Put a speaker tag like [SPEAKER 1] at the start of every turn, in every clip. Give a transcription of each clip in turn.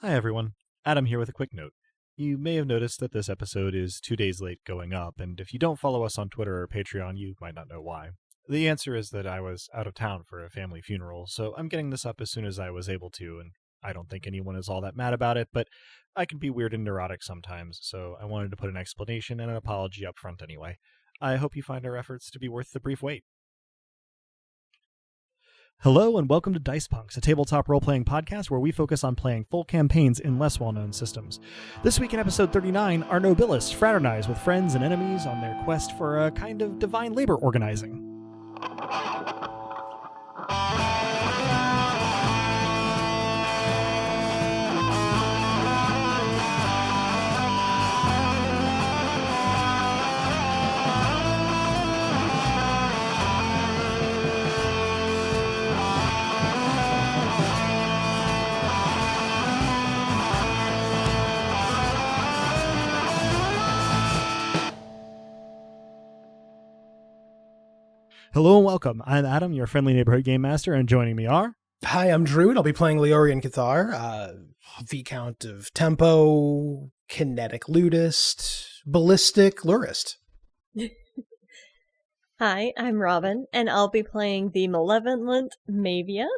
[SPEAKER 1] Hi everyone, Adam here with a quick note. You may have noticed that this episode is 2 days late going up, and if you don't follow us on Twitter or Patreon, you might not know why. The answer is that I was out of town for a family funeral, so I'm getting this up as soon as I was able to, and I don't think anyone is all that mad about it, but I can be weird and neurotic sometimes, so I wanted to put an explanation and an apology up front anyway. I hope you find our efforts to be worth the brief wait. Hello and welcome to Dice Punks, a tabletop role-playing podcast where we focus on playing full campaigns in less well-known systems. This week in episode 39, our nobilists fraternize with friends and enemies on their quest for a kind of divine labor organizing. Hello and welcome. I'm Adam, your friendly neighborhood game master, and joining me are...
[SPEAKER 2] Hi, I'm Drew, and I'll be playing Leorian Cathar, Viscount of Tempo, Kinetic Ludist, Ballistic Lurist.
[SPEAKER 3] Hi, I'm Robin, and I'll be playing the Malevolent Mavia,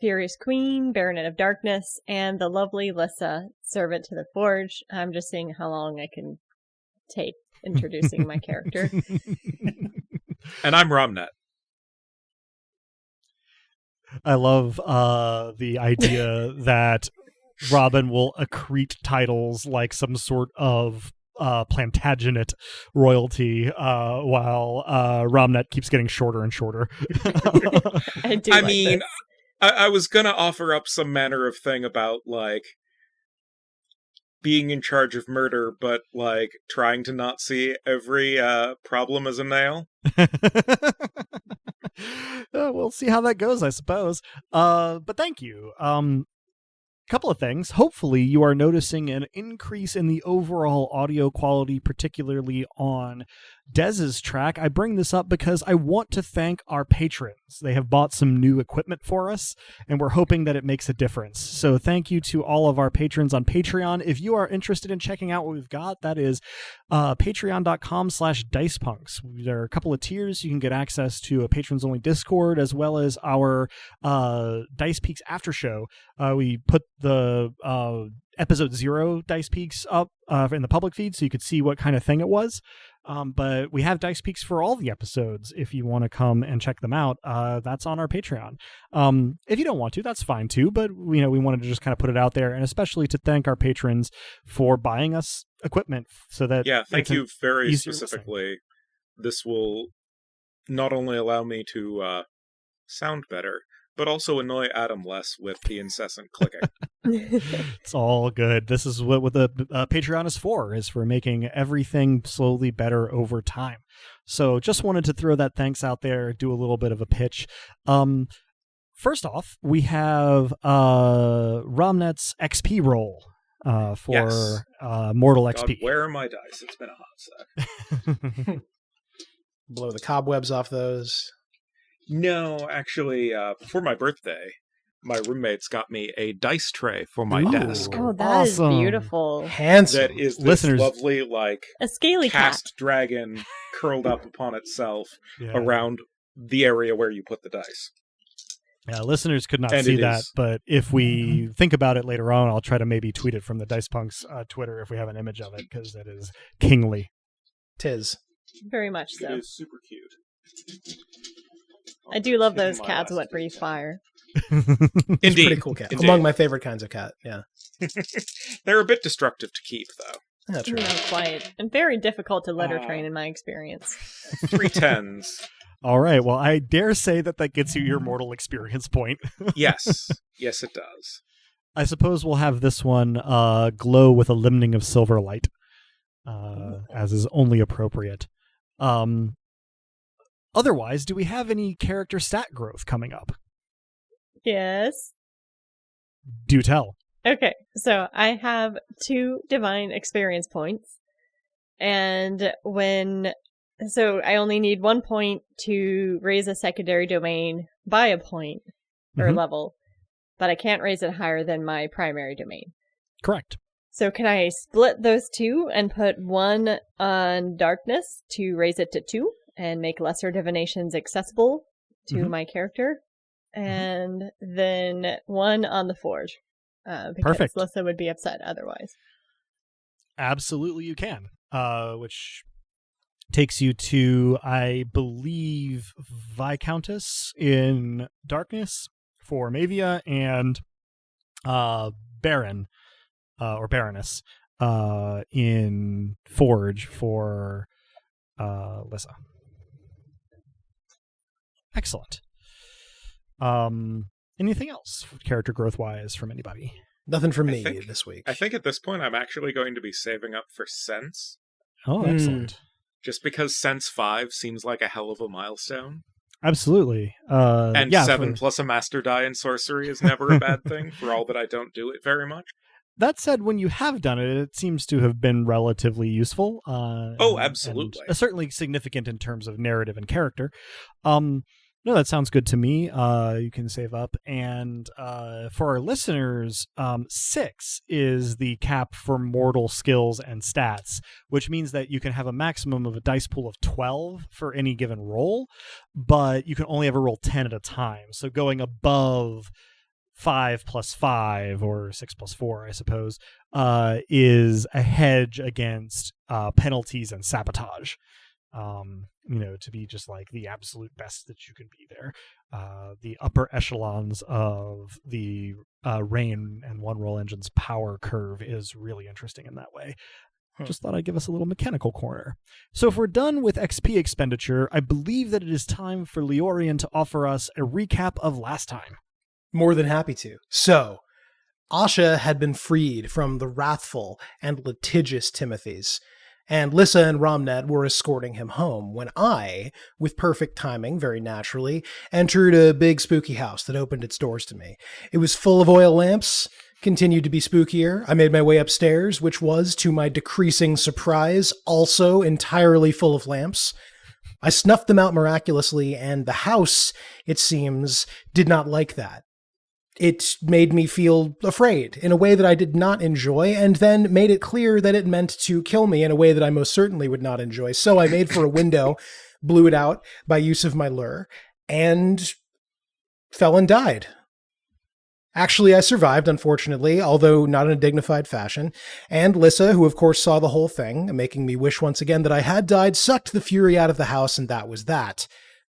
[SPEAKER 3] Furious Queen, Baronet of Darkness, and the lovely Lissa, Servant to the Forge. I'm just seeing how long I can take introducing my character.
[SPEAKER 4] And I'm Romnet.
[SPEAKER 1] I love the idea that Robin will accrete titles like some sort of Plantagenet royalty while Romnet keeps getting shorter and shorter.
[SPEAKER 4] I was going to offer up some manner of thing about, like, being in charge of murder, but, like, trying to not see every problem as a nail.
[SPEAKER 1] We'll see how that goes, I suppose. But thank you. Couple of things. Hopefully you are noticing an increase in the overall audio quality, particularly on Dez's track. I bring this up because I want to thank our patrons. They have bought some new equipment for us, and we're hoping that it makes a difference. So thank you to all of our patrons on Patreon. If you are interested in checking out what we've got, that is patreon.com/dicepunks. There are a couple of tiers. You can get access to a patrons-only Discord, as well as our Dice Peaks after show. We put the episode 0 Dice Peaks up in the public feed so you could see what kind of thing it was. But we have Dice Peaks for all the episodes. If you want to come and check them out, that's on our Patreon. If you don't want to, that's fine too. But we wanted to just kind of put it out there, and especially to thank our patrons for buying us equipment so that
[SPEAKER 4] thank you very specifically. This will not only allow me to sound better, but also annoy Adam less with the incessant clicking.
[SPEAKER 1] It's all good. This is what the Patreon is for making everything slowly better over time. So just wanted to throw that thanks out there, do a little bit of a pitch. First off, we have Romnet's XP roll for Mortal XP.
[SPEAKER 4] God, where are my dice? It's been a hot sec.
[SPEAKER 2] Blow the cobwebs off those.
[SPEAKER 4] No, actually, before my birthday, my roommates got me a dice tray for my desk.
[SPEAKER 3] Oh, that is beautiful.
[SPEAKER 2] Handsome.
[SPEAKER 4] That is this lovely, like,
[SPEAKER 3] a scaly
[SPEAKER 4] cast dragon curled up upon itself around the area where you put the dice.
[SPEAKER 1] Yeah, listeners could not see that, but if we think about it later on, I'll try to maybe tweet it from the Dice Punks Twitter if we have an image of it, because it is kingly.
[SPEAKER 2] Tis.
[SPEAKER 3] Very much so.
[SPEAKER 4] It is super cute.
[SPEAKER 3] I do love those cats that breathe fire.
[SPEAKER 4] Indeed.
[SPEAKER 2] Pretty cool cat. Indeed. Among my favorite kinds of cat, yeah.
[SPEAKER 4] They're a bit destructive to keep, though.
[SPEAKER 2] That's right.
[SPEAKER 3] Not quite. And very difficult to letter train in my experience.
[SPEAKER 4] 3 10s.
[SPEAKER 1] All right, well, I dare say that gets you your mortal experience point.
[SPEAKER 4] Yes. Yes, it does.
[SPEAKER 1] I suppose we'll have this one glow with a limning of silver light, as is only appropriate. Otherwise, do we have any character stat growth coming up?
[SPEAKER 3] Yes.
[SPEAKER 1] Do tell.
[SPEAKER 3] Okay, so I have 2 divine experience points, and so I only need 1 point to raise a secondary domain by a point or level, but I can't raise it higher than my primary domain.
[SPEAKER 1] Correct.
[SPEAKER 3] So can I split those two and put one on darkness to raise it to 2 and make lesser divinations accessible to my character? And then one on the forge. Because
[SPEAKER 1] Perfect.
[SPEAKER 3] Lissa would be upset otherwise.
[SPEAKER 1] Absolutely you can. Which takes you to, I believe, Viscountess in darkness for Mavia and Baron or Baroness in Forge for Lissa. Excellent. Anything else character growth wise from anybody?
[SPEAKER 2] Nothing from me this week.
[SPEAKER 4] I think at this point I'm actually going to be saving up for Sense.
[SPEAKER 1] Oh, excellent.
[SPEAKER 4] Just because Sense 5 seems like a hell of a milestone.
[SPEAKER 1] Absolutely.
[SPEAKER 4] And 7 plus a master die in sorcery is never a bad thing, for all that I don't do it very much.
[SPEAKER 1] That said, when you have done it, it seems to have been relatively useful.
[SPEAKER 4] Absolutely.
[SPEAKER 1] And certainly significant in terms of narrative and character. No, that sounds good to me. You can save up. And for our listeners, 6 is the cap for mortal skills and stats, which means that you can have a maximum of a dice pool of 12 for any given roll, but you can only ever roll 10 at a time. So going above 5 plus 5 or 6 plus 4, I suppose, is a hedge against penalties and sabotage. To be just like the absolute best that you can be there. The upper echelons of the Rain and One Roll Engine's power curve is really interesting in that way. Just thought I'd give us a little mechanical corner. So if we're done with XP expenditure, I believe that it is time for Leorian to offer us a recap of last time.
[SPEAKER 2] More than happy to. So, Asha had been freed from the wrathful and litigious Timothys, and Lissa and Romnet were escorting him home when I, with perfect timing, very naturally, entered a big spooky house that opened its doors to me. It was full of oil lamps, continued to be spookier. I made my way upstairs, which was, to my decreasing surprise, also entirely full of lamps. I snuffed them out miraculously, and the house, it seems, did not like that. It made me feel afraid in a way that I did not enjoy, and then made it clear that it meant to kill me in a way that I most certainly would not enjoy. So I made for a window, blew it out by use of my lure, and fell and died. Actually, I survived, unfortunately, although not in a dignified fashion, and Lissa, who of course saw the whole thing, making me wish once again that I had died, sucked the fury out of the house, and that was that.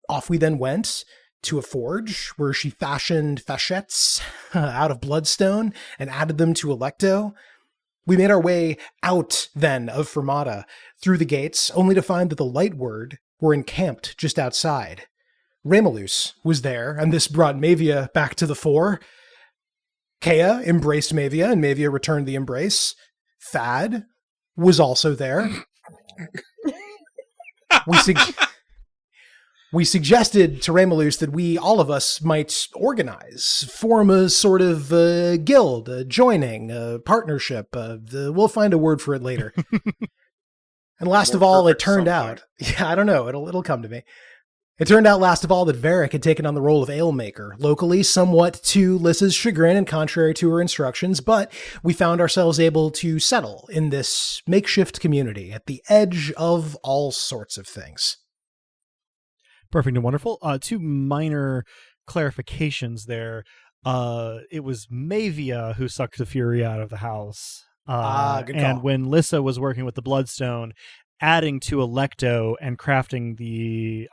[SPEAKER 2] Off we then went to a forge where she fashioned fascettes out of bloodstone and added them to Electo. We made our way out then of Fermata through the gates, only to find that the Light Word were encamped just outside. Remulus was there, and this brought Mavia back to the fore. Kea embraced Mavia, and Mavia returned the embrace. Thad was also there. We suggested to Remulus that we, all of us, might organize, form a sort of guild, a joining, a partnership. We'll find a word for it later. And last of all, it turned out... Yeah, I don't know. It'll come to me. It turned out last of all that Varric had taken on the role of alemaker, locally somewhat to Lissa's chagrin and contrary to her instructions, but we found ourselves able to settle in this makeshift community at the edge of all sorts of things.
[SPEAKER 1] Perfect and wonderful. 2 minor clarifications there. It was Mavia who sucked the fury out of the house.
[SPEAKER 2] Good call.
[SPEAKER 1] And when Lissa was working with the Bloodstone, adding to Electo and crafting the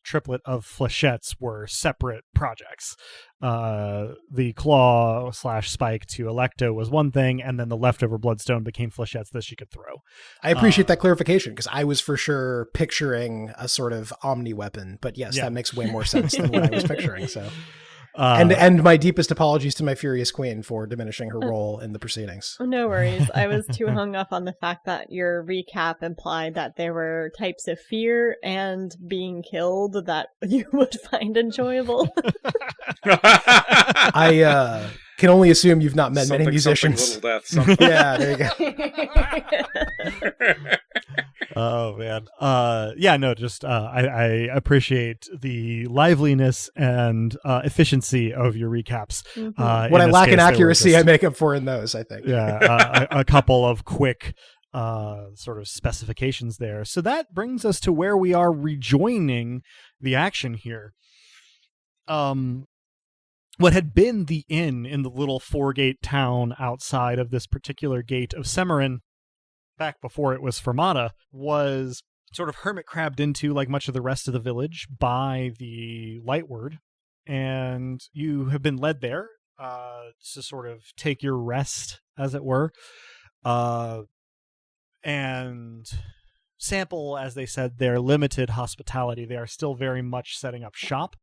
[SPEAKER 1] triplet of flechettes were separate projects. The claw / spike to Electo was one thing, and then the leftover Bloodstone became flechettes that she could throw.
[SPEAKER 2] I appreciate that clarification, because I was for sure picturing a sort of omni-weapon, but yes, that makes way more sense than what I was picturing. So, and my deepest apologies to my Furious Queen for diminishing her role in the proceedings.
[SPEAKER 3] No worries. I was too hung up on the fact that your recap implied that there were types of fear and being killed that you would find enjoyable.
[SPEAKER 2] I can only assume you've not met many musicians.
[SPEAKER 4] Little death,
[SPEAKER 2] Yeah, there you go.
[SPEAKER 1] Oh man. Yeah, no, just I appreciate the liveliness and efficiency of your recaps.
[SPEAKER 2] What I lack in
[SPEAKER 1] they were
[SPEAKER 2] accuracy,
[SPEAKER 1] just-
[SPEAKER 2] I make up for in those, I think.
[SPEAKER 1] yeah, a couple of quick sort of specifications there. So that brings us to where we are rejoining the action here. What had been the inn in the little 4-gate town outside of this particular gate of Semerin, back before it was Fermata, was sort of hermit crabbed into, like much of the rest of the village, by the Lightward, and you have been led there to sort of take your rest, as it were, and sample, as they said, their limited hospitality. They are still very much setting up shop,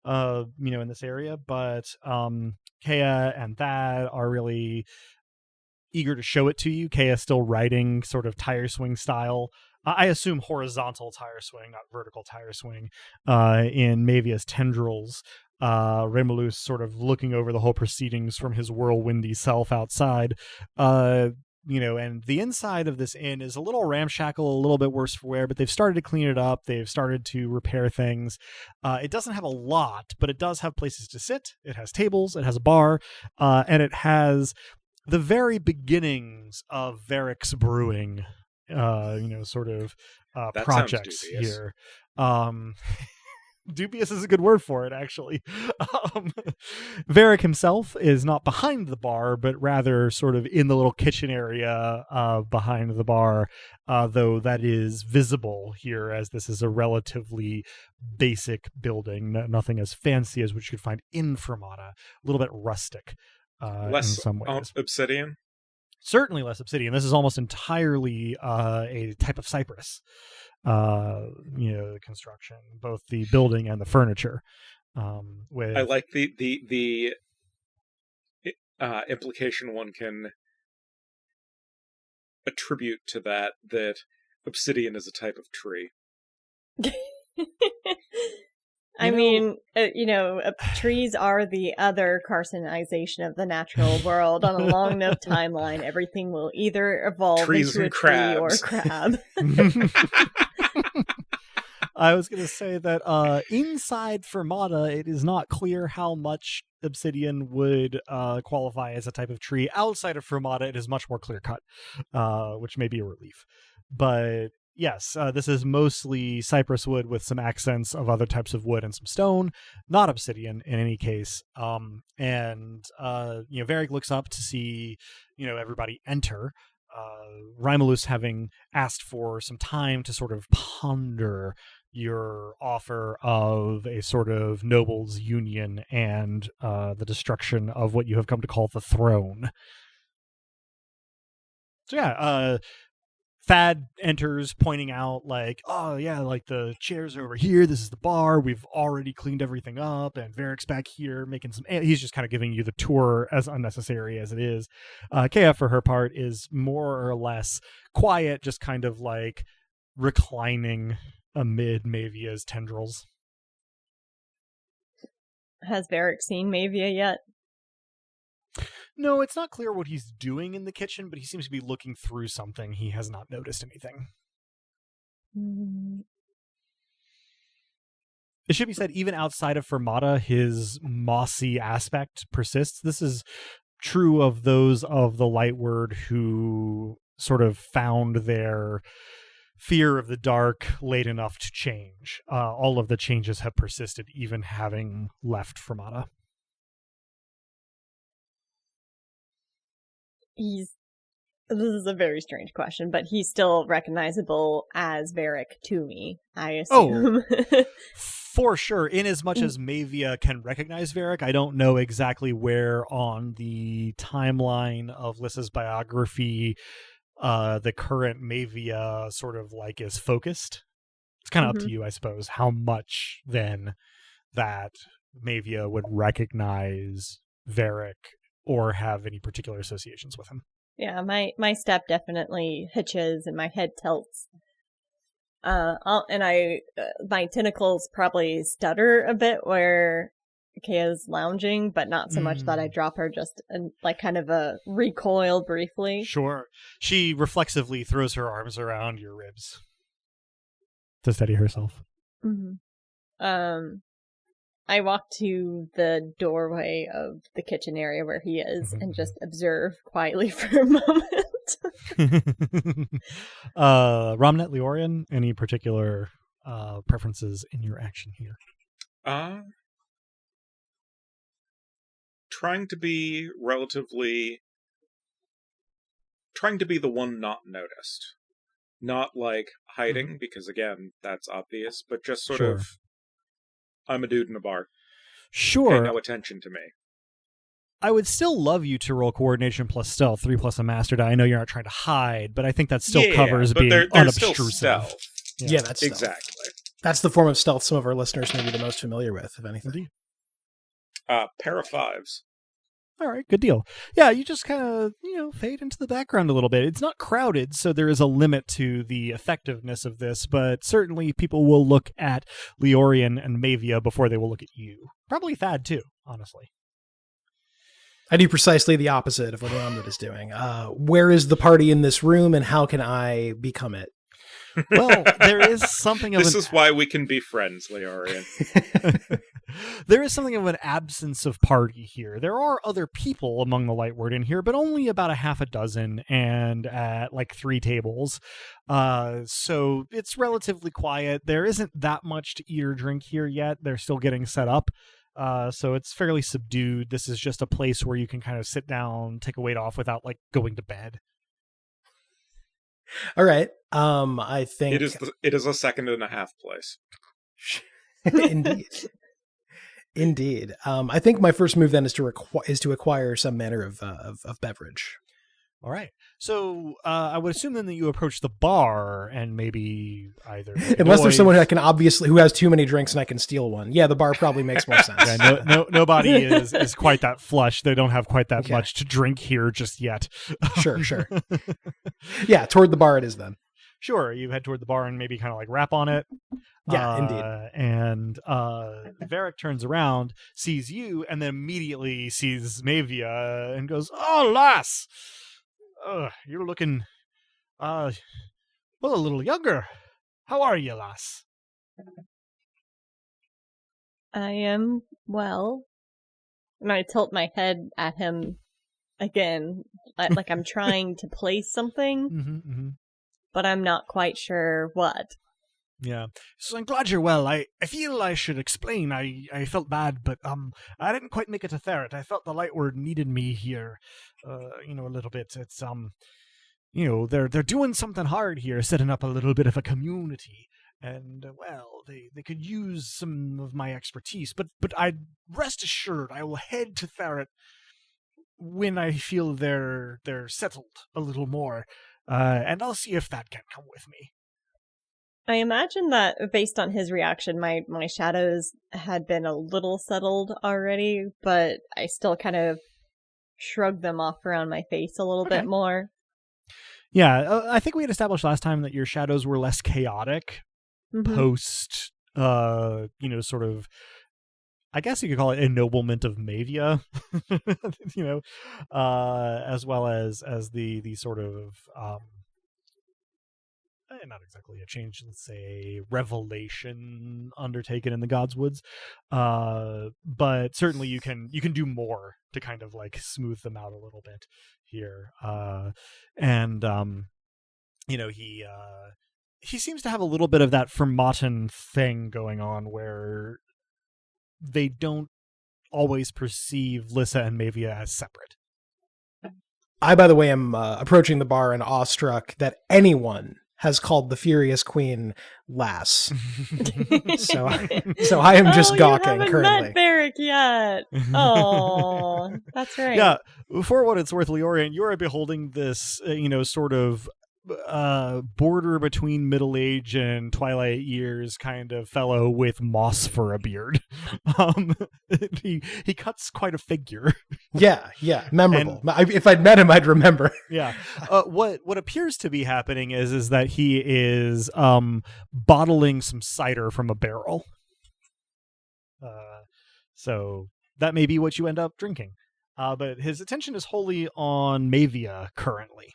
[SPEAKER 1] in this area, but Kea and Thad are really eager to show it to you. Kea still riding sort of tire swing style. I assume horizontal tire swing, not vertical tire swing, in Mavia's tendrils. Remulus sort of looking over the whole proceedings from his whirlwindy self outside. And the inside of this inn is a little ramshackle, a little bit worse for wear, but they've started to clean it up. They've started to repair things. It doesn't have a lot, but it does have places to sit. It has tables, it has a bar, and it has the very beginnings of Varric's brewing,
[SPEAKER 4] That
[SPEAKER 1] projects
[SPEAKER 4] sounds dubious.
[SPEAKER 1] here. Dubious is a good word for it, actually. Varric himself is not behind the bar, but rather sort of in the little kitchen area behind the bar, though that is visible here, as this is a relatively basic building, nothing as fancy as what you could find in Fermata, a little bit rustic in some ways.
[SPEAKER 4] Obsidian?
[SPEAKER 1] Certainly less obsidian. This is almost entirely a type of cypress. The construction, both the building and the furniture. I
[SPEAKER 4] like the implication one can attribute to that obsidian is a type of tree.
[SPEAKER 3] Trees are the other carcinization of the natural world. On a long enough timeline, everything will either evolve
[SPEAKER 4] Trees
[SPEAKER 3] into a
[SPEAKER 4] and
[SPEAKER 3] tree or
[SPEAKER 4] crabs.
[SPEAKER 3] crab.
[SPEAKER 1] I was going to say that inside Fermata, it is not clear how much obsidian would qualify as a type of tree. Outside of Fermata, it is much more clear-cut, which may be a relief. But yes, this is mostly cypress wood with some accents of other types of wood and some stone, not obsidian in any case. Varric looks up to see, everybody enter. Remulus having asked for some time to sort of ponder your offer of a sort of nobles union and the destruction of what you have come to call the throne. So yeah, Thad enters, pointing out like, oh yeah, like the chairs are over here. This is the bar. We've already cleaned everything up, and Varric's back here making some. He's just kind of giving you the tour, as unnecessary as it is. Kea, for her part, is more or less quiet, just kind of like reclining amid Mavia's tendrils.
[SPEAKER 3] Has Varric seen Mavia yet?
[SPEAKER 1] No, it's not clear what he's doing in the kitchen, but he seems to be looking through something. He has not noticed anything. It should be said, even outside of Fermata, his mossy aspect persists. This is true of those of the Lightward who sort of found their fear of the dark late enough to change. All of the changes have persisted, even having left Fermata.
[SPEAKER 3] This is a very strange question, but he's still recognizable as Varric to me, I assume.
[SPEAKER 1] Oh, for sure. In as much as Mavia can recognize Varric, I don't know exactly where on the timeline of Lissa's biography the current Mavia sort of like is focused. It's kind of up to you, I suppose, how much then that Mavia would recognize Varric or have any particular associations with him.
[SPEAKER 3] Yeah, my step definitely hitches and my head tilts. My tentacles probably stutter a bit where Kaya's lounging, but not so much that I drop her, just like kind of a recoil briefly.
[SPEAKER 1] Sure. She reflexively throws her arms around your ribs to steady herself.
[SPEAKER 3] Mm-hmm. I walk to the doorway of the kitchen area where he is and just observe quietly for a moment.
[SPEAKER 1] Romnet, Leorian, any particular preferences in your action here?
[SPEAKER 4] Trying to be the one not noticed. Not like hiding, because again, that's obvious, but just sort of, I'm a dude in a bar.
[SPEAKER 1] Sure.
[SPEAKER 4] Pay no attention to me.
[SPEAKER 1] I would still love you to roll coordination plus stealth, 3 plus a master die. I know you're not trying to hide, but I think that still covers being unobtrusive.
[SPEAKER 4] Still stealth.
[SPEAKER 2] Yeah, that's stealth.
[SPEAKER 4] Exactly.
[SPEAKER 2] That's the form of stealth some of our listeners may be the most familiar with, if anything.
[SPEAKER 4] Pair of 5s.
[SPEAKER 1] All right, good deal. Yeah, you just kind of, fade into the background a little bit. It's not crowded, so there is a limit to the effectiveness of this, but certainly people will look at Leorian and Mavia before they will look at you. Probably Thad, too, honestly.
[SPEAKER 2] I do precisely the opposite of what Romnet is doing. Where is the party in this room, and how can I become it?
[SPEAKER 1] Well, there is something of
[SPEAKER 4] This is why we can be friends, Leorian.
[SPEAKER 1] There is something of an absence of party here. There are other people among the Lightward in here, but only about a half a dozen and at like 3 tables. So it's relatively quiet. There isn't that much to eat or drink here yet. They're still getting set up. So it's fairly subdued. This is just a place where you can kind of sit down, take a weight off without like going to bed.
[SPEAKER 2] All right. I think
[SPEAKER 4] it is a 2.5 place.
[SPEAKER 2] Indeed. I think my first move then is to acquire some manner of beverage.
[SPEAKER 1] All right. So I would assume then that you approach the bar and maybe either
[SPEAKER 2] unless there's someone who has too many drinks and I can steal one. Yeah, the bar probably makes more sense.
[SPEAKER 1] Yeah, nobody is quite that flush. They don't have quite that much to drink here just yet.
[SPEAKER 2] Sure. Yeah, toward the bar it is then.
[SPEAKER 1] Sure, you head toward the bar and maybe kind of like rap on it.
[SPEAKER 2] Yeah, indeed.
[SPEAKER 1] And Varric turns around, sees you, and then immediately sees Mavia and goes, "Oh, lass! You're looking, a little younger. How are you, lass?"
[SPEAKER 3] I am well. And I tilt my head at him again, like I'm trying to place something, but I'm not quite sure what.
[SPEAKER 1] Yeah. So I'm glad you're well. I feel I should explain. I felt bad, but I didn't quite make it to Therret. I felt the Lightward needed me here, a little bit. It's they're doing something hard here, setting up a little bit of a community, and they could use some of my expertise. But I rest assured, I will head to Therret when I feel they're settled a little more, and I'll see if that can come with me.
[SPEAKER 3] I imagine that based on his reaction, my shadows had been a little settled already, but I still kind of shrug them off around my face a little bit more.
[SPEAKER 1] Yeah, I think we had established last time that your shadows were less chaotic post, sort of, I guess you could call it ennoblement of Mavia, as well as the sort of, not exactly a change, let's say revelation undertaken in the Godswoods, but certainly you can do more to kind of like smooth them out a little bit here, he seems to have a little bit of that Fermotten thing going on where they don't always perceive Lissa and Mavia as separate.
[SPEAKER 2] I, by the way, am approaching the bar and awestruck that anyone has called the Furious Queen lass. so I am just gawking
[SPEAKER 3] you
[SPEAKER 2] currently.
[SPEAKER 3] Met Varric yet? Oh, that's right.
[SPEAKER 1] Yeah, for what it's worth, Leorian, you are beholding this, sort of border between middle age and twilight years kind of fellow with moss for a beard. He cuts quite a figure. Yeah,
[SPEAKER 2] memorable. If I'd met him, I'd remember.
[SPEAKER 1] Yeah. What appears to be happening is that he is bottling some cider from a barrel. So that may be what you end up drinking. But his attention is wholly on Mavia currently.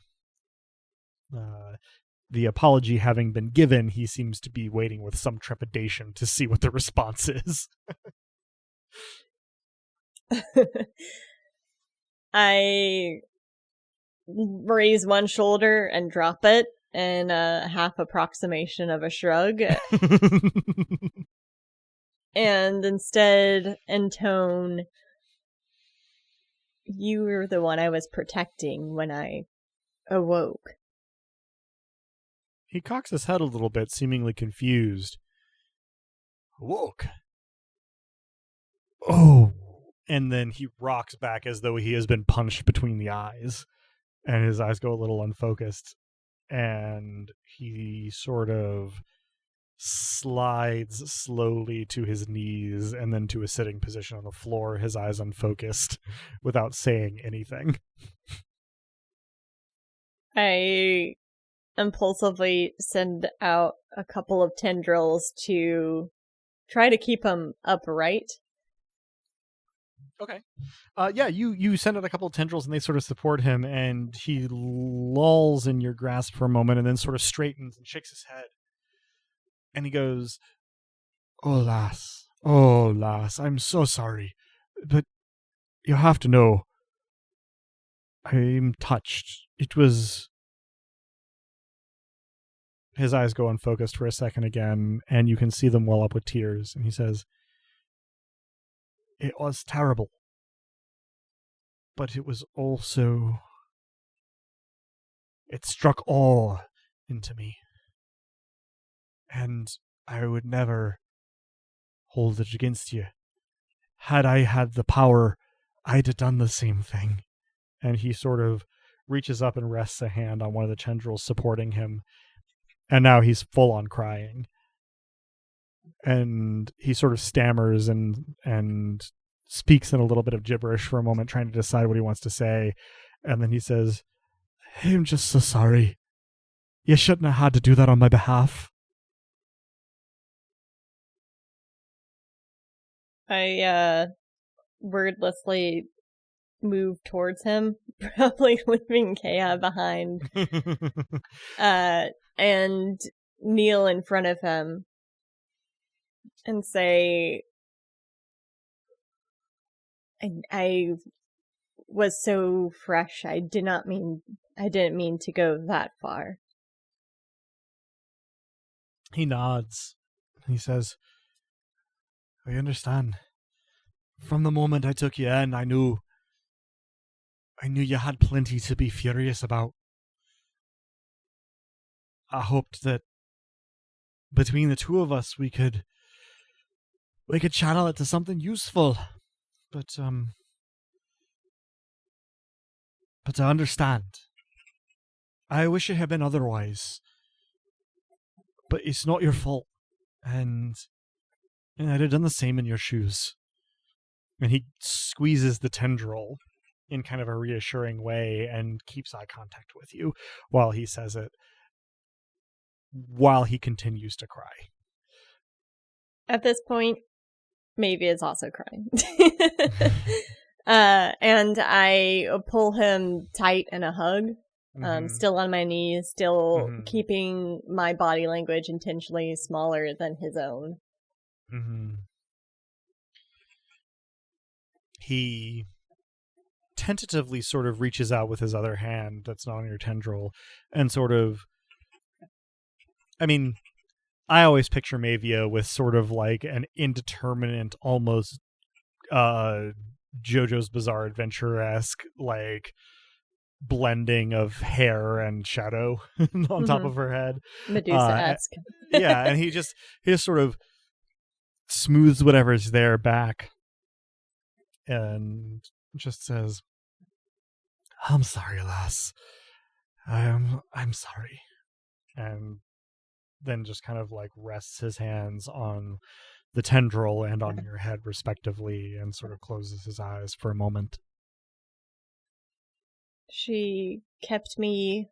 [SPEAKER 1] The apology having been given, he seems to be waiting with some trepidation to see what the response is.
[SPEAKER 3] I raise one shoulder and drop it in a half approximation of a shrug, and instead intone, "You were the one I was protecting when I awoke."
[SPEAKER 1] He cocks his head a little bit, seemingly confused. Awoke? Oh. And then he rocks back as though he has been punched between the eyes. And his eyes go a little unfocused. And he sort of slides slowly to his knees and then to a sitting position on the floor, his eyes unfocused, without saying anything.
[SPEAKER 3] I impulsively send out a couple of tendrils to try to keep him upright.
[SPEAKER 1] Okay. Yeah, you send out a couple of tendrils and they sort of support him, and he lulls in your grasp for a moment and then sort of straightens and shakes his head. And he goes, oh, lass, I'm so sorry. But you have to know, I'm touched. It was... His eyes go unfocused for a second again, and you can see them well up with tears. And he says, it was terrible. But it was also... It struck awe into me. And I would never hold it against you. Had I had the power, I'd have done the same thing. And he sort of reaches up and rests a hand on one of the tendrils supporting him. And now he's full on crying. And he sort of stammers and speaks in a little bit of gibberish for a moment, trying to decide what he wants to say. And then he says, I'm just so sorry. You shouldn't have had to do that on my behalf.
[SPEAKER 3] I wordlessly move towards him, probably leaving Kea behind, and kneel in front of him and say, I was so fresh. I didn't mean to go that far.
[SPEAKER 1] He nods. He says, I understand. From the moment I took you in, I knew you had plenty to be furious about. I hoped that between the two of us we could channel it to something useful. But I understand. I wish it had been otherwise. But it's not your fault. And I'd have done the same in your shoes. And he squeezes the tendril in kind of a reassuring way and keeps eye contact with you while he says it, while he continues to cry.
[SPEAKER 3] At this point, Maeve is also crying. And I pull him tight in a hug, still on my knees, still keeping my body language intentionally smaller than his own.
[SPEAKER 1] Mm-hmm. He tentatively sort of reaches out with his other hand that's not on your tendril and sort of... I mean, I always picture Mavia with sort of like an indeterminate, almost JoJo's Bizarre Adventure-esque, like, blending of hair and shadow on top of her head.
[SPEAKER 3] Medusa-esque.
[SPEAKER 1] Yeah, and he just sort of smooths whatever's there back and just says, I'm sorry, lass. I'm sorry. And then just kind of like rests his hands on the tendril and on your head respectively and sort of closes his eyes for a moment.
[SPEAKER 3] She kept me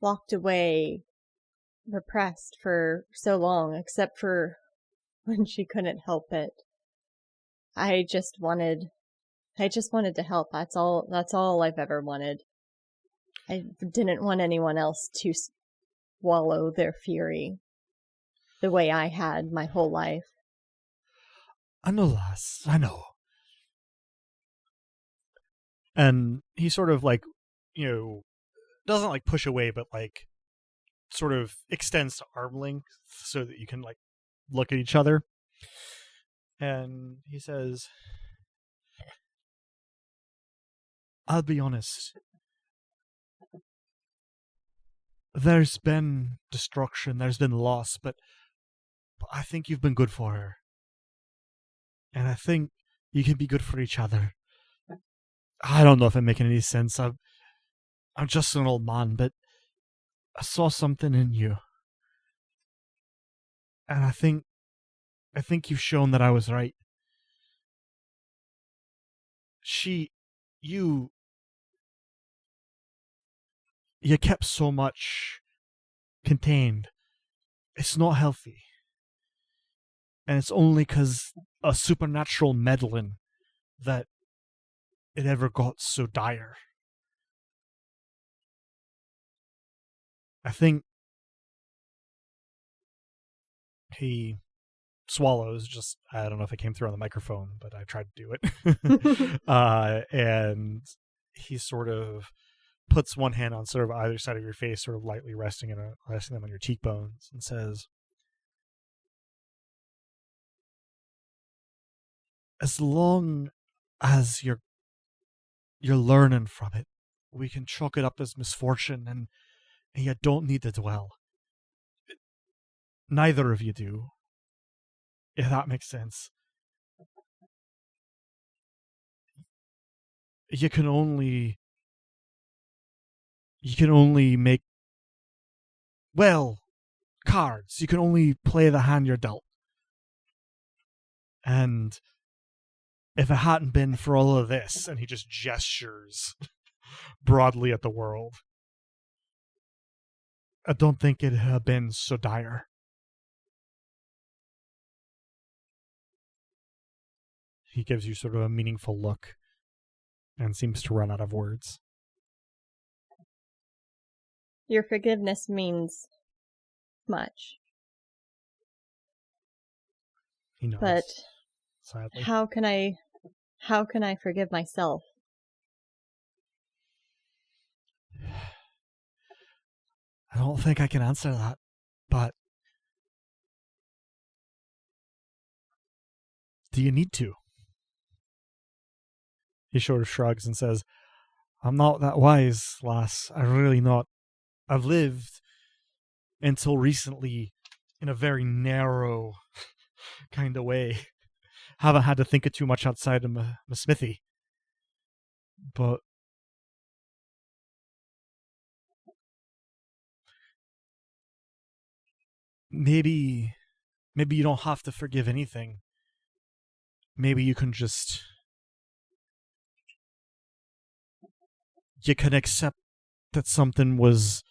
[SPEAKER 3] locked away, repressed for so long, except for when she couldn't help it. I just wanted to help. That's all I've ever wanted. I didn't want anyone else to swallow their fury the way I had my whole life.
[SPEAKER 1] I know, lass. I know. And he sort of like, doesn't like push away, but like sort of extends to arm length so that you can like look at each other. And he says, I'll be honest. There's been destruction, there's been loss, but I think you've been good for her. And I think you can be good for each other. I don't know if I'm making any sense. I'm just an old man, but I saw something in you. And I think you've shown that I was right. You kept so much contained. It's not healthy. And it's only because a supernatural meddling that it ever got so dire. I think he swallows, just, I don't know if it came through on the microphone, but I tried to do it. And he sort of puts one hand on sort of either side of your face, sort of lightly resting them on your cheekbones, and says, as long as you're learning from it, we can chalk it up as misfortune, and you don't need to dwell. Neither of you do, if that makes sense. You can only make, well, cards. You can only play the hand you're dealt. And if it hadn't been for all of this, and he just gestures broadly at the world, I don't think it'd have been so dire. He gives you sort of a meaningful look and seems to run out of words.
[SPEAKER 3] Your forgiveness means much.
[SPEAKER 1] He nods,
[SPEAKER 3] but
[SPEAKER 1] sadly.
[SPEAKER 3] How can I forgive myself?
[SPEAKER 1] I don't think I can answer that, but do you need to? He sort of shrugs and says, I'm not that wise, lass. I'm really not. I've lived until recently in a very narrow kind of way. Haven't had to think of too much outside of my smithy. But maybe you don't have to forgive anything. Maybe you can just... You can accept that something was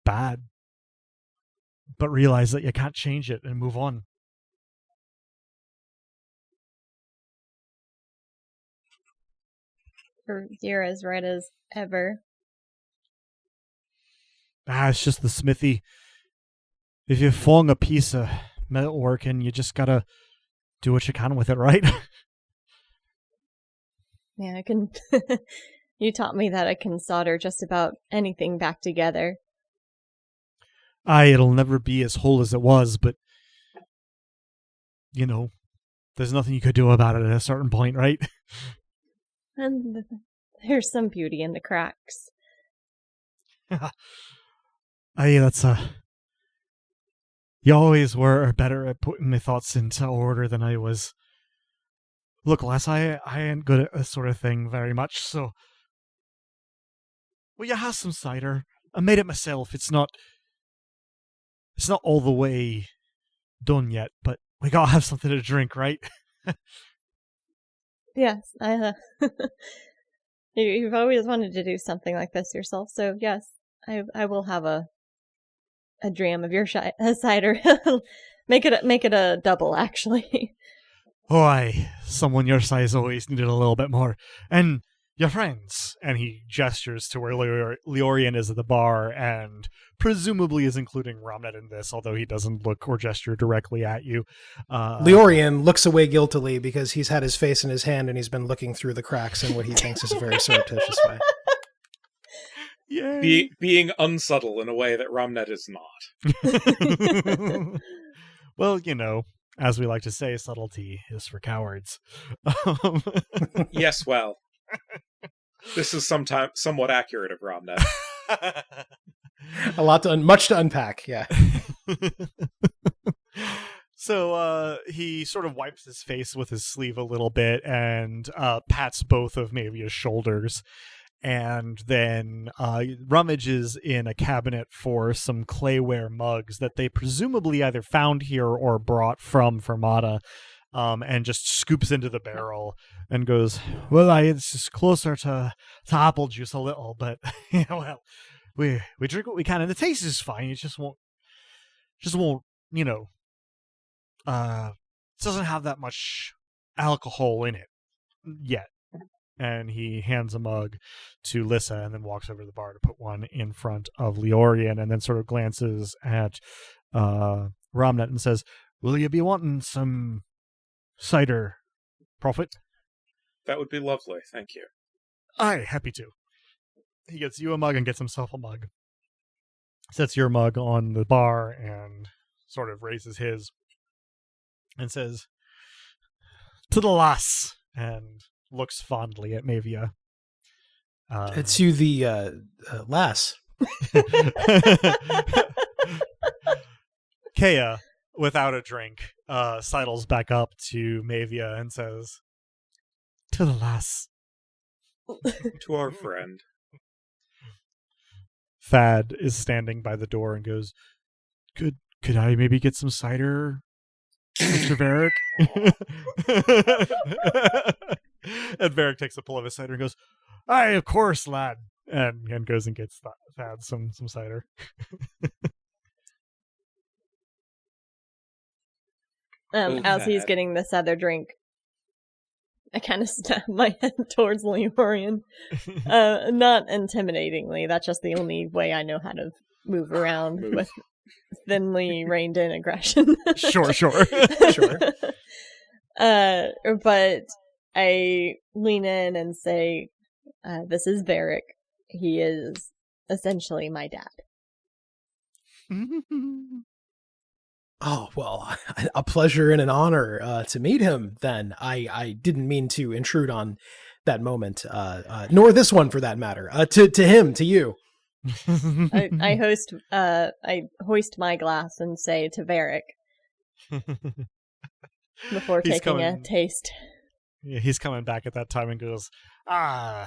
[SPEAKER 1] bad, but realize that you can't change it and move on.
[SPEAKER 3] You're as right as ever.
[SPEAKER 1] It's just the smithy. If you're falling a piece of metalwork, and you just gotta do what you can with it, right?
[SPEAKER 3] Yeah, I can. You taught me that I can solder just about anything back together.
[SPEAKER 1] It'll never be as whole as it was, but there's nothing you could do about it at a certain point, right?
[SPEAKER 3] And there's some beauty in the cracks.
[SPEAKER 1] You always were better at putting my thoughts into order than I was. Look, lass, I ain't good at this sort of thing very much, so... Well, you have some cider. I made it myself. It's not all the way done yet, but we gotta have something to drink, right?
[SPEAKER 3] Yes, You've always wanted to do something like this yourself, so yes, I will have a a dram of your cider. Make it a double, actually.
[SPEAKER 1] Why, someone your size always needed a little bit more. And your friends. And he gestures to where Leorian is at the bar and presumably is including Romnet in this, although he doesn't look or gesture directly at you.
[SPEAKER 2] Leorian looks away guiltily because he's had his face in his hand and he's been looking through the cracks in what he thinks is a very surreptitious way.
[SPEAKER 1] Yay.
[SPEAKER 4] Being unsubtle in a way that Romnet is not.
[SPEAKER 1] Well, you know, as we like to say, subtlety is for cowards.
[SPEAKER 4] Yes, well, this is somewhat accurate of Romnet.
[SPEAKER 2] Much to unpack, yeah.
[SPEAKER 1] So he sort of wipes his face with his sleeve a little bit and pats both of Mavia's shoulders. And then rummages in a cabinet for some clayware mugs that they presumably either found here or brought from Fermata, and just scoops into the barrel and goes, well, it's just closer to apple juice a little, but yeah, well, we drink what we can, and the taste is fine. It just won't, you know, doesn't have that much alcohol in it yet. And he hands a mug to Lissa and then walks over to the bar to put one in front of Leorian and then sort of glances at Romnet and says, will you be wanting some cider, Prophet?
[SPEAKER 4] That would be lovely, thank you.
[SPEAKER 1] Aye, happy to. He gets you a mug and gets himself a mug. Sets your mug on the bar and sort of raises his and says, to the lass, and looks fondly at Mavia.
[SPEAKER 2] It's you, the lass.
[SPEAKER 1] Kea, without a drink, sidles back up to Mavia and says, to the lass.
[SPEAKER 4] To our friend.
[SPEAKER 1] Thad is standing by the door and goes, Could I maybe get some cider, Mr. Varric? And Varric takes a pull of his cider and goes, aye, of course, lad. And goes and gets Thad some cider.
[SPEAKER 3] As he's getting this other drink, I kind of stab my head towards Leorian. Not intimidatingly, that's just the only way I know how to move around with thinly reined in aggression.
[SPEAKER 1] Sure.
[SPEAKER 3] But I lean in and say, this is Varric. He is essentially my dad.
[SPEAKER 2] Oh, well, a pleasure and an honor to meet him, then. I didn't mean to intrude on that moment, nor this one for that matter. To him, to you.
[SPEAKER 3] I hoist my glass and say to Varric before taking a taste.
[SPEAKER 1] Yeah, he's coming back at that time and goes, no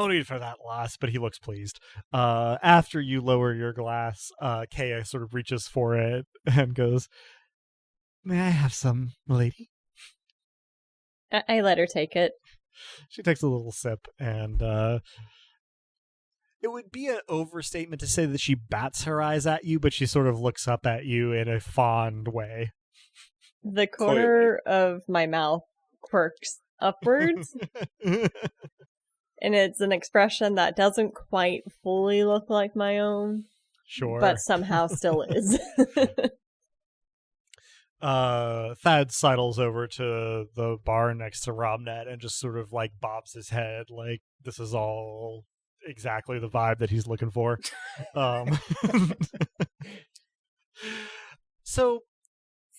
[SPEAKER 1] need for that, lass, but he looks pleased. After you lower your glass, Kea sort of reaches for it and goes, may I have some, milady?
[SPEAKER 3] I let her take it.
[SPEAKER 1] She takes a little sip, and it would be an overstatement to say that she bats her eyes at you, but she sort of looks up at you in a fond way.
[SPEAKER 3] The corner of my mouth quirks upwards. And it's an expression that doesn't quite fully look like my own.
[SPEAKER 1] Sure.
[SPEAKER 3] But somehow still is.
[SPEAKER 1] Thad sidles over to the bar next to Romnet and just sort of like bobs his head like this is all exactly the vibe that he's looking for. So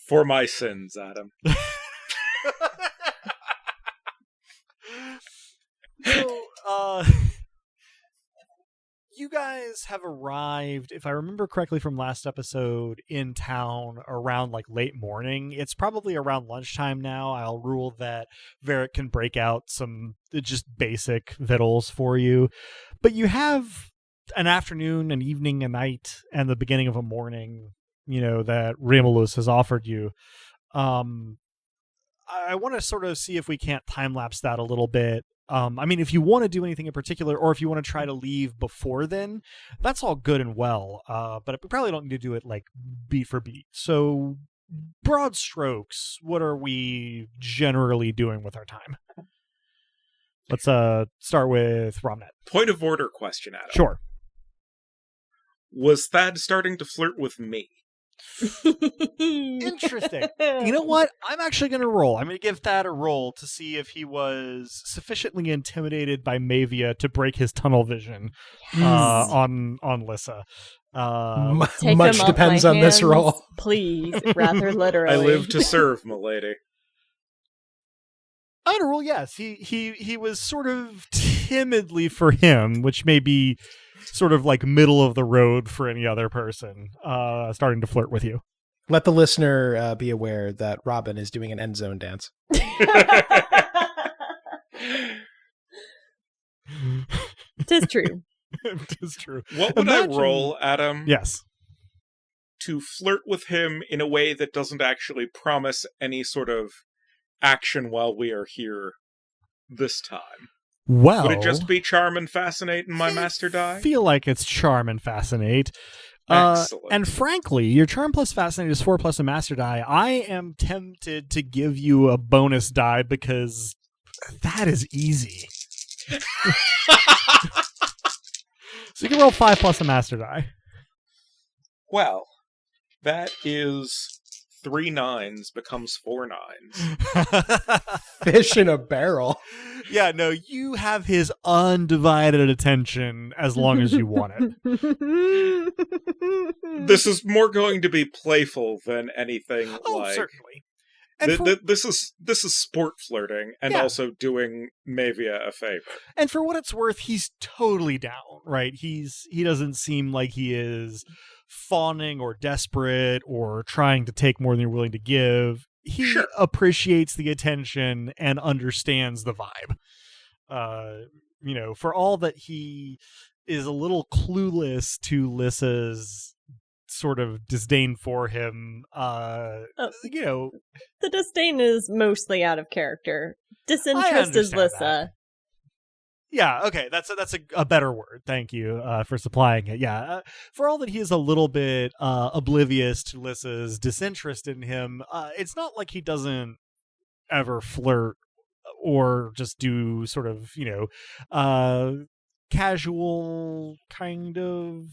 [SPEAKER 4] for my sins, Adam.
[SPEAKER 1] So, you guys have arrived, if I remember correctly from last episode, in town around like late morning. It's probably around lunchtime now. I'll rule that Varric can break out some just basic vittles for you. But you have an afternoon, an evening, a night, and the beginning of a morning, you know, that Remulus has offered you. I want to sort of see if we can't time-lapse that a little bit I mean, if you want to do anything in particular, or if you want to try to leave before then, that's all good and well. But we probably don't need to do it like beat for beat. So, broad strokes, what are we generally doing with our time? Let's start with Romnet.
[SPEAKER 4] Point of order question, Adam.
[SPEAKER 1] Sure.
[SPEAKER 4] Was Thad starting to flirt with me?
[SPEAKER 1] Interesting. You know what? I'm actually going to roll. I'm going to give Thad a roll to see if he was sufficiently intimidated by Mavia to break his tunnel vision on Lissa.
[SPEAKER 2] Much depends on this roll.
[SPEAKER 3] Please, rather literally.
[SPEAKER 4] I live to serve, milady.
[SPEAKER 1] I'm going to roll yes. He was sort of timidly for him, which may be sort of like middle of the road for any other person, starting to flirt with you.
[SPEAKER 2] Let the listener be aware that Robin is doing an end zone dance.
[SPEAKER 3] Tis true.
[SPEAKER 1] Tis true.
[SPEAKER 4] What would I roll, Adam?
[SPEAKER 1] Yes.
[SPEAKER 4] To flirt with him in a way that doesn't actually promise any sort of action while we are here this time.
[SPEAKER 1] Well,
[SPEAKER 4] would it just be charm and fascinate in my master die?
[SPEAKER 1] I feel like it's charm and fascinate.
[SPEAKER 4] Excellent.
[SPEAKER 1] And frankly, your charm plus fascinate is 4 plus a master die. I am tempted to give you a bonus die because that is easy. So you can roll 5 plus a master die.
[SPEAKER 4] Well, that is 3 9s becomes 4 9s.
[SPEAKER 2] Fish in a barrel.
[SPEAKER 1] Yeah, no, you have his undivided attention as long as you want it.
[SPEAKER 4] This is more going to be playful than anything
[SPEAKER 1] certainly.
[SPEAKER 4] This is sport flirting and also doing Mavia a favor.
[SPEAKER 1] And for what it's worth, he's totally down, right? He doesn't seem like he is fawning or desperate or trying to take more than you're willing to give. He appreciates the attention and understands the vibe. For all that he is a little clueless to Lissa's sort of disdain for him,
[SPEAKER 3] the disdain is mostly out of character. Disinterest is Lissa.
[SPEAKER 1] That. Yeah, okay, that's a better word. Thank you for supplying it. Yeah, for all that he is a little bit oblivious to Lissa's disinterest in him, it's not like he doesn't ever flirt or just do sort of, casual kind of,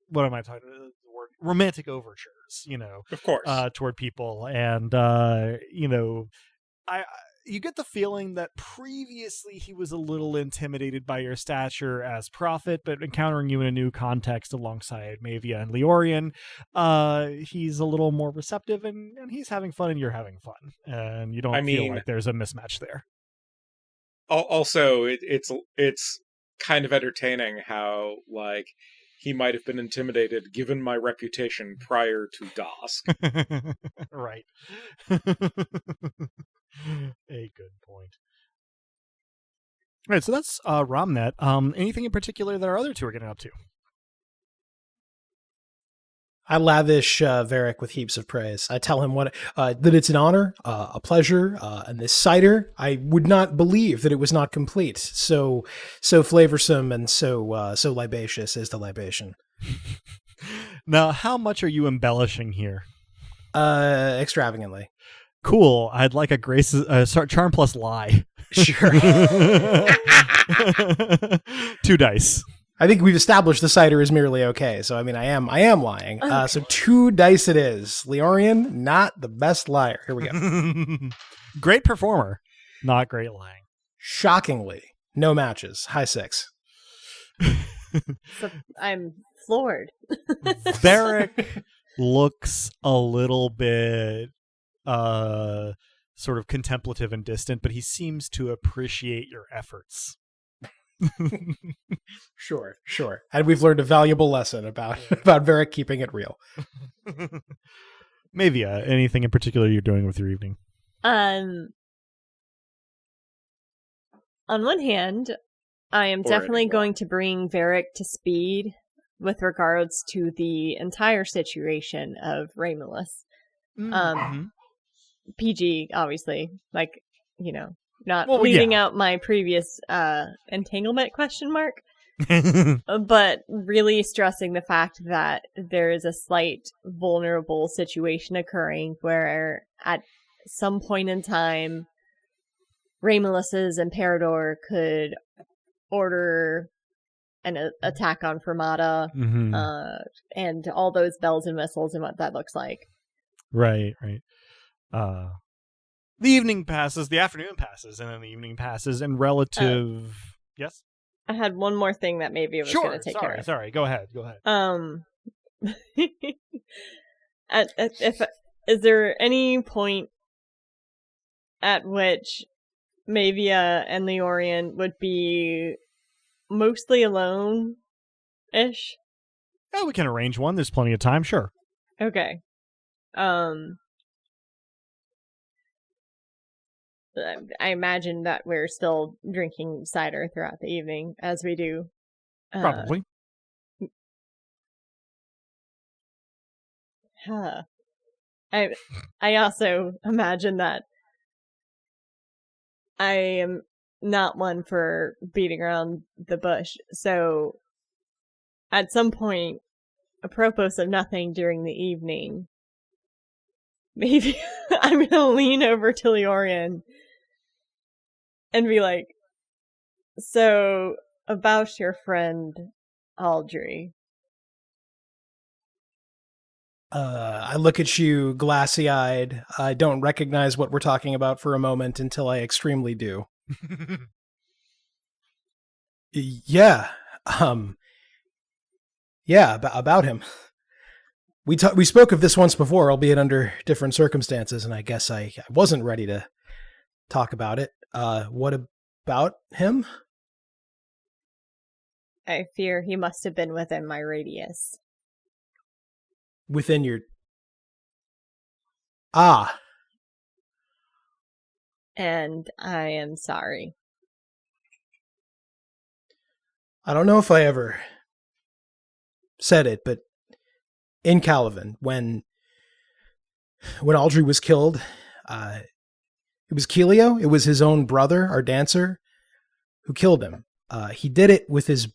[SPEAKER 1] what am I talking about? The word romantic overtures,
[SPEAKER 4] of course,
[SPEAKER 1] toward people. And, you get the feeling that previously he was a little intimidated by your stature as prophet, but encountering you in a new context alongside Mavia and Leorian, he's a little more receptive and he's having fun and you're having fun. And you don't feel like there's a mismatch there.
[SPEAKER 4] Also, it's kind of entertaining how, like, he might have been intimidated given my reputation prior to Dosk.
[SPEAKER 1] Right. A good point. All right, so that's Romnet. Anything in particular that our other two are getting up to?
[SPEAKER 2] I lavish Varric with heaps of praise. I tell him that it's an honor, a pleasure, and this cider, I would not believe that it was not complete. So flavorsome and so libacious is the libation.
[SPEAKER 1] Now, how much are you embellishing here?
[SPEAKER 2] Extravagantly.
[SPEAKER 1] Cool. I'd like a charm plus lie.
[SPEAKER 2] Sure.
[SPEAKER 1] 2 dice.
[SPEAKER 2] I think we've established the cider is merely okay. So, I mean, I am lying. Okay. So 2 dice it is. Leorian, not the best liar. Here we go.
[SPEAKER 1] Great performer. Not great lying.
[SPEAKER 2] Shockingly, no matches. High 6.
[SPEAKER 3] So I'm floored.
[SPEAKER 1] Varric looks a little bit sort of contemplative and distant, but he seems to appreciate your efforts.
[SPEAKER 2] Sure. And we've learned a valuable lesson about Varric keeping it real.
[SPEAKER 1] Mavia, anything in particular you're doing with your evening?
[SPEAKER 3] On one hand, I am definitely going to bring Varric to speed with regards to the entire situation of Raymulus. PG, obviously, Not
[SPEAKER 1] Well,
[SPEAKER 3] leaving
[SPEAKER 1] yeah.
[SPEAKER 3] out my previous entanglement question mark, but really stressing the fact that there is a slight vulnerable situation occurring where at some point in time, Raymelis's Imperador could order an attack on Fermata, and all those bells and whistles and what that looks like.
[SPEAKER 1] Right. The evening passes, the afternoon passes, and then the evening passes, and relative... yes?
[SPEAKER 3] I had one more thing that maybe I was going to take care of.
[SPEAKER 1] Sorry. Go ahead.
[SPEAKER 3] Is there any point at which Mavia and Leorian would be mostly alone-ish?
[SPEAKER 1] Yeah, we can arrange one. There's plenty of time, sure.
[SPEAKER 3] Okay. I imagine that we're still drinking cider throughout the evening, as we do.
[SPEAKER 1] Probably.
[SPEAKER 3] I also imagine that I am not one for beating around the bush, so at some point, apropos of nothing during the evening, maybe I'm gonna lean over to Leorian and be like, so, about your friend, Aldry.
[SPEAKER 2] I look at you glassy-eyed. I don't recognize what we're talking about for a moment until I extremely do. Yeah. Yeah, about him. We spoke of this once before, albeit under different circumstances, and I guess I wasn't ready to talk about it. What about him?
[SPEAKER 3] I fear he must have been within my radius.
[SPEAKER 2] Within your... Ah.
[SPEAKER 3] And I am sorry.
[SPEAKER 2] I don't know if I ever said it, but in Calavan, when Aldry was killed, it was Kelio. It was his own brother, our dancer, who killed him. He did it with his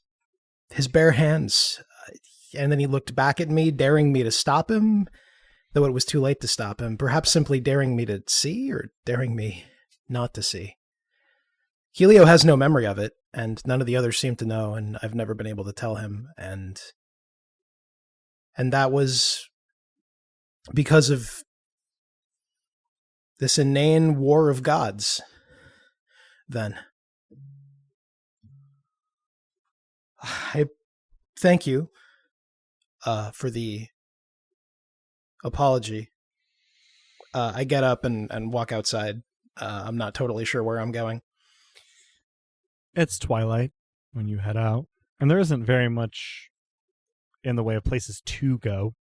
[SPEAKER 2] bare hands. And then he looked back at me, daring me to stop him, though it was too late to stop him. Perhaps simply daring me to see, or daring me not to see. Kelio has no memory of it, and none of the others seem to know, and I've never been able to tell him. And that was because of this inane war of gods, then. I thank you for the apology. I get up and walk outside. I'm not totally sure where I'm going.
[SPEAKER 1] It's twilight when you head out, and there isn't very much in the way of places to go.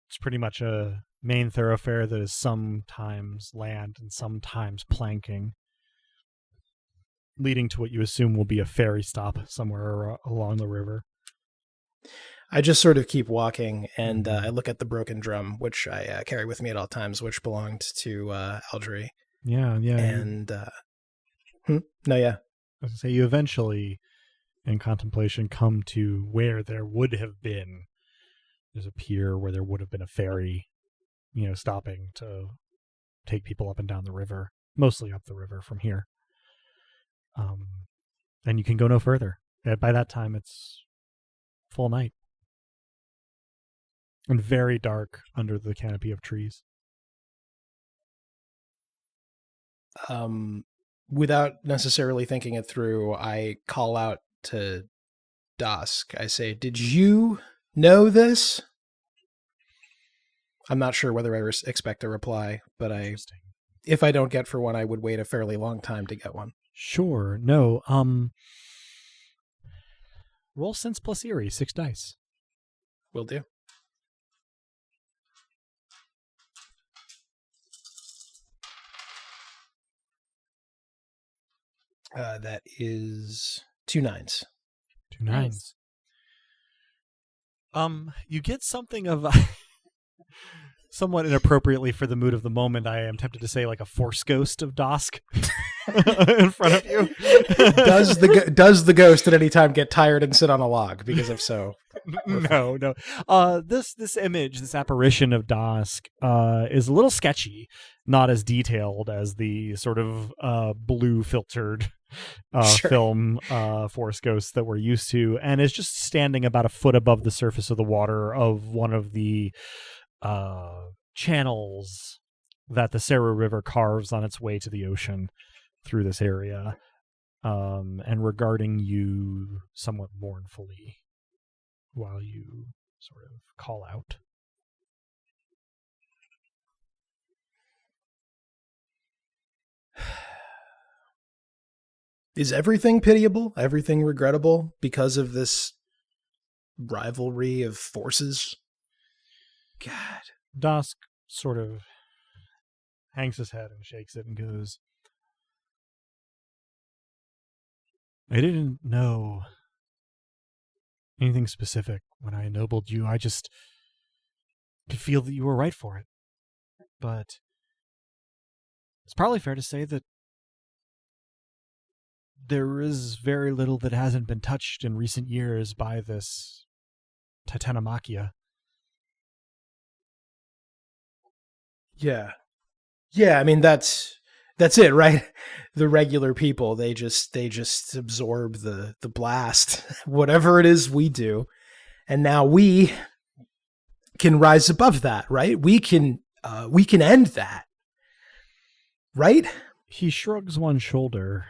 [SPEAKER 1] It's pretty much a main thoroughfare that is sometimes land and sometimes planking, leading to what you assume will be a ferry stop somewhere along the river.
[SPEAKER 2] I just sort of keep walking, and I look at the broken drum, which I carry with me at all times, which belonged to Aldry.
[SPEAKER 1] Yeah.
[SPEAKER 2] And, no, yeah.
[SPEAKER 1] I was going to say, you eventually, in contemplation, come to where there would have been, there's a pier where there would have been a ferry, stopping to take people up and down the river, mostly up the river from here. And you can go no further. By that time, it's full night. And very dark under the canopy of trees.
[SPEAKER 2] Without necessarily thinking it through, I call out to Dusk. I say, did you know this? I'm not sure whether I expect a reply, but if I don't get for one, I would wait a fairly long time to get one.
[SPEAKER 1] Sure. No. Roll Sense plus Eerie, 6 dice.
[SPEAKER 2] Will do. That is 2 9s.
[SPEAKER 1] 2 9s.
[SPEAKER 3] Nice.
[SPEAKER 1] You get something of Somewhat inappropriately for the mood of the moment, I am tempted to say like a force ghost of Dosk in front of you.
[SPEAKER 2] Does the ghost at any time get tired and sit on a log? Because if so,
[SPEAKER 1] No. This image, this apparition of Dosk, is a little sketchy, not as detailed as the sort of blue filtered
[SPEAKER 2] Sure.
[SPEAKER 1] film force ghosts that we're used to, and is just standing about a foot above the surface of the water of one of the channels that the Saru River carves on its way to the ocean through this area, and regarding you somewhat mournfully while you sort of call out.
[SPEAKER 2] Is everything pitiable? Everything regrettable because of this rivalry of forces? God.
[SPEAKER 1] Dosk sort of hangs his head and shakes it and goes, I didn't know anything specific when I ennobled you. I just could feel that you were right for it. But it's probably fair to say that there is very little that hasn't been touched in recent years by this Titanomachia.
[SPEAKER 2] Yeah. Yeah, I mean that's it, right? The regular people, they just absorb the blast, whatever it is we do. And now we can rise above that, right? We can end that. Right?
[SPEAKER 1] He shrugs one shoulder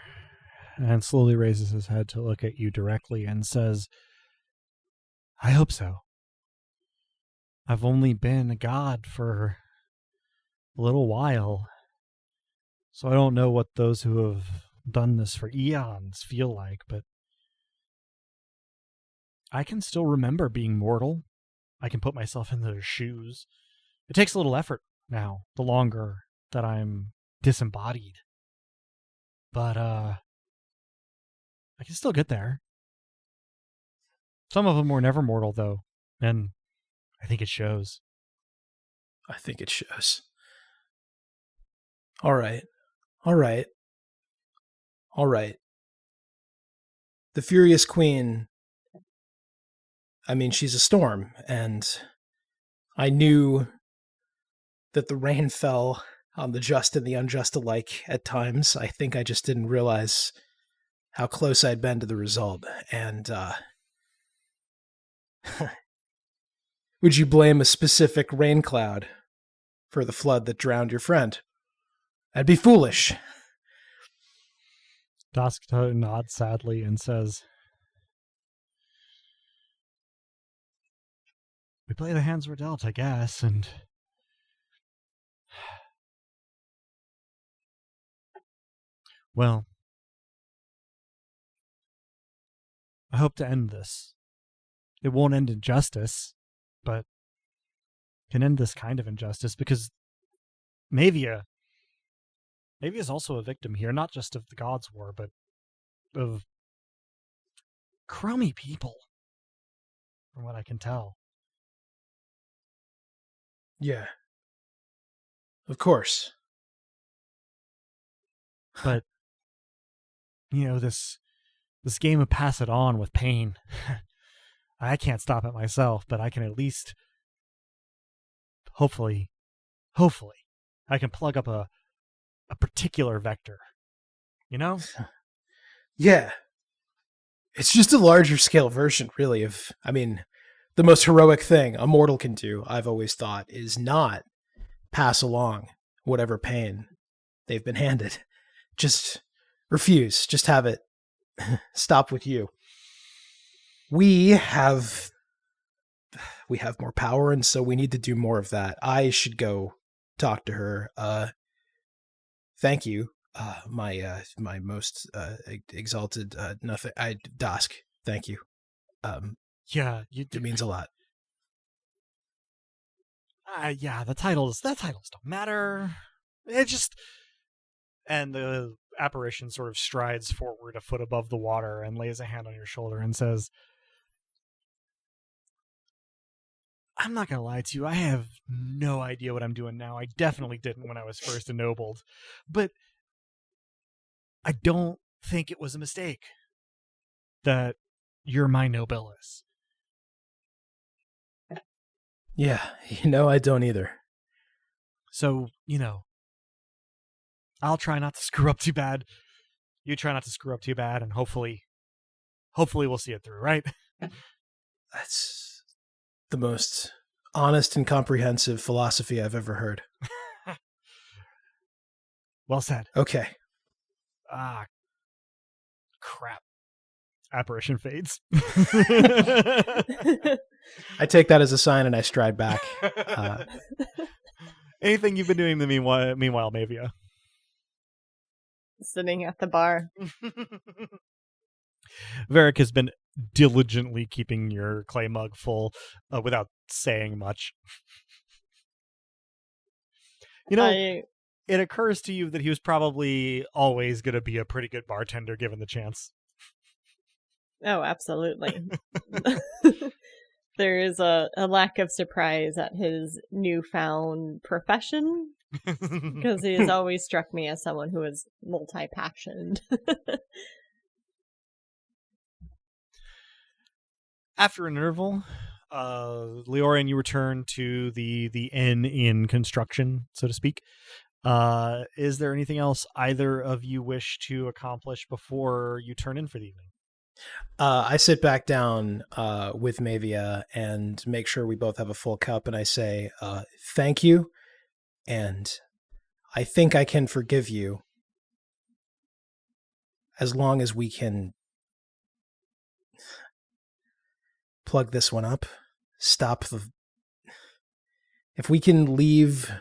[SPEAKER 1] and slowly raises his head to look at you directly and says, I hope so. I've only been a god for a little while, so I don't know what those who have done this for eons feel like, but I can still remember being mortal. I can put myself in their shoes. It takes a little effort now, the longer that I'm disembodied. But, I can still get there. Some of them were never mortal, though, and I think it shows.
[SPEAKER 2] I think it shows. All right. All right. All right. The Furious Queen, I mean, she's a storm, and I knew that the rain fell on the just and the unjust alike at times. I think I just didn't realize how close I'd been to the result. And would you blame a specific rain cloud for the flood that drowned your friend? That'd be foolish.
[SPEAKER 1] Dusk nods sadly and says, we play the hands we're dealt, I guess, and well, I hope to end this. It won't end in justice, but can end this kind of injustice because Mavia is also a victim here, not just of the Gods' War, but of crummy people, from what I can tell.
[SPEAKER 2] Yeah. Of course.
[SPEAKER 1] But, this game of pass it on with pain, I can't stop it myself, but I can at least, hopefully, I can plug up a particular vector,
[SPEAKER 2] Yeah. It's just a larger scale version, really, of, I mean, the most heroic thing a mortal can do, I've always thought, is not pass along whatever pain they've been handed. Just refuse. Just have it stop with you. We have more power, and so we need to do more of that. I should go talk to her. Thank you. My most exalted nothing. Dosk. Thank you.
[SPEAKER 1] Yeah,
[SPEAKER 2] it means a lot.
[SPEAKER 1] Yeah, the titles don't matter. It just, and the apparition sort of strides forward a foot above the water and lays a hand on your shoulder and says, I'm not going to lie to you. I have no idea what I'm doing now. I definitely didn't when I was first ennobled. But I don't think it was a mistake that you're my nobilis.
[SPEAKER 2] Yeah, I don't either.
[SPEAKER 1] So, I'll try not to screw up too bad. You try not to screw up too bad, and hopefully we'll see it through, right?
[SPEAKER 2] That's the most honest and comprehensive philosophy I've ever heard.
[SPEAKER 1] Well said.
[SPEAKER 2] Okay.
[SPEAKER 1] Ah, crap. Apparition fades.
[SPEAKER 2] I take that as a sign and I stride back.
[SPEAKER 1] Anything you've been doing in the meanwhile, Mavia?
[SPEAKER 3] Sitting at the bar.
[SPEAKER 1] Varric has been diligently keeping your clay mug full without saying much. It occurs to you that he was probably always going to be a pretty good bartender given the chance.
[SPEAKER 3] Oh, absolutely. There is a lack of surprise at his newfound profession, because he has always struck me as someone who is multi-passioned.
[SPEAKER 1] After an interval, Leorian, you return to the inn in construction, so to speak. Is there anything else either of you wish to accomplish before you turn in for the evening?
[SPEAKER 2] I sit back down with Mavia and make sure we both have a full cup, and I say, thank you, and I think I can forgive you as long as we can plug this one up, if we can leave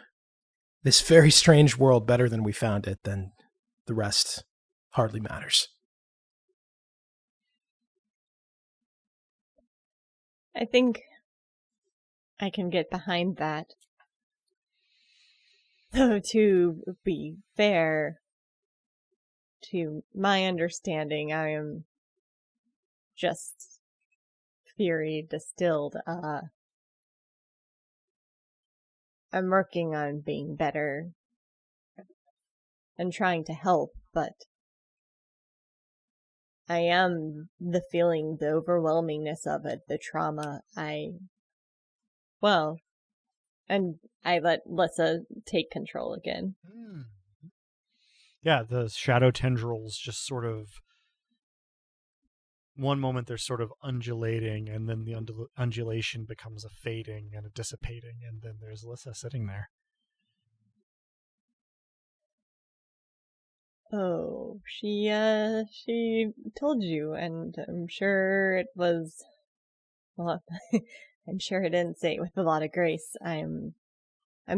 [SPEAKER 2] this very strange world better than we found it, then the rest hardly matters.
[SPEAKER 3] I think I can get behind that. Though, to be fair, to my understanding, I am just theory distilled. I'm working on being better and trying to help, but I am the feeling, the overwhelmingness of it, the trauma. And I let Lissa take control again.
[SPEAKER 1] Yeah, the shadow tendrils just sort of, one moment they're sort of undulating, and then the undulation becomes a fading and a dissipating, and then there's Lissa sitting there.
[SPEAKER 3] Oh, she told you, and I'm sure it was, well, I'm sure I didn't say it with a lot of grace. I'm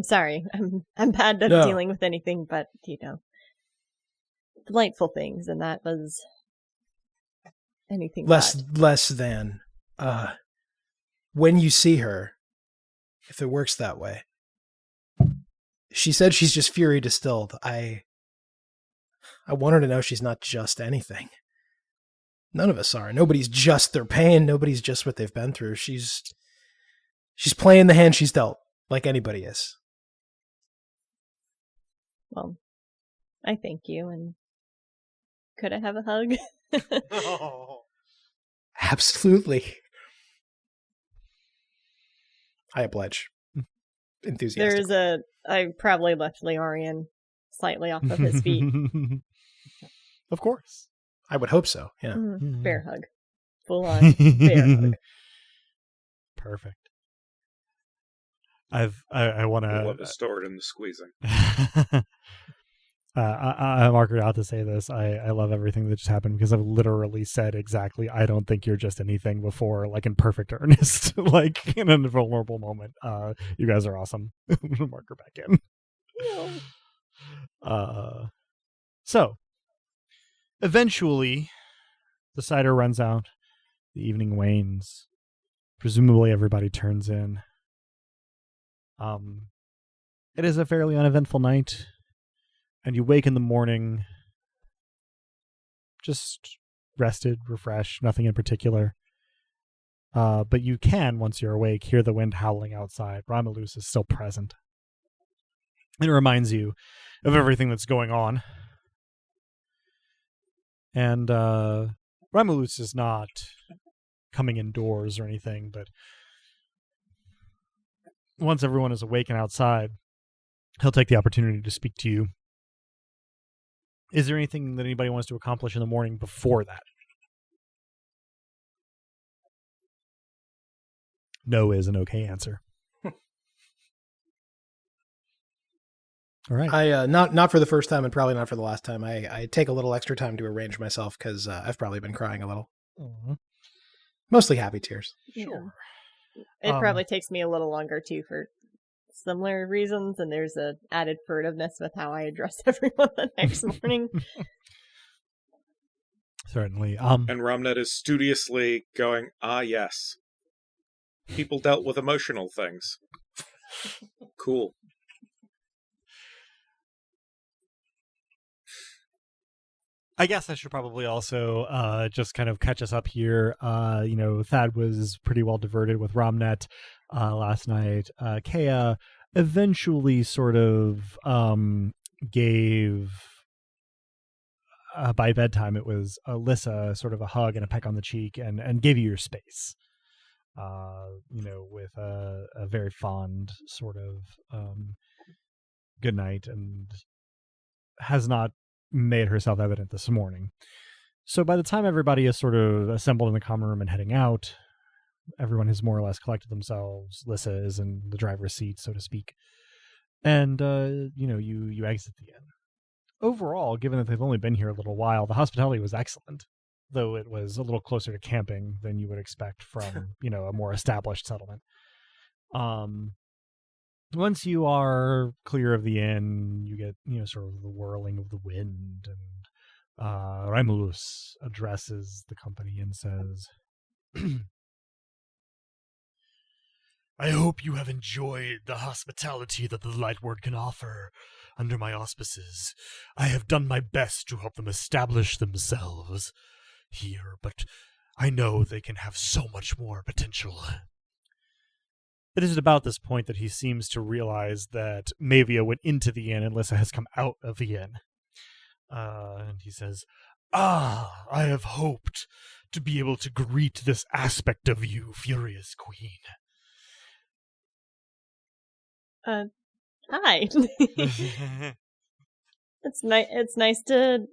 [SPEAKER 3] sorry. I'm bad at dealing with anything but, delightful things, and that was anything
[SPEAKER 2] less than. When you see her, if it works that way, she said she's just fury distilled. I want her to know she's not just anything. None of us are. Nobody's just their pain. Nobody's just what they've been through. She's playing the hand she's dealt, like anybody is.
[SPEAKER 3] Well, I thank you, and could I have a hug?
[SPEAKER 2] Oh. Absolutely. I oblige. Enthusiastic.
[SPEAKER 3] I probably left Leorian slightly off of his feet.
[SPEAKER 1] Of course.
[SPEAKER 2] I would hope so, yeah.
[SPEAKER 3] Bear hug. Full on bear hug.
[SPEAKER 1] Perfect. I want to...
[SPEAKER 4] love is stored in the squeezing.
[SPEAKER 1] I marked out to say this. I love everything that just happened because I've literally said exactly, I don't think you're just anything before, like in perfect earnest, like in a vulnerable moment. You guys are awesome. I'm going to mark her back in. So, eventually, the cider runs out. The evening wanes. Presumably everybody turns in. It is a fairly uneventful night. And you wake in the morning just rested, refreshed, nothing in particular. but you can, once you're awake, hear the wind howling outside. Romulus is still present. It reminds you of everything that's going on. And Romulus is not coming indoors or anything, but once everyone is awake and outside, he'll take the opportunity to speak to you. Is there anything that anybody wants to accomplish in the morning before that? No is an okay answer. All right.
[SPEAKER 2] I not for the first time and probably not for the last time. I take a little extra time to arrange myself because I've probably been crying a little.
[SPEAKER 1] Mhm.
[SPEAKER 2] Mostly happy tears.
[SPEAKER 1] Sure.
[SPEAKER 3] It probably takes me a little longer too for similar reasons, and there's a added furtiveness with how I address everyone the next morning.
[SPEAKER 1] Certainly.
[SPEAKER 4] And Romnet is studiously going, yes. People dealt with emotional things. Cool.
[SPEAKER 1] I guess I should probably also just kind of catch us up here. Thad was pretty well diverted with Romnet last night. Kea eventually sort of gave, by bedtime, it was Alyssa sort of a hug and a peck on the cheek and gave you your space. With a very fond sort of good night, and has not made herself evident this morning. So by the time everybody is sort of assembled in the common room and heading out, everyone has more or less collected themselves. Lissa is in the driver's seat, so to speak. And, you exit the inn. Overall, given that they've only been here a little while, the hospitality was excellent, though it was a little closer to camping than you would expect from, a more established settlement. Once you are clear of the inn, you get, sort of the whirling of the wind, and Romulus addresses the company and says, I hope you have enjoyed the hospitality that the Lightward can offer under my auspices. I have done my best to help them establish themselves here, but I know they can have so much more potential. It is about this point that he seems to realize that Mavia went into the inn and Lissa has come out of the inn. And he says, I have hoped to be able to greet this aspect of you, Furious Queen.
[SPEAKER 3] Hi. It's nice to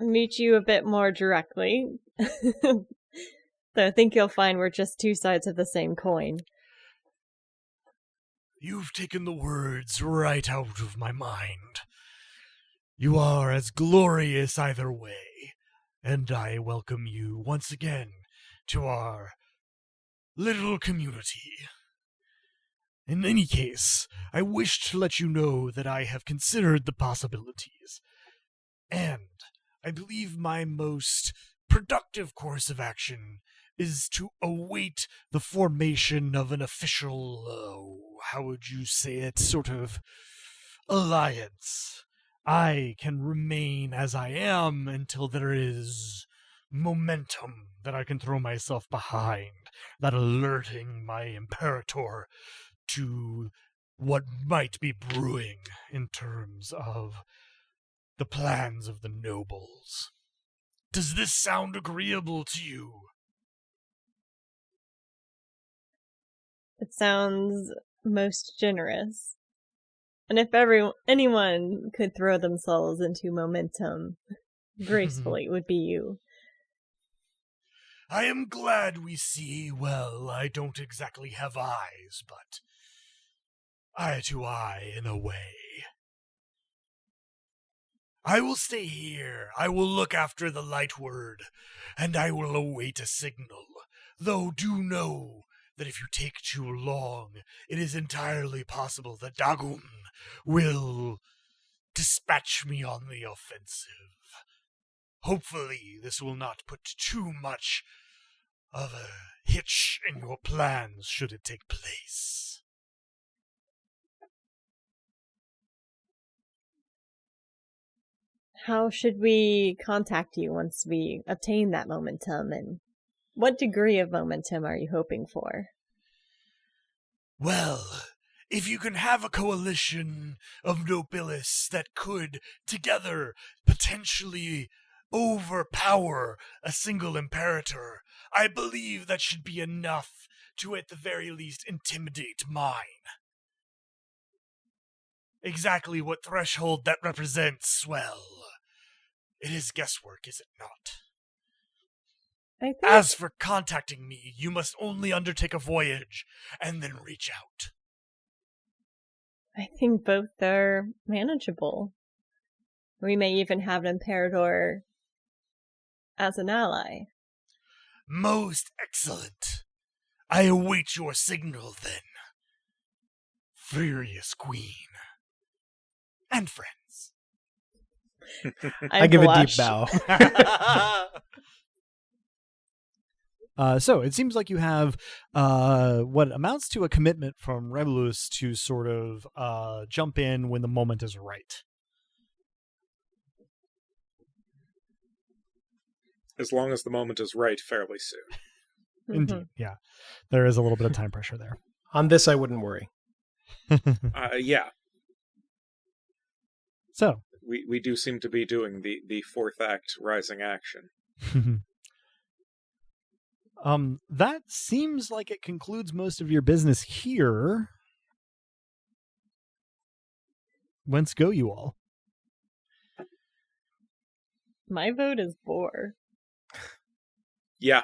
[SPEAKER 3] meet you a bit more directly. So I think you'll find we're just two sides of the same coin.
[SPEAKER 1] You've taken the words right out of my mind. You are as glorious either way, and I welcome you once again to our little community. In any case, I wish to let you know that I have considered the possibilities, and I believe my most productive course of action is to await the formation of an official, how would you say it, sort of alliance. I can remain as I am until there is momentum that I can throw myself behind, that alerting my imperator to what might be brewing in terms of the plans of the nobles. Does this sound agreeable to you?
[SPEAKER 3] It sounds most generous. And if anyone could throw themselves into momentum gracefully, it would be you.
[SPEAKER 1] I am glad we see. Well, I don't exactly have eyes, but eye to eye in a way. I will stay here. I will look after the Lightward, and I will await a signal. Though do know that if you take too long, it is entirely possible that Dagon will dispatch me on the offensive. Hopefully, this will not put too much of a hitch in your plans should it take place.
[SPEAKER 3] How should we contact you once we obtain that momentum and What degree of momentum are you hoping for?
[SPEAKER 5] Well, if you can have a coalition of nobilis that could, together, potentially overpower a single imperator, I believe that should be enough to, at the very least, intimidate mine. Exactly what threshold that represents, well, it is guesswork, is it not?
[SPEAKER 3] I think
[SPEAKER 5] As for contacting me, you must only undertake a voyage and then reach out.
[SPEAKER 3] I think both are manageable. We may even have an Imperator as an ally.
[SPEAKER 5] Most excellent. I await your signal then. Furious Queen. And friends.
[SPEAKER 2] I give a deep
[SPEAKER 3] blush.
[SPEAKER 2] bow.
[SPEAKER 1] So it seems like you have what amounts to a commitment from Rebelus to sort of jump in when the moment is right.
[SPEAKER 4] As long as the moment is right, fairly soon.
[SPEAKER 1] Indeed, yeah. There is a little bit of time pressure there.
[SPEAKER 2] On this, I wouldn't worry.
[SPEAKER 4] Yeah,
[SPEAKER 1] So,
[SPEAKER 4] we do seem to be doing the fourth act rising action.
[SPEAKER 1] that seems like it concludes most of your business here. Whence go you all?
[SPEAKER 3] My vote is Boar.
[SPEAKER 4] Yeah,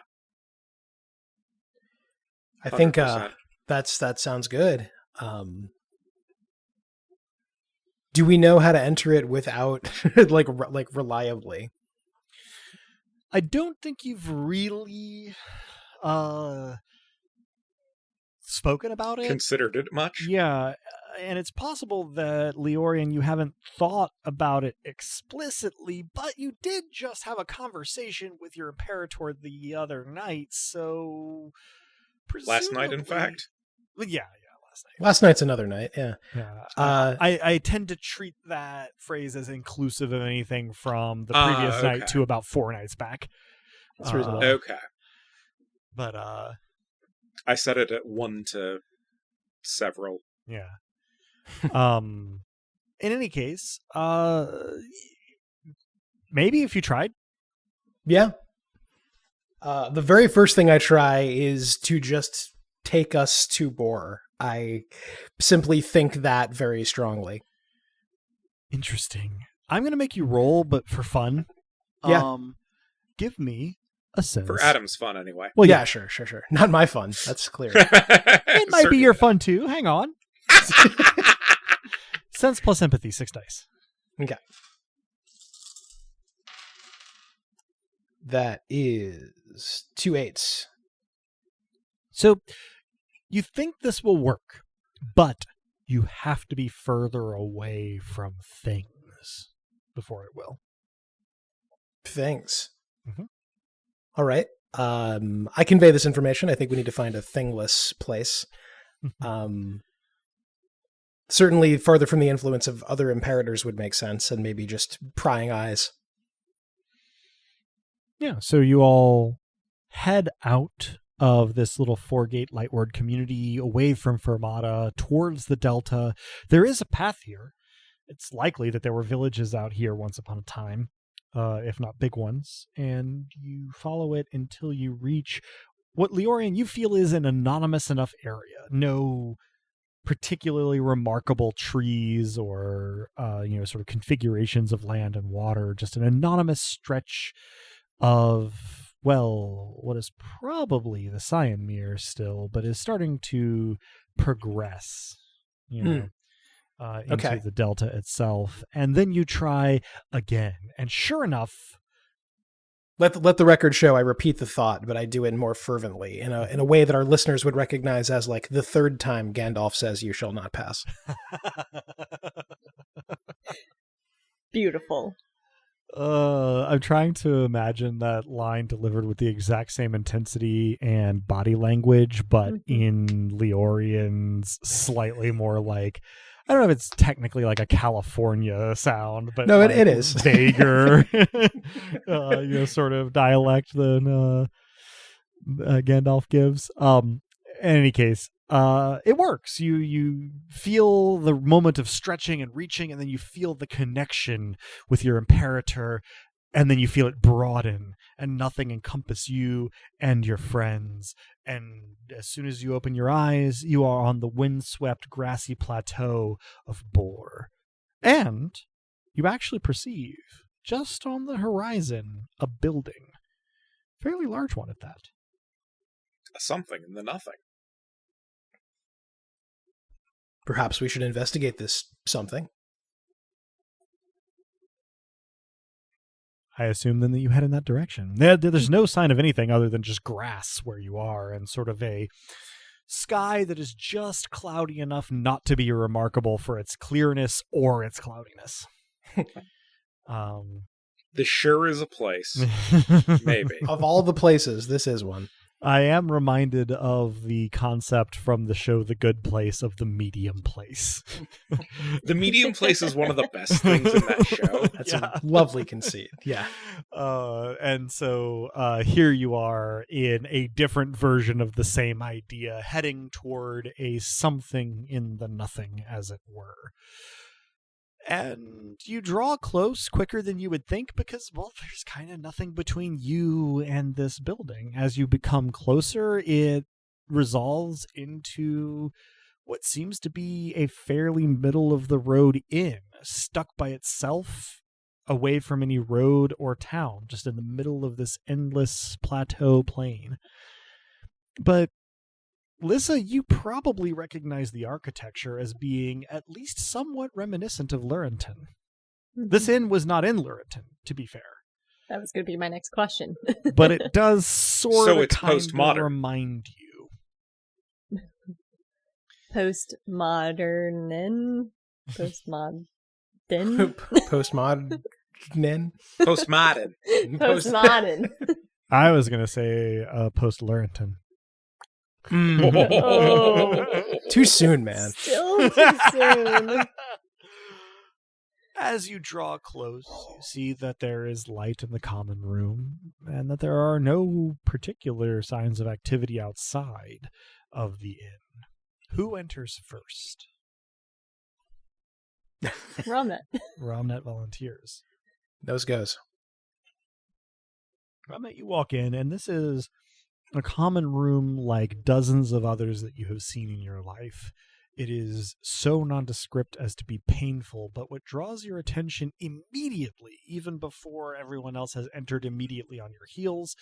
[SPEAKER 2] I think
[SPEAKER 4] 100%.
[SPEAKER 2] that sounds good. Do we know how to enter it without like reliably?
[SPEAKER 1] I don't think you've really spoken about it.
[SPEAKER 4] Considered it much?
[SPEAKER 1] Yeah, and it's possible that, Leorian, you haven't thought about it explicitly, but you did just have a conversation with your Imperator the other night, so...
[SPEAKER 4] Last night, in
[SPEAKER 1] presumably-
[SPEAKER 4] fact?
[SPEAKER 1] Well, yeah, last night.
[SPEAKER 2] Last night's another night. Yeah.
[SPEAKER 1] Yeah.
[SPEAKER 2] Uh,
[SPEAKER 1] I tend to treat that phrase as inclusive of anything from the previous night
[SPEAKER 4] okay.
[SPEAKER 1] to about 4 nights back.
[SPEAKER 2] That's reasonable.
[SPEAKER 4] Okay.
[SPEAKER 1] But,
[SPEAKER 4] I said it at 1 to several.
[SPEAKER 1] yeah. In any case, maybe if you tried.
[SPEAKER 2] Yeah. The very first thing I try is to just take us to Boar. I simply think that very strongly.
[SPEAKER 1] Interesting. I'm going to make you roll, but for fun.
[SPEAKER 2] Yeah.
[SPEAKER 1] Give me a sense.
[SPEAKER 4] For Adam's fun, anyway.
[SPEAKER 1] Well,
[SPEAKER 2] Yeah, sure. Not my fun. That's clear.
[SPEAKER 1] It might be your fun too. Hang on. Sense plus empathy, 6 dice.
[SPEAKER 2] Okay. That is 2 8s.
[SPEAKER 1] So you think this will work, but you have to be further away from things before it will.
[SPEAKER 2] Thanks.
[SPEAKER 1] Mhm.
[SPEAKER 2] All right. I convey this information. I think we need to find a thingless place. Certainly farther from the influence of other imperators would make sense, and maybe just prying eyes.
[SPEAKER 1] Yeah, so you all head out of this little 4-gate Lightward community away from Fermata towards the Delta. There is a path here. It's likely that there were villages out here once upon a time, if not big ones, and you follow it until you reach what, Leorian, you feel is an anonymous enough area. No particularly remarkable trees or sort of configurations of land and water, just an anonymous stretch of, well, what is probably the Cyan Mere still, but is starting to progress, into
[SPEAKER 2] Okay.
[SPEAKER 1] the Delta itself. And then you try again, and sure enough,
[SPEAKER 2] Let the record show I repeat the thought, but I do it more fervently in a way that our listeners would recognize as like the third time Gandalf says, "You shall not pass."
[SPEAKER 3] Beautiful.
[SPEAKER 1] I'm trying to imagine that line delivered with the exact same intensity and body language, but in Leorian's slightly more like, I don't know if it's technically like a California sound, but
[SPEAKER 2] No,
[SPEAKER 1] like
[SPEAKER 2] it is.
[SPEAKER 1] vaguer, sort of dialect than Gandalf gives. In any case, it works. You feel the moment of stretching and reaching, and then you feel the connection with your Imperator, and then you feel it broaden, and nothing encompass you and your friends. And as soon as you open your eyes, you are on the windswept, grassy plateau of Bor. And you actually perceive, just on the horizon, a building. Fairly large one at that.
[SPEAKER 4] A something in the nothing.
[SPEAKER 2] Perhaps we should investigate this something.
[SPEAKER 1] I assume then that you head in that direction. There's no sign of anything other than just grass where you are and sort of a sky that is just cloudy enough not to be remarkable for its clearness or its cloudiness.
[SPEAKER 4] This sure is a place. Maybe.
[SPEAKER 2] Of all the places, this is one.
[SPEAKER 1] I am reminded of the concept from the show The Good Place of the medium place.
[SPEAKER 4] The medium place is one of the best things in that show.
[SPEAKER 2] That's a lovely conceit. Yeah.
[SPEAKER 1] And so here you are in a different version of the same idea, heading toward a something in the nothing, as it were. And you draw close quicker than you would think because, well, there's kind of nothing between you and this building. As you become closer, it resolves into what seems to be a fairly middle-of-the-road inn, stuck by itself, away from any road or town, just in the middle of this endless plateau plain. But Lissa, you probably recognize the architecture as being at least somewhat reminiscent of Lurenton. This inn was not in Lurenton, to be fair.
[SPEAKER 3] That was going to be my next question.
[SPEAKER 1] But it does sort of
[SPEAKER 4] it's
[SPEAKER 1] kind
[SPEAKER 4] postmodern.
[SPEAKER 1] of remind you.
[SPEAKER 3] Postmodern. Postmodern.
[SPEAKER 2] Postmodern.
[SPEAKER 4] Postmodern.
[SPEAKER 3] Postmodern.
[SPEAKER 1] I was going to say post-Lurenton.
[SPEAKER 3] Oh.
[SPEAKER 2] Too soon, man.
[SPEAKER 3] Still too soon.
[SPEAKER 1] As you draw close, you see that there is light in the common room, and that there are no particular signs of activity outside of the inn. Who enters first?
[SPEAKER 3] Romnet.
[SPEAKER 1] Romnet volunteers.
[SPEAKER 2] Those goes.
[SPEAKER 1] Romnet, you walk in, and this is a common room like dozens of others that you have seen in your life. It is so nondescript as to be painful, but what draws your attention immediately, even before everyone else has entered immediately on your heels,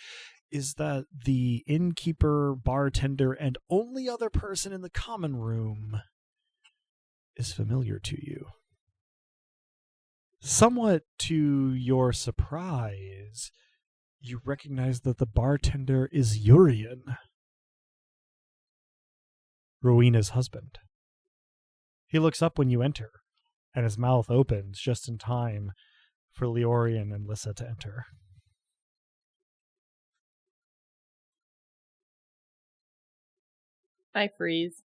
[SPEAKER 1] is that the innkeeper, bartender, and only other person in the common room is familiar to you. Somewhat to your surprise, you recognize that the bartender is Urian, Rowena's husband. He looks up when you enter, and his mouth opens just in time for Leorian and Lissa to enter.
[SPEAKER 3] I freeze.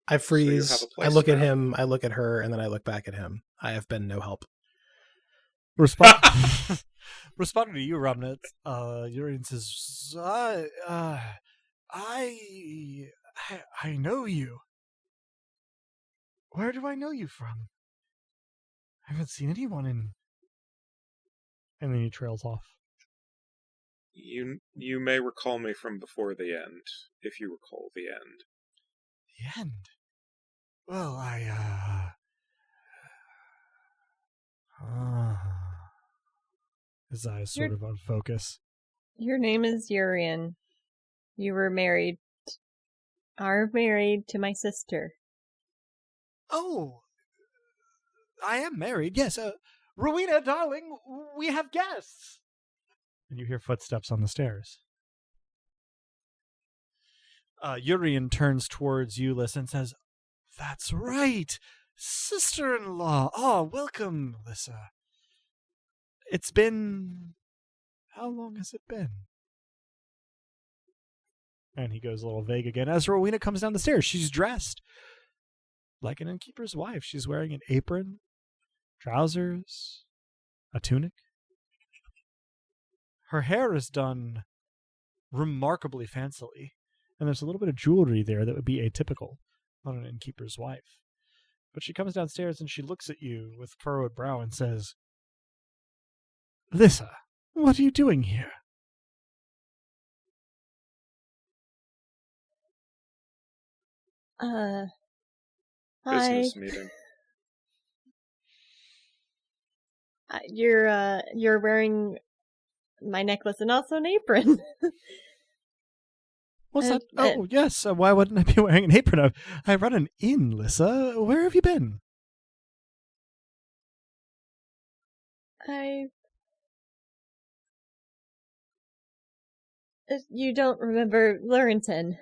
[SPEAKER 2] I freeze.
[SPEAKER 4] have a
[SPEAKER 2] I
[SPEAKER 4] place
[SPEAKER 2] look at
[SPEAKER 4] now.
[SPEAKER 2] him. I look at her, and then I look back at him. I have been no help.
[SPEAKER 1] Responding to you, Romnet, Urian says, I know you. Where do I know you from? I haven't seen anyone in... And then he trails off.
[SPEAKER 4] You may recall me from before the end, if you recall the end.
[SPEAKER 1] The end? Well, his eyes sort of unfocus.
[SPEAKER 3] Your name is Urian. You were married. Are married to my sister.
[SPEAKER 1] Oh, I am married, yes. Rowena, darling, we have guests. And you hear footsteps on the stairs. Urian turns towards you, Lissa, and says, "That's right, sister-in-law. Oh, welcome, Lissa. It's been... How long has it been?" And he goes a little vague again. As Rowena comes down the stairs, she's dressed like an innkeeper's wife. She's wearing an apron, trousers, a tunic. her hair is done remarkably fancily, and there's a little bit of jewelry there that would be atypical on an innkeeper's wife. But she comes downstairs and she looks at you with furrowed brow and says, "Lissa, what are you doing here?"
[SPEAKER 3] Hi.
[SPEAKER 4] Business meeting.
[SPEAKER 3] You're wearing my necklace and also an apron.
[SPEAKER 1] What's that? Oh, yes. Why wouldn't I be wearing an apron? I run an inn, Lissa. Where have you been?
[SPEAKER 3] You don't remember Lurenton?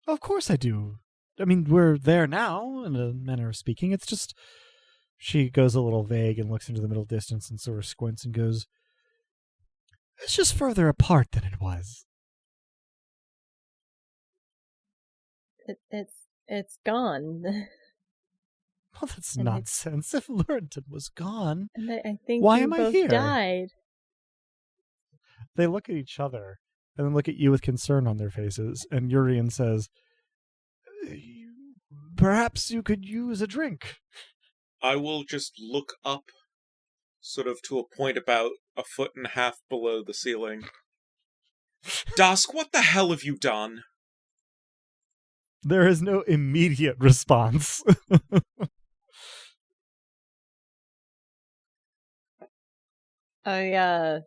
[SPEAKER 1] Of course I do. I mean, we're there now, in a manner of speaking. It's just... She goes a little vague and looks into the middle distance and sort of squints and goes, "It's just further apart than it was."
[SPEAKER 3] It's gone.
[SPEAKER 1] Well, that's nonsense. If Lurenton was gone,
[SPEAKER 3] And I think
[SPEAKER 1] why
[SPEAKER 3] you
[SPEAKER 1] am I
[SPEAKER 3] both
[SPEAKER 1] here?
[SPEAKER 3] died.
[SPEAKER 1] They look at each other and then look at you with concern on their faces, and Urian says, "Perhaps you could use a drink."
[SPEAKER 4] I will just look up, sort of to a point about 1.5 feet below the ceiling. Dusk, what the hell have you done?
[SPEAKER 1] There is no immediate response.
[SPEAKER 3] I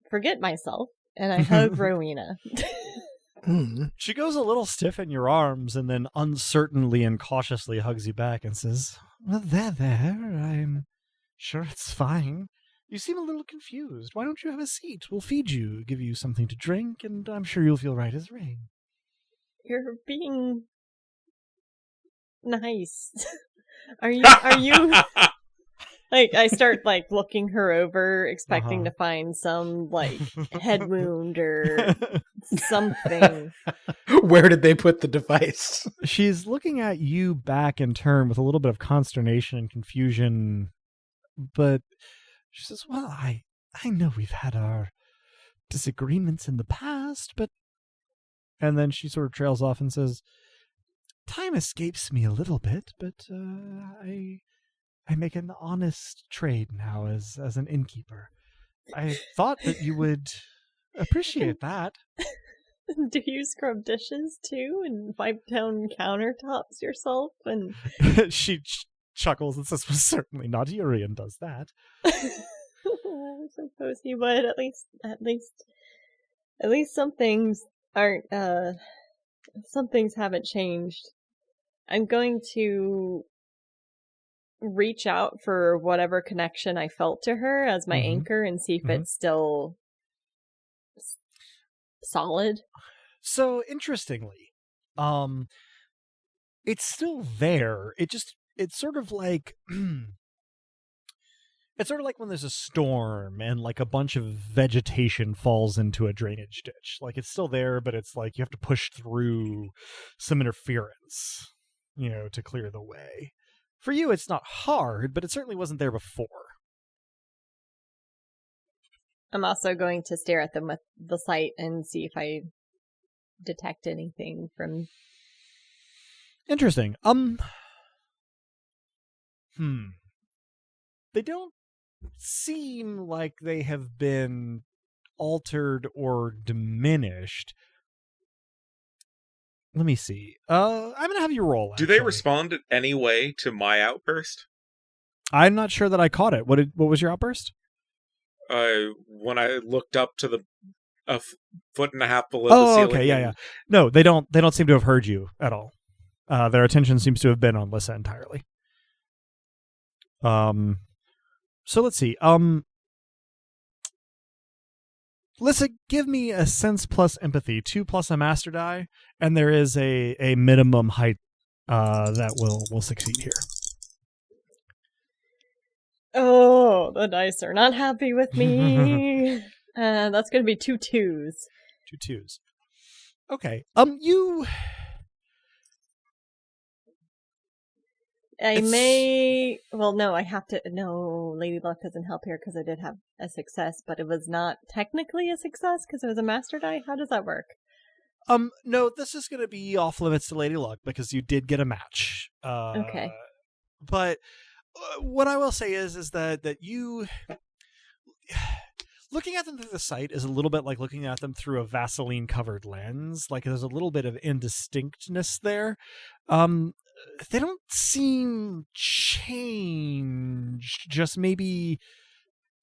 [SPEAKER 3] forget myself and I hug Rowena.
[SPEAKER 1] She goes a little stiff in your arms and then uncertainly and cautiously hugs you back and says, "Well, there. I'm sure it's fine. You seem a little confused. Why don't you have a seat? We'll feed you, give you something to drink, and I'm sure you'll feel right as rain."
[SPEAKER 3] You're being nice. Are you like, I start like looking her over, expecting to find some like head wound or something.
[SPEAKER 2] Where did they put the device?
[SPEAKER 1] She's looking at you back in turn with a little bit of consternation and confusion, but she says, "Well, I know we've had our disagreements in the past, but..." And then she sort of trails off and says, "Time escapes me a little bit, but I make an honest trade now as an innkeeper. I thought that you would appreciate that."
[SPEAKER 3] Do you scrub dishes too and wipe down countertops yourself? And
[SPEAKER 1] She chuckles and says, "Well, certainly not. Urian does that."
[SPEAKER 3] I suppose he would. At least some things aren't. Some things haven't changed. I'm going to reach out for whatever connection I felt to her as my anchor and see if it's still solid.
[SPEAKER 1] So interestingly, it's still there. It's sort of like it's sort of like when there's a storm and like a bunch of vegetation falls into a drainage ditch. Like it's still there, but it's like you have to push through some interference, to clear the way. For you, it's not hard, but it certainly wasn't there before.
[SPEAKER 3] I'm also going to stare at them with the sight and see if I detect anything from...
[SPEAKER 1] Interesting. They don't seem like they have been altered or diminished. Let me see. I'm going to have you roll, actually.
[SPEAKER 4] Do they respond in any way to my outburst?
[SPEAKER 1] I'm not sure that I caught it. What was your outburst?
[SPEAKER 4] When I looked up to the 1.5 feet below the ceiling.
[SPEAKER 1] Oh, okay, yeah. No, they don't seem to have heard you at all. Their attention seems to have been on Lissa entirely. So let's see. Lissa, give me a sense plus empathy, 2 plus a master die, and there is a minimum height that will succeed here.
[SPEAKER 3] Oh, the dice are not happy with me. That's going to be 2 2s.
[SPEAKER 1] 2 2s. Okay. You
[SPEAKER 3] I
[SPEAKER 1] It's-
[SPEAKER 3] may. Well, no, I have to. No, Lady Luck doesn't help here because I did have a success, but it was not technically a success because it was a master die. How does that work?
[SPEAKER 1] No, this is going to be off limits to Lady Luck because you did get a match.
[SPEAKER 3] Okay.
[SPEAKER 1] But what I will say is that you looking at them through the sight is a little bit like looking at them through a Vaseline covered lens. Like there's a little bit of indistinctness there. They don't seem changed, just maybe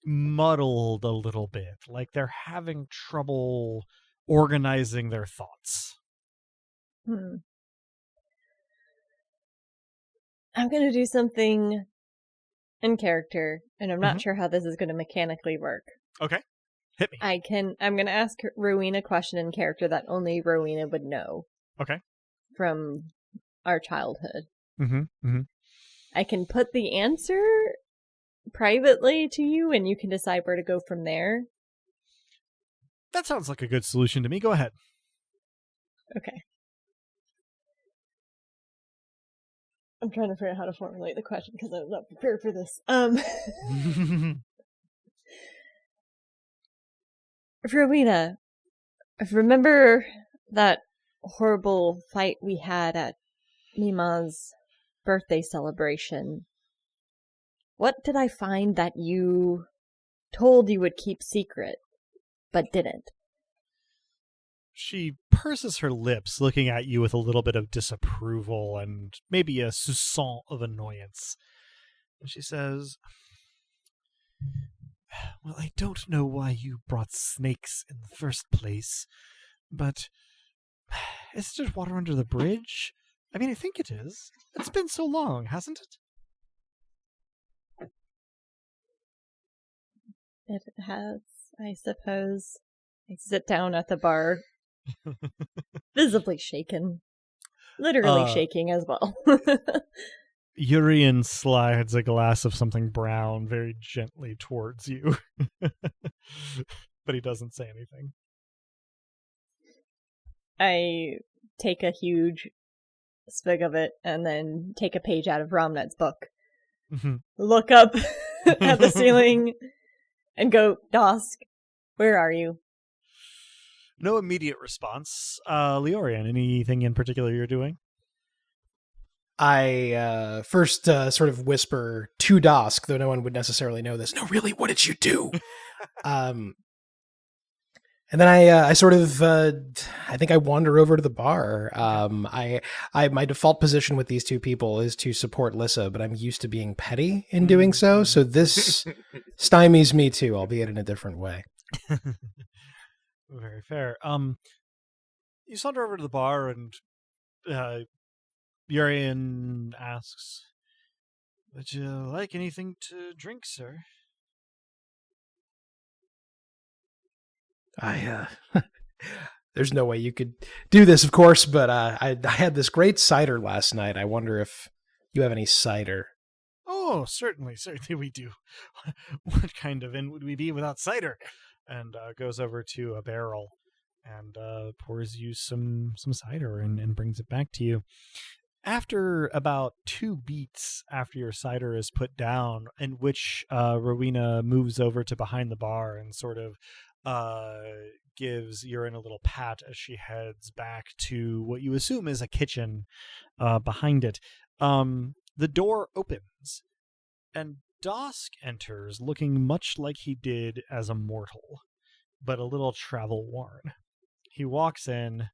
[SPEAKER 1] muddled a little bit. Like they're having trouble organizing their thoughts.
[SPEAKER 3] I'm gonna do something in character, and I'm not sure how this is gonna mechanically work.
[SPEAKER 1] Okay. Hit me.
[SPEAKER 3] I'm gonna ask Rowena a question in character that only Rowena would know.
[SPEAKER 1] Okay.
[SPEAKER 3] From our childhood.
[SPEAKER 1] Mm-hmm.
[SPEAKER 3] I can put the answer privately to you, and you can decide where to go from there.
[SPEAKER 1] That sounds like a good solution to me. Go ahead.
[SPEAKER 3] Okay. I'm trying to figure out how to formulate the question because I was not prepared for this. Rowena, remember that horrible fight we had at Mima's birthday celebration? What did I find that you told you would keep secret, but didn't?
[SPEAKER 1] She purses her lips, looking at you with a little bit of disapproval and maybe a soupçon of annoyance. And she says, well, I don't know why you brought snakes in the first place, but is there water under the bridge? I mean, I think it is. It's been so long, hasn't it?
[SPEAKER 3] It has, I suppose. I sit down at the bar, visibly shaken. Literally shaking as well.
[SPEAKER 1] Urian slides a glass of something brown very gently towards you. But he doesn't say anything.
[SPEAKER 3] I take a huge swig of it and then take a page out of Romnet's book. Look up at the ceiling and go, Dosk, where are you?
[SPEAKER 1] No immediate response. Leorian, anything in particular you're doing?
[SPEAKER 2] I first sort of whisper to Dosk, though no one would necessarily know this. No, really, what did you do? And then I sort of I think I wander over to the bar. I my default position with these two people is to support Lissa, but I'm used to being petty in doing so. So this stymies me too, albeit in a different way.
[SPEAKER 1] Very fair. You saunter over to the bar and Urian asks, would you like anything to drink, sir?
[SPEAKER 2] There's no way you could do this, of course, but I had this great cider last night. I wonder if you have any cider.
[SPEAKER 1] Oh, certainly we do. What kind of inn would we be without cider? And goes over to a barrel and pours you some cider and brings it back to you. After about 2 beats after your cider is put down, in which Rowena moves over to behind the bar and sort of gives Urian a little pat as she heads back to what you assume is a kitchen behind it. The door opens, and Dosk enters looking much like he did as a mortal, but a little travel-worn. He walks in,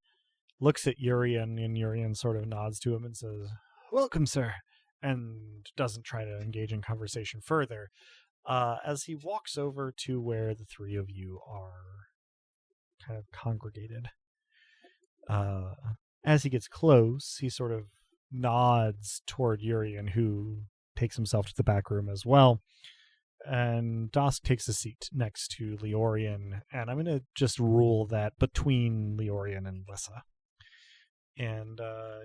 [SPEAKER 1] looks at Urian, and Urian sort of nods to him and says, welcome, sir, and doesn't try to engage in conversation further, as he walks over to where the three of you are kind of congregated. As he gets close, he sort of nods toward Urian, who takes himself to the back room as well. And Dosk takes a seat next to Leorian, and I'm going to just rule that between Leorian and Lissa. And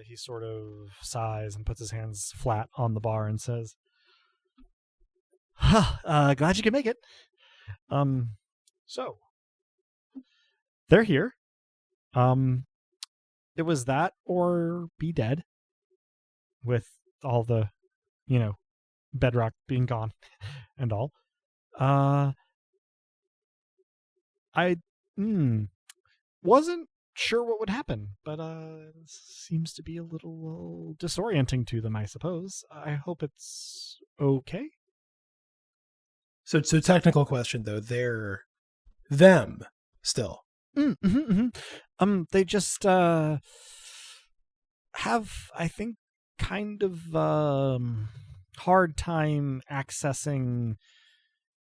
[SPEAKER 1] he sort of sighs and puts his hands flat on the bar and says, glad you could make it. So, they're here. It was that or be dead with all the bedrock being gone and all. I wasn't sure what would happen, but it seems to be a little disorienting to them, I suppose. I hope it's okay.
[SPEAKER 2] So technical question though, they're them still.
[SPEAKER 1] They just have, I think, kind of hard time accessing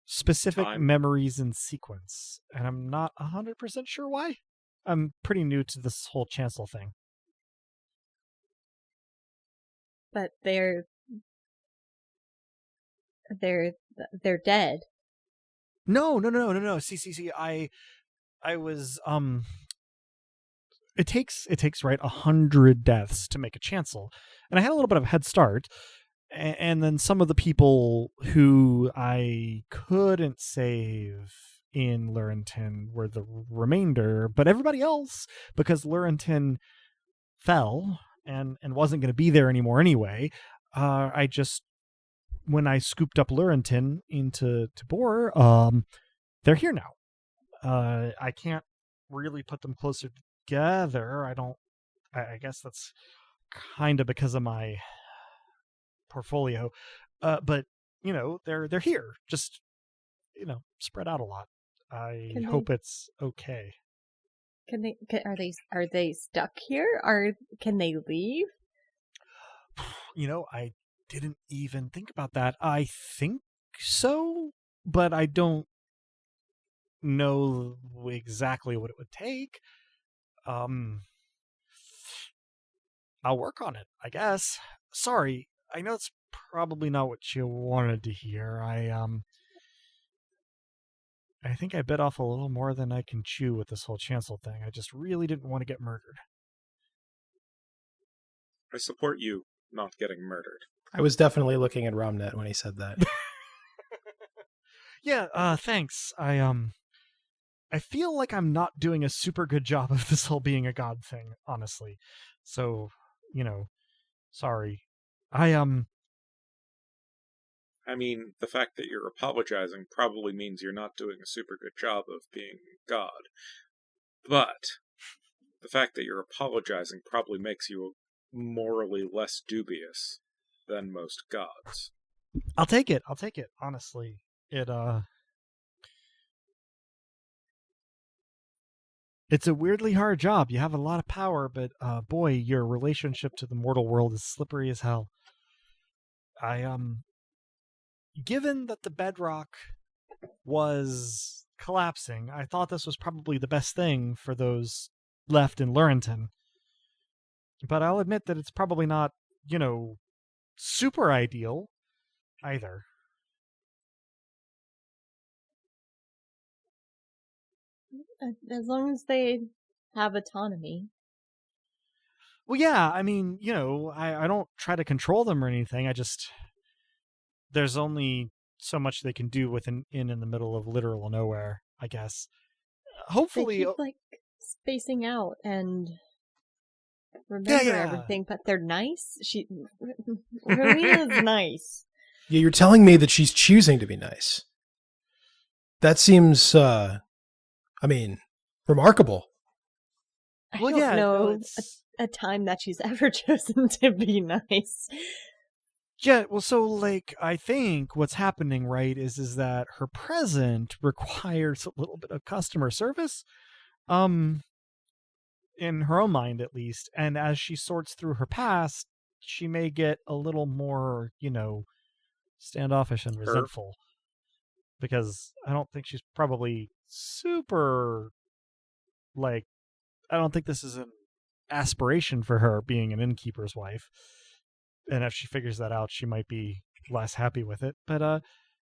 [SPEAKER 1] specific memories in sequence, and I'm not 100% sure why. I'm pretty new to this whole chancel thing.
[SPEAKER 3] But they're dead.
[SPEAKER 1] No. See. I was It takes right 100 deaths to make a chancel, and I had a little bit of a head start. And then some of the people who I couldn't save in Lurenton were the remainder, but everybody else, because Lurenton fell and wasn't going to be there anymore anyway, I just, when I scooped up Lurenton into Bor, they're here now. I can't really put them closer together. I guess that's kind of because of my portfolio, but they're here, just spread out a lot. I hope it's okay.
[SPEAKER 3] Are they stuck here? Can they leave?
[SPEAKER 1] I didn't even think about that. I think so, but I don't know exactly what it would take. I'll work on it, I guess. Sorry, I know it's probably not what you wanted to hear. I think I bit off a little more than I can chew with this whole chancel thing. I just really didn't want to get murdered.
[SPEAKER 4] I support you not getting murdered.
[SPEAKER 2] I was definitely looking at Romnet when he said that.
[SPEAKER 1] Yeah, thanks. I feel like I'm not doing a super good job of this whole being a god thing, honestly. So, sorry.
[SPEAKER 4] I mean, the fact that you're apologizing probably means you're not doing a super good job of being God. But the fact that you're apologizing probably makes you morally less dubious than most gods.
[SPEAKER 1] I'll take it, honestly. It's a weirdly hard job. You have a lot of power, but boy, your relationship to the mortal world is slippery as hell. Given that the bedrock was collapsing, I thought this was probably the best thing for those left in Lurenton. But I'll admit that it's probably not, super ideal either.
[SPEAKER 3] As long as they have autonomy.
[SPEAKER 1] Well, yeah, I mean, I don't try to control them or anything. There's only so much they can do in the middle of literal nowhere, I guess. Hopefully,
[SPEAKER 3] they keep, spacing out and remember everything, but they're nice. Rowena's nice.
[SPEAKER 2] Yeah, you're telling me that she's choosing to be nice. That seems, remarkable.
[SPEAKER 3] I don't know a time that she's ever chosen to be nice.
[SPEAKER 1] Yeah, well, so, I think what's happening, right, is that her present requires a little bit of customer service, in her own mind, at least, and as she sorts through her past, she may get a little more, standoffish and resentful, because I don't think she's probably super, I don't think this is an aspiration for her, being an innkeeper's wife. And if she figures that out, she might be less happy with it. But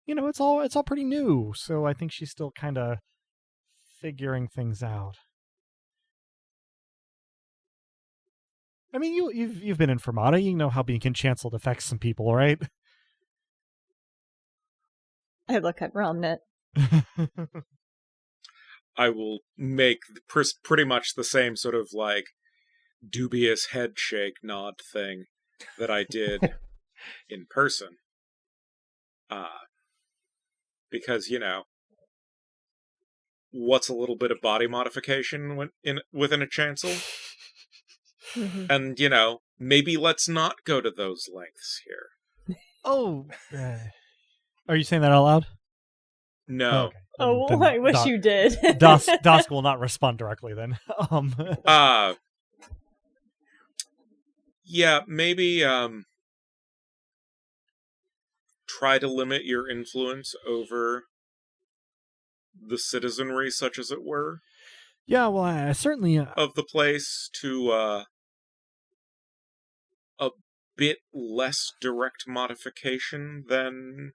[SPEAKER 1] it's all pretty new, so I think she's still kind of figuring things out. I mean, you've been in Fermata. You know how being cancelled affects some people, right?
[SPEAKER 3] I look at Romnet.
[SPEAKER 4] I will make pretty much the same sort of dubious head shake nod thing that I did in person. Because, what's a little bit of body modification within a chancel?
[SPEAKER 3] Mhm.
[SPEAKER 4] And, maybe let's not go to those lengths here.
[SPEAKER 1] Oh, are you saying that out loud?
[SPEAKER 4] No.
[SPEAKER 1] Okay.
[SPEAKER 3] Oh,
[SPEAKER 1] Then
[SPEAKER 3] I wish you did.
[SPEAKER 1] Dusk will not respond directly then.
[SPEAKER 4] Yeah, maybe, try to limit your influence over the citizenry, such as it were,
[SPEAKER 1] Yeah, well, I certainly...
[SPEAKER 4] of the place to, a bit less direct modification than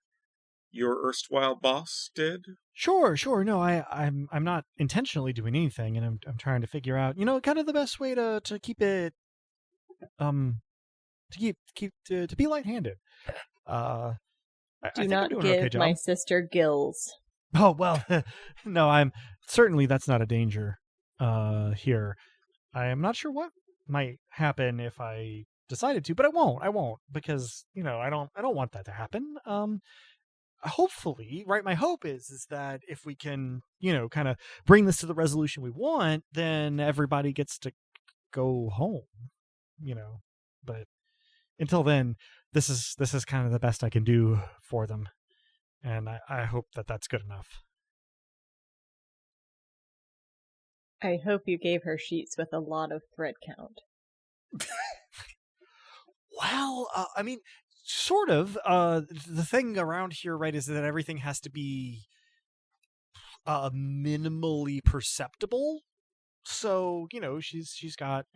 [SPEAKER 4] your erstwhile boss did.
[SPEAKER 1] Sure. No, I'm not intentionally doing anything, and I'm trying to figure out, kind of the best way to keep it, to be lightheaded. I
[SPEAKER 3] Do
[SPEAKER 1] think I'm
[SPEAKER 3] not
[SPEAKER 1] doing
[SPEAKER 3] give
[SPEAKER 1] an okay job.
[SPEAKER 3] my sister gills.
[SPEAKER 1] Oh well, no, I'm certainly that's not a danger. Here, I am not sure what might happen if I decided to, but I won't because I don't want that to happen. Hopefully, right, my hope is that if we can kind of bring this to the resolution we want, then everybody gets to go home, but until then, this is kind of the best I can do for them, and I hope that that's good enough.
[SPEAKER 3] I hope you gave her sheets with a lot of thread count.
[SPEAKER 1] Well, I mean, sort of. The thing around here, right, is that everything has to be minimally perceptible. So she's got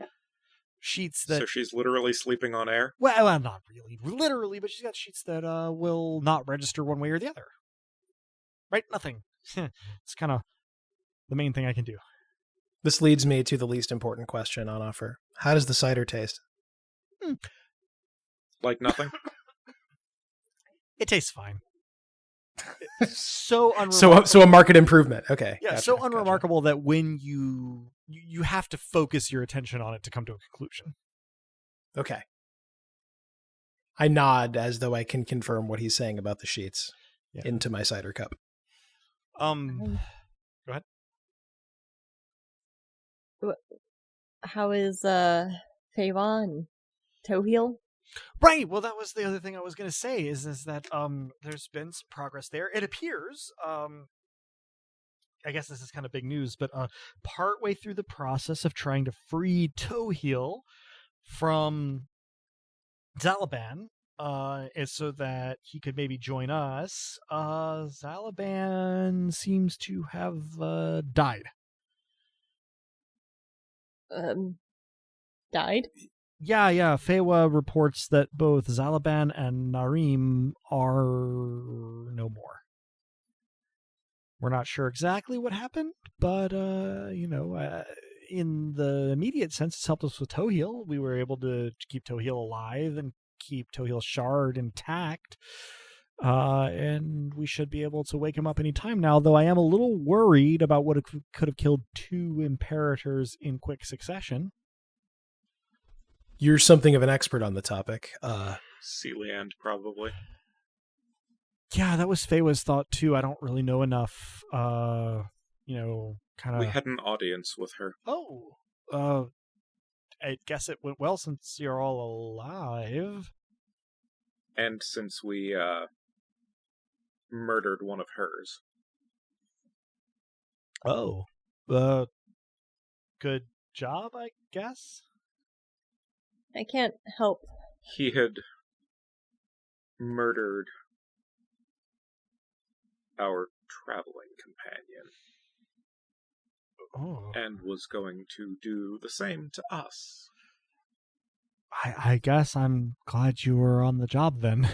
[SPEAKER 1] sheets that.
[SPEAKER 4] So she's literally sleeping on air?
[SPEAKER 1] Well, not really, literally, but she's got sheets that will not register one way or the other. Right? Nothing. It's kind of the main thing I can do.
[SPEAKER 2] This leads me to the least important question on offer. How does the cider taste?
[SPEAKER 4] Like nothing?
[SPEAKER 1] It tastes fine. So unremarkable.
[SPEAKER 2] So a market improvement. Okay.
[SPEAKER 1] Yeah,
[SPEAKER 2] gotcha,
[SPEAKER 1] so unremarkable that when you have to focus your attention on it to come to a conclusion.
[SPEAKER 2] Okay. I nod as though I can confirm what he's saying about the sheets into my cider cup.
[SPEAKER 1] Go ahead.
[SPEAKER 3] How is Feywa and Toheel?
[SPEAKER 1] Right. Well, that was the other thing I was going to say is that there's been some progress there. It appears, I guess this is kind of big news, but partway through the process of trying to free Toheel from Zalaban, is so that he could maybe join us. Zalaban seems to have died.
[SPEAKER 3] Died?
[SPEAKER 1] Yeah. Feywa reports that both Zalaban and Narim are no more. We're not sure exactly what happened, but in the immediate sense, it's helped us with Toheel. We were able to keep Toheel alive and keep Toheel's shard intact. And we should be able to wake him up any time now, though I am a little worried about what could have killed 2 Imperators in quick succession.
[SPEAKER 2] You're something of an expert on the topic.
[SPEAKER 4] Sealand, probably.
[SPEAKER 1] Yeah, that was Feywa's thought too. I don't really know enough. Kind of.
[SPEAKER 4] We had an audience with her.
[SPEAKER 1] Oh, I guess it went well since you're all alive.
[SPEAKER 4] And since we murdered one of hers.
[SPEAKER 1] Oh, good job, I guess.
[SPEAKER 3] I can't help.
[SPEAKER 4] He had murdered our traveling companion.
[SPEAKER 1] Oh.
[SPEAKER 4] And was going to do the same to us.
[SPEAKER 1] I guess I'm glad you were on the job then.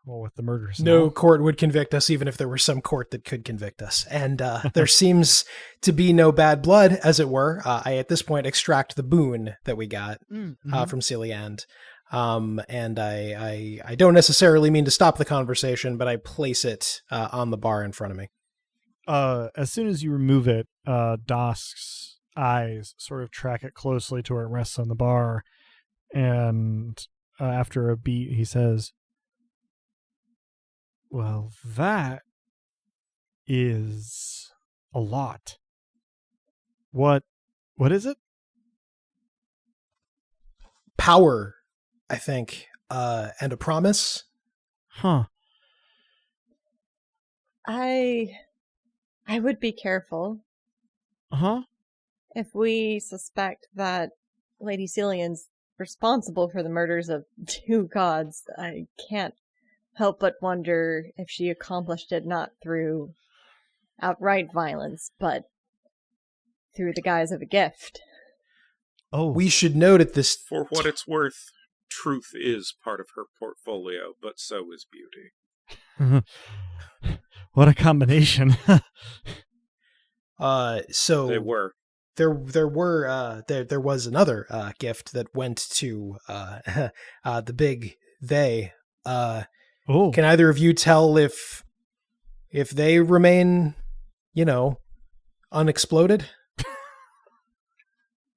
[SPEAKER 1] With the murders.
[SPEAKER 2] No court would convict us, even if there were some court that could convict us. And there seems to be no bad blood, as it were. I, at this point, extract the boon that we got from Celiand. And I don't necessarily mean to stop the conversation, but I place it on the bar in front of me.
[SPEAKER 1] As soon as you remove it, Dosk's eyes sort of track it closely to where it rests on the bar, and after a beat, he says, "Well, that is a lot. What is it?"
[SPEAKER 2] Power, I think, and a promise.
[SPEAKER 1] Huh.
[SPEAKER 3] I would be careful.
[SPEAKER 1] Huh?
[SPEAKER 3] If we suspect that Lady Celian's responsible for the murders of 2 gods, I can't help but wonder if she accomplished it not through outright violence, but through the guise of a gift.
[SPEAKER 1] Oh.
[SPEAKER 2] We should note at this.
[SPEAKER 4] For what it's worth, truth is part of her portfolio, but so is beauty.
[SPEAKER 1] What a combination.
[SPEAKER 2] So
[SPEAKER 4] They were.
[SPEAKER 2] there was another gift that went to the big they.
[SPEAKER 1] Oh.
[SPEAKER 2] Can either of you tell if they remain, unexploded?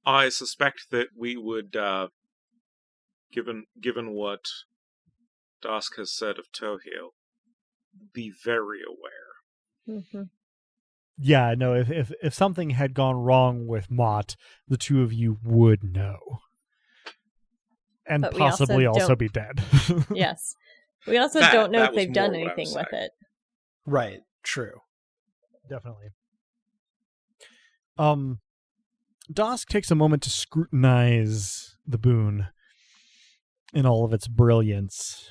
[SPEAKER 4] I suspect that we would, given what Dusk has said of Tohil, be very aware.
[SPEAKER 3] Mm-hmm.
[SPEAKER 1] Yeah, no, if something had gone wrong with Mott, the two of you would know. And
[SPEAKER 3] But we
[SPEAKER 1] possibly
[SPEAKER 3] also
[SPEAKER 1] also
[SPEAKER 3] don't-
[SPEAKER 1] be dead.
[SPEAKER 3] Yes. We also
[SPEAKER 4] That-
[SPEAKER 3] don't know
[SPEAKER 4] that
[SPEAKER 3] if
[SPEAKER 4] was
[SPEAKER 3] they've done
[SPEAKER 4] more what I
[SPEAKER 3] anything
[SPEAKER 4] was
[SPEAKER 3] with
[SPEAKER 4] saying.
[SPEAKER 3] it.
[SPEAKER 2] Right. True.
[SPEAKER 1] Definitely. Dosk takes a moment to scrutinize the boon in all of its brilliance,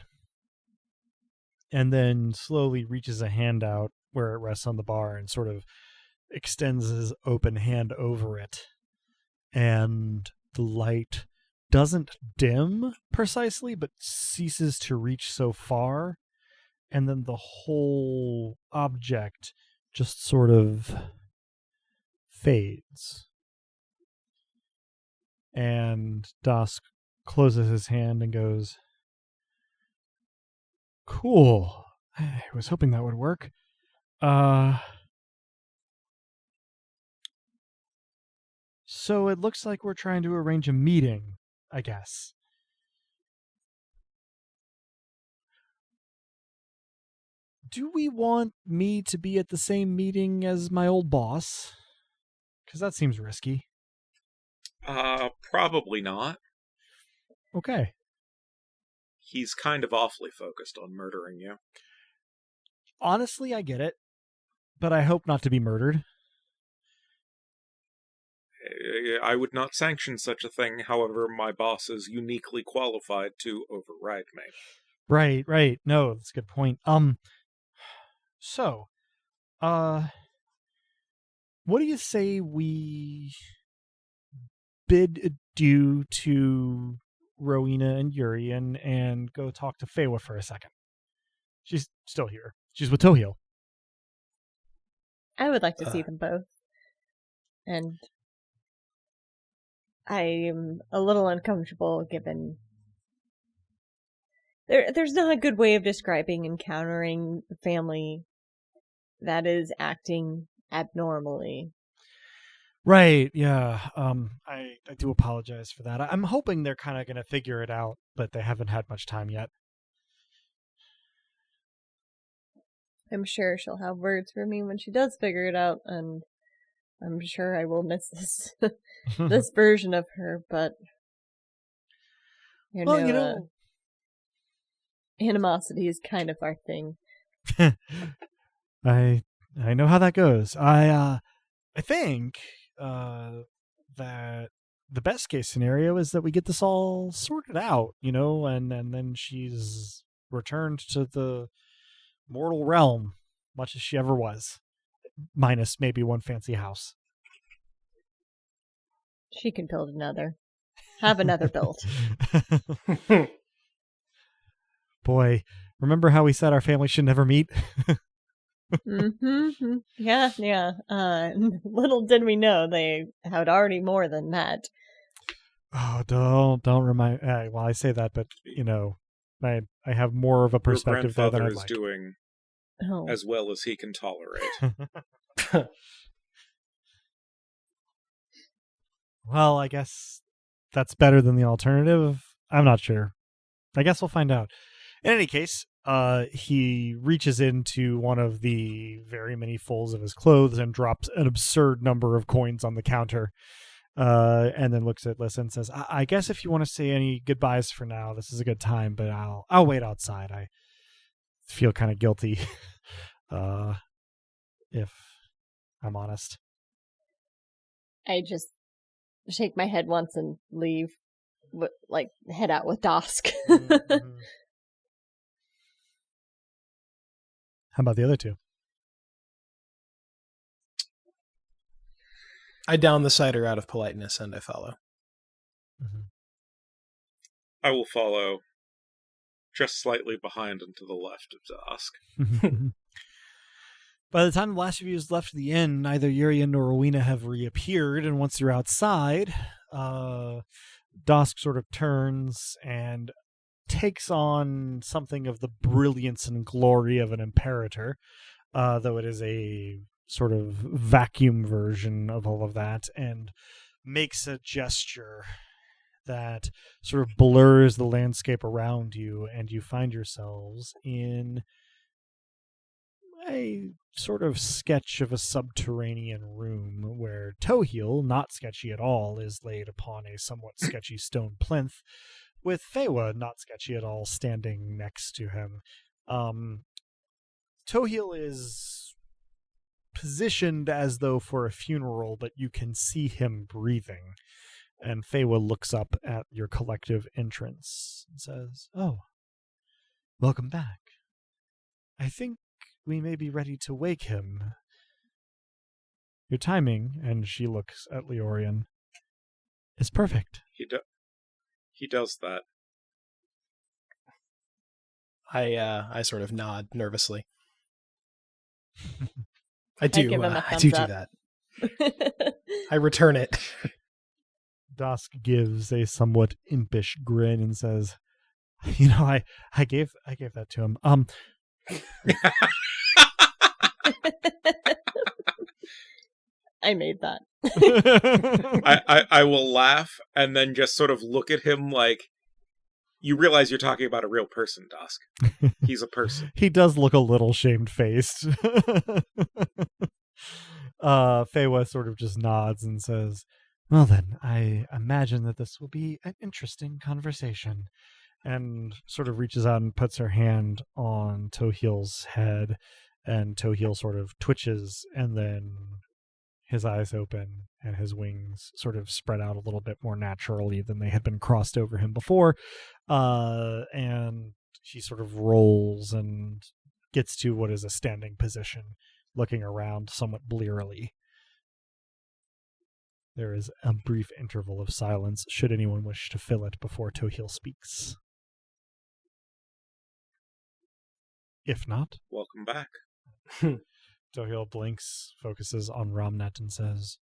[SPEAKER 1] and then slowly reaches a hand out where it rests on the bar and sort of extends his open hand over it. And the light doesn't dim precisely, but ceases to reach so far, and then the whole object just sort of fades. And Dusk closes his hand and goes, "Cool. I was hoping that would work. So it looks like we're trying to arrange a meeting, I guess. Do we want me to be at the same meeting as my old boss? Because that seems risky."
[SPEAKER 4] Probably not.
[SPEAKER 1] Okay.
[SPEAKER 4] He's kind of awfully focused on murdering you.
[SPEAKER 1] Honestly, I get it, but I hope not to be murdered.
[SPEAKER 4] I would not sanction such a thing, however, my boss is uniquely qualified to override me.
[SPEAKER 1] Right. No, that's a good point. So, what do you say we bid adieu to Rowena and Urian and go talk to Feywa for a second? She's still here. She's with Tohil.
[SPEAKER 3] I would like to see them both. And I'm a little uncomfortable given there's not a good way of describing encountering a family that is acting abnormally.
[SPEAKER 1] Right, yeah. I do apologize for that. I'm hoping they're kind of going to figure it out, but they haven't had much time yet.
[SPEAKER 3] I'm sure she'll have words for me when she does figure it out, and I'm sure I will miss this this version of her, but animosity is kind of our thing.
[SPEAKER 1] I know how that goes. I think that the best case scenario is that we get this all sorted out, and then she's returned to the mortal realm, much as she ever was, minus maybe one fancy house.
[SPEAKER 3] She can build another. Have another built.
[SPEAKER 1] Boy, remember how we said our family should never meet?
[SPEAKER 3] Mm-hmm. Yeah. Little did we know they had already more than that.
[SPEAKER 1] Oh, don't remind. Well, I say that, but I have more of a perspective there than
[SPEAKER 4] Your
[SPEAKER 1] I'd
[SPEAKER 4] grandfather is
[SPEAKER 1] like.
[SPEAKER 4] doing as well as he can tolerate.
[SPEAKER 1] Well, I guess that's better than the alternative. I'm not sure. I guess we'll find out. In any case, he reaches into one of the very many folds of his clothes and drops an absurd number of coins on the counter. And then looks at Lissa and says, I guess if you want to say any goodbyes for now, this is a good time, but I'll wait outside. I feel kind of guilty, if I'm honest.
[SPEAKER 3] I just shake my head once and leave, head out with Dosk.
[SPEAKER 1] Mm-hmm. How about the other two?
[SPEAKER 2] I down the cider out of politeness and I follow.
[SPEAKER 1] Mm-hmm.
[SPEAKER 4] I will follow just slightly behind and to the left of Dosk.
[SPEAKER 1] By the time the last of you has left the inn, neither Yuri nor Rowena have reappeared, and once you're outside, Dosk sort of turns and takes on something of the brilliance and glory of an imperator, though it is a sort of vacuum version of all of that, and makes a gesture that sort of blurs the landscape around you, and you find yourselves in a sort of sketch of a subterranean room where Toheel, not sketchy at all, is laid upon a somewhat sketchy stone plinth, with Fewa, not sketchy at all, standing next to him. Toheel is positioned as though for a funeral, but you can see him breathing. And Fewa looks up at your collective entrance and says, "Oh, welcome back. I think we may be ready to wake him. Your timing," and she looks at Leorian, "is perfect."
[SPEAKER 4] He does that.
[SPEAKER 2] I sort of nod nervously. I do.
[SPEAKER 3] give him a
[SPEAKER 2] I do
[SPEAKER 3] thumbs
[SPEAKER 2] do
[SPEAKER 3] up.
[SPEAKER 2] that. I return it.
[SPEAKER 1] Dosk gives a somewhat impish grin and says, "You know, I gave that to him.
[SPEAKER 3] I made that.
[SPEAKER 4] I will laugh and then just sort of look at him like, you realize you're talking about a real person, Dosk. He's a person.
[SPEAKER 1] He does look a little shamefaced." Fewa sort of just nods and says, "Well then, I imagine that this will be an interesting conversation," and sort of reaches out and puts her hand on Toheel's head, and Toheel sort of twitches, and then his eyes open and his wings sort of spread out a little bit more naturally than they had been crossed over him before. And he sort of rolls and gets to what is a standing position, looking around somewhat blearily. There is a brief interval of silence, should anyone wish to fill it before Toheel speaks. If not,
[SPEAKER 4] welcome back.
[SPEAKER 1] Toheel blinks, focuses on Romnet, and says,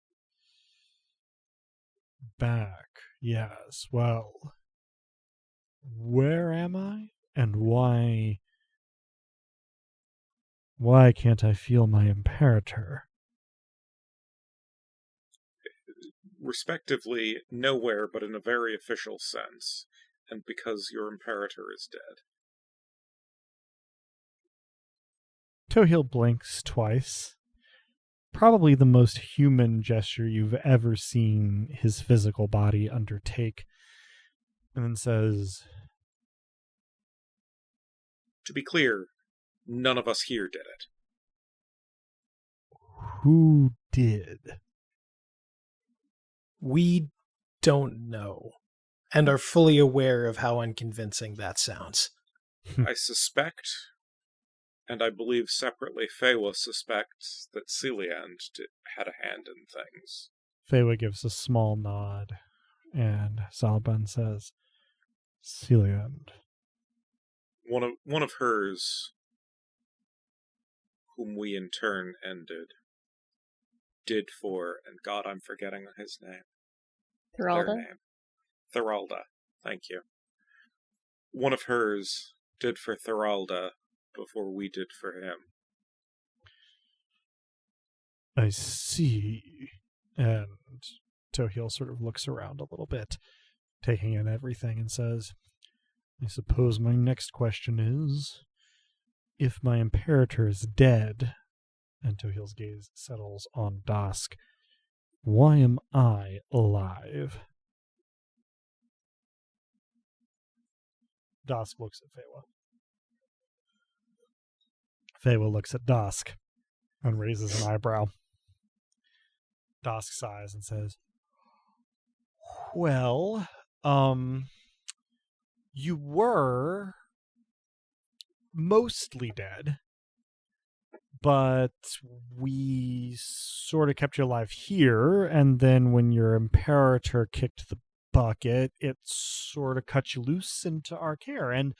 [SPEAKER 1] "Back, yes, well, where am I? And why can't I feel my imperator?"
[SPEAKER 4] Respectively, nowhere but in a very official sense, and because your imperator is dead.
[SPEAKER 1] Toheel blinks twice. Probably the most human gesture you've ever seen his physical body undertake. And then says,
[SPEAKER 4] "To be clear, none of us here did it."
[SPEAKER 1] "Who did?"
[SPEAKER 2] We don't know, and are fully aware of how unconvincing that sounds.
[SPEAKER 4] I suspect, and I believe separately Fewa suspects, that Celiand had a hand in things.
[SPEAKER 1] Fewa gives a small nod, and Salban says, "Celiand."
[SPEAKER 4] One of hers, whom we in turn ended, did for, and God, I'm forgetting his name.
[SPEAKER 3] Thoralda?
[SPEAKER 4] Their name. Thoralda, thank you. One of hers did for Thoralda before we did for him.
[SPEAKER 1] "I see." And Toheel sort of looks around a little bit, taking in everything, and says, I suppose my next question is, if my Imperator is dead, and Tohil's gaze settles on Dosk, why am I alive? Dosk looks at Feywa. Feywa looks at Dosk and raises an eyebrow. Dosk sighs and says, well, you were mostly dead, but we sort of kept you alive here, and then when your Imperator kicked the bucket, it sort of cut you loose into our care. And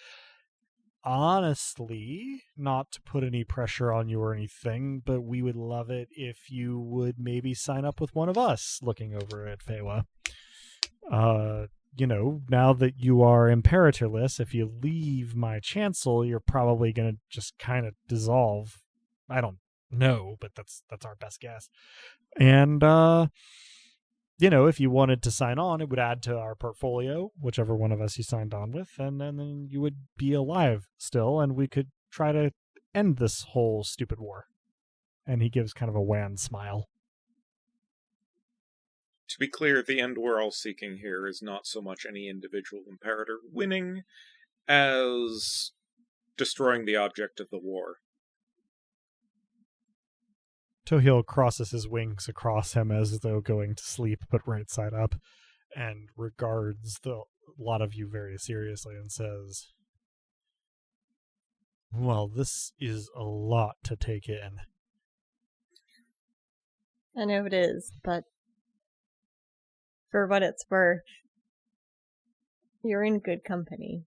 [SPEAKER 1] honestly, not to put any pressure on you or anything, but we would love it if you would maybe sign up with one of us, looking over at Feywa. Now that you are Imperatorless, if you leave my chancel, you're probably going to just kind of dissolve. I don't know, but that's our best guess. And, if you wanted to sign on, it would add to our portfolio, whichever one of us you signed on with, and then you would be alive still, and we could try to end this whole stupid war. And he gives kind of a wan smile.
[SPEAKER 4] To be clear, the end we're all seeking here is not so much any individual Imperator winning as destroying the object of the war.
[SPEAKER 1] Tohil crosses his wings across him as though going to sleep, but right side up, and regards a lot of you very seriously and says, well, this is a lot to take in.
[SPEAKER 3] I know it is, but for what it's worth, you're in good company.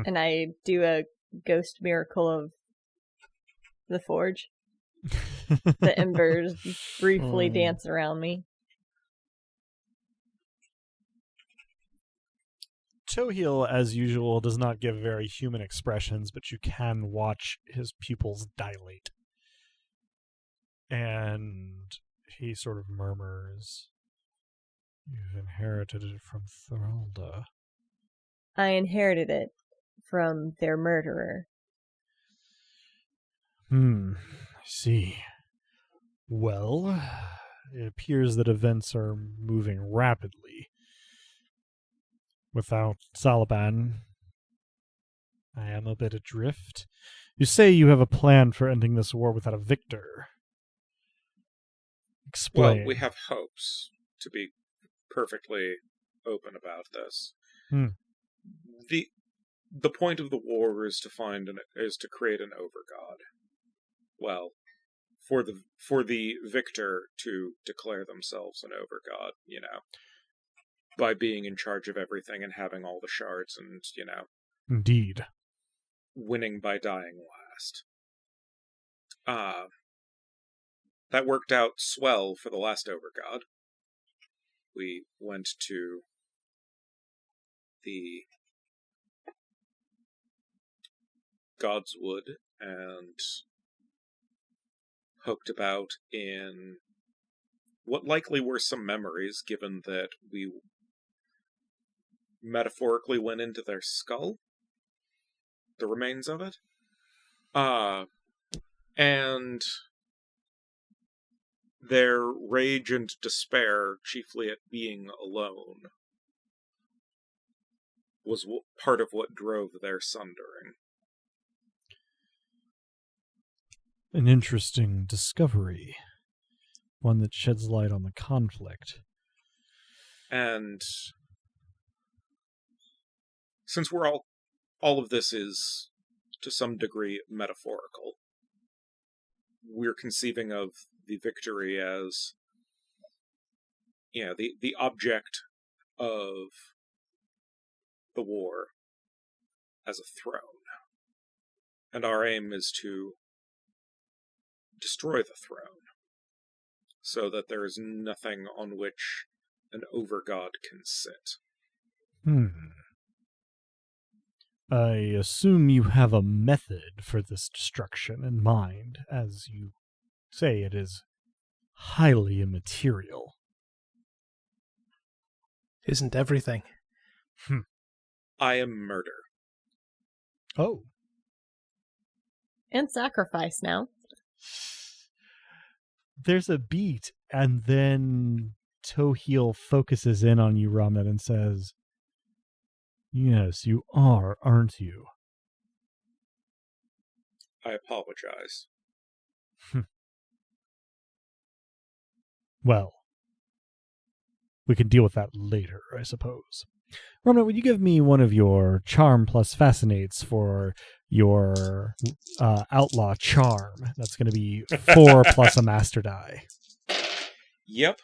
[SPEAKER 3] And I do a ghost miracle of the forge. The embers briefly dance around me.
[SPEAKER 1] Tohil, as usual, does not give very human expressions, but you can watch his pupils dilate. And he sort of murmurs, you've inherited it from Thralda.
[SPEAKER 3] I inherited it from their murderer.
[SPEAKER 1] I see. Well, it appears that events are moving rapidly. Without Salaban, I am a bit adrift. You say you have a plan for ending this war without a victor. Explain.
[SPEAKER 4] Well, we have hopes, to be perfectly open about this. The point of the war is to create an overgod. Well, for the victor to declare themselves an overgod, by being in charge of everything and having all the shards and,
[SPEAKER 1] Indeed.
[SPEAKER 4] winning by dying last. That worked out swell for the last overgod. We went to the God's Wood and poked about in what likely were some memories, given that we metaphorically went into their skull, the remains of it. And their rage and despair, chiefly at being alone, was part of what drove their sundering.
[SPEAKER 1] An interesting discovery. One that sheds light on the conflict.
[SPEAKER 4] And since all of this is, to some degree, metaphorical, we're conceiving of the victory as, the object of the war as a throne. And our aim is to destroy the throne, so that there is nothing on which an overgod can sit.
[SPEAKER 1] I assume you have a method for this destruction in mind, as you say it is highly immaterial.
[SPEAKER 2] Isn't everything?
[SPEAKER 4] I am murder.
[SPEAKER 1] Oh.
[SPEAKER 3] And sacrifice now.
[SPEAKER 1] There's a beat, and then Toheel focuses in on you, Ramnet, and says, "Yes, you are, aren't you?"
[SPEAKER 4] I apologize.
[SPEAKER 1] Well, we can deal with that later, I suppose. Ramnet, would you give me one of your charm plus fascinates for your outlaw charm? That's going to be 4 plus a master die.
[SPEAKER 4] Yep.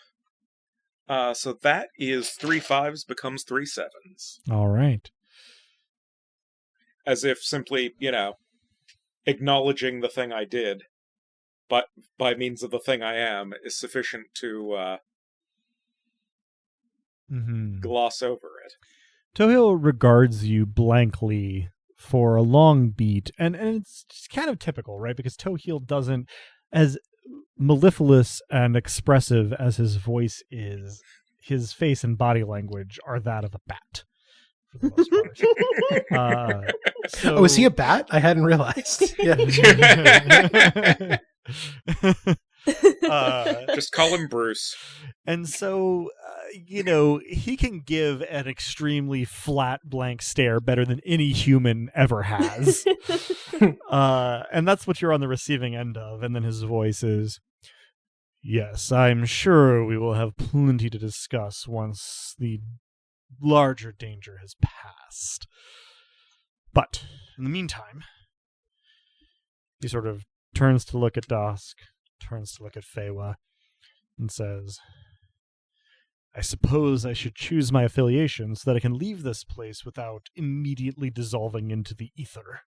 [SPEAKER 4] So that is 3 5s becomes 3 7s.
[SPEAKER 1] All right.
[SPEAKER 4] As if simply, acknowledging the thing I did, but by means of the thing I am, is sufficient to gloss over it.
[SPEAKER 1] Toheel regards you blankly for a long beat, and it's kind of typical, right? Because Toheel doesn't, as mellifluous and expressive as his voice is, his face and body language are that of a bat, for the most part.
[SPEAKER 2] Oh, is he a bat? I hadn't realized. Yeah.
[SPEAKER 4] Just call him Bruce.
[SPEAKER 1] And so, he can give an extremely flat, blank stare better than any human ever has. And that's what you're on the receiving end of. And then his voice is, "Yes, I'm sure we will have plenty to discuss once the larger danger has passed. But in the meantime," he sort of turns to look at Dusk, turns to look at Feywa, and says, "I suppose I should choose my affiliation so that I can leave this place without immediately dissolving into the ether.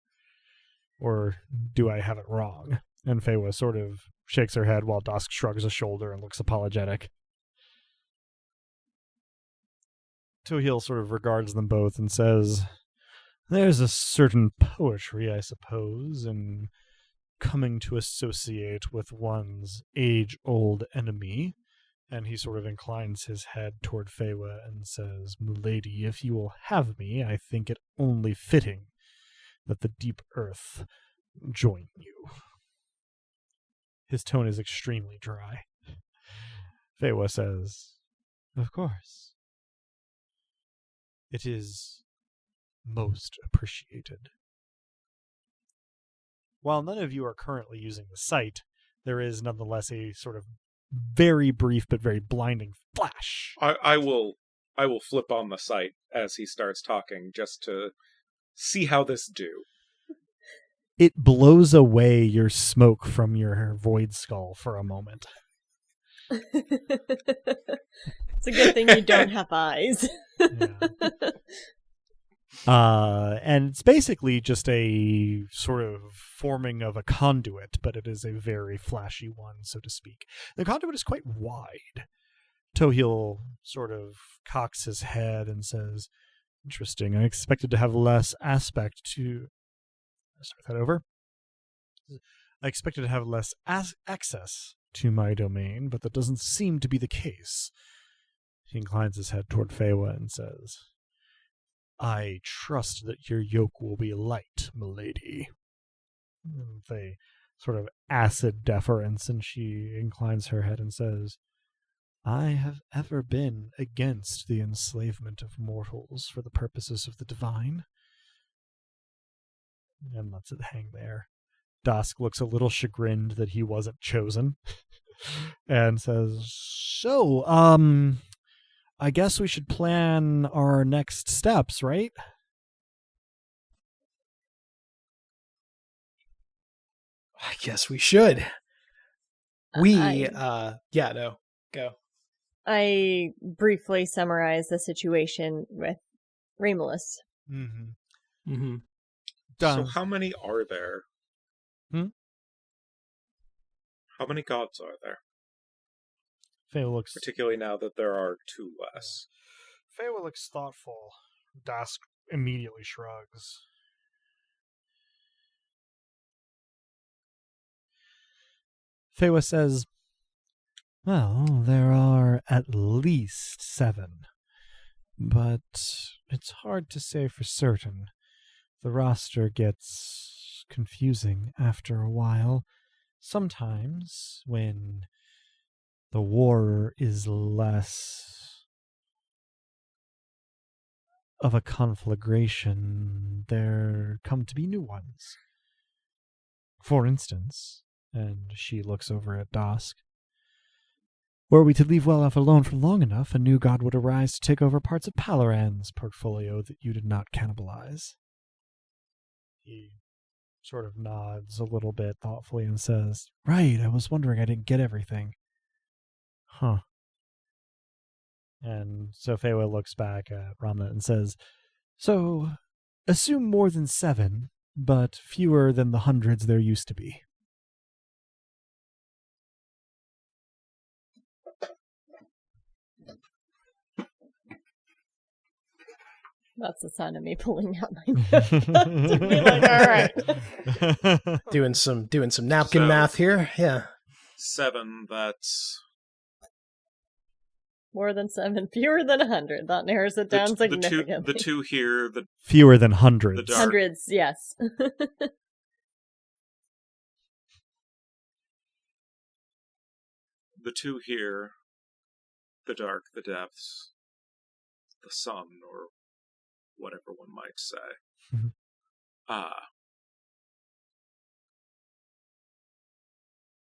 [SPEAKER 1] Or do I have it wrong?" And Feywa sort of shakes her head while Dusk shrugs a shoulder and looks apologetic. Toheel sort of regards them both and says, "There's a certain poetry, I suppose, in coming to associate with one's age-old enemy." And he sort of inclines his head toward Feywa and says, "Milady, if you will have me, I think it only fitting that the deep earth join you." His tone is extremely dry. Feywa says, "Of course. It is most appreciated." While none of you are currently using the sight, there is nonetheless a sort of very brief but very blinding flash.
[SPEAKER 4] I will flip on the sight as he starts talking just to see how this do.
[SPEAKER 1] It blows away your smoke from your void skull for a moment.
[SPEAKER 3] It's a good thing you don't have eyes.
[SPEAKER 1] Yeah. And it's basically just a sort of forming of a conduit, but it is a very flashy one, so to speak. The conduit is quite wide. Toheel sort of cocks his head and says, "Interesting. I expected to have less aspect to..." Start that over. "I expected to have less access to my domain, but that doesn't seem to be the case." He inclines his head toward Feywa and says, "I trust that your yoke will be light, milady." With a sort of acid deference, and she inclines her head and says, "I have ever been against the enslavement of mortals for the purposes of the divine." And lets it hang there. Dusk looks a little chagrined that he wasn't chosen and says, "So, I guess we should plan our next steps, right?"
[SPEAKER 2] I guess we should. Go.
[SPEAKER 3] I briefly summarize the situation with Remulus.
[SPEAKER 1] Mm-hmm.
[SPEAKER 2] Mm-hmm.
[SPEAKER 4] So how many are there? How many gods are there?
[SPEAKER 1] Feywa looks...
[SPEAKER 4] Particularly now that there are 2 less.
[SPEAKER 1] Feywa looks thoughtful. Dusk immediately shrugs. Feywa says, "Well, there are at least 7. but it's hard to say for certain. The roster gets confusing after a while. Sometimes, when the war is less of a conflagration, there come to be new ones. For instance, and she looks over at Dosk, were we to leave well enough alone for long enough, a new god would arise to take over parts of Palaran's portfolio that you did not cannibalize. He sort of nods a little bit thoughtfully and says, right, I was wondering I didn't get everything. Huh. And so Feywa looks back at Ramnet and says, so, assume more than 7, but fewer than the hundreds there used to be.
[SPEAKER 3] That's the sound of me pulling out my notes. To be like, all right.
[SPEAKER 2] Doing some napkin
[SPEAKER 4] So-
[SPEAKER 2] math here. Yeah.
[SPEAKER 4] 7, that's...
[SPEAKER 3] More than 7, fewer than 100. That narrows it down significantly.
[SPEAKER 4] The two here, the
[SPEAKER 1] Fewer than hundreds.
[SPEAKER 4] The dark.
[SPEAKER 3] Hundreds, yes.
[SPEAKER 4] two here, the dark, the depths, the sun, or whatever one might say.
[SPEAKER 1] Mhm.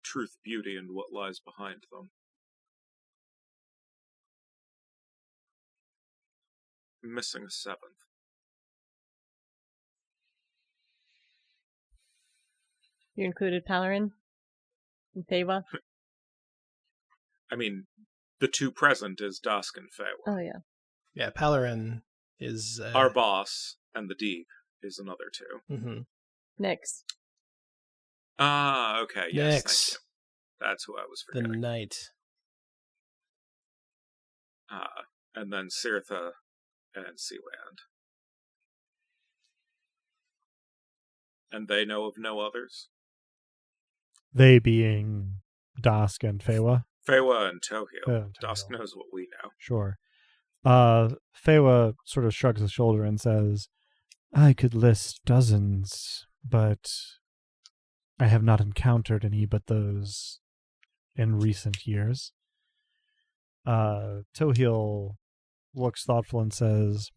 [SPEAKER 4] Truth, beauty, and what lies behind them. Missing a 7th.
[SPEAKER 3] You included Palarin and Feywa?
[SPEAKER 4] I mean, the 2 present is Dusk and Feywa.
[SPEAKER 3] Oh, yeah.
[SPEAKER 2] Yeah, Palarin is...
[SPEAKER 4] Our boss and the Deep is another 2.
[SPEAKER 2] Mhm.
[SPEAKER 3] Nyx.
[SPEAKER 4] Okay, yes,
[SPEAKER 2] Nyx.
[SPEAKER 4] thank you. That's who I was
[SPEAKER 2] The
[SPEAKER 4] forgetting.
[SPEAKER 2] knight.
[SPEAKER 4] And then Sirtha and Sealand. And they know of no others?
[SPEAKER 1] They being Dosk and Feywa.
[SPEAKER 4] Feywa and Tohil.
[SPEAKER 1] Tohil.
[SPEAKER 4] Dusk knows what we know.
[SPEAKER 1] Sure. Feywa sort of shrugs his shoulder and says, I could list dozens, but I have not encountered any but those in recent years. Tohil looks thoughtful and says,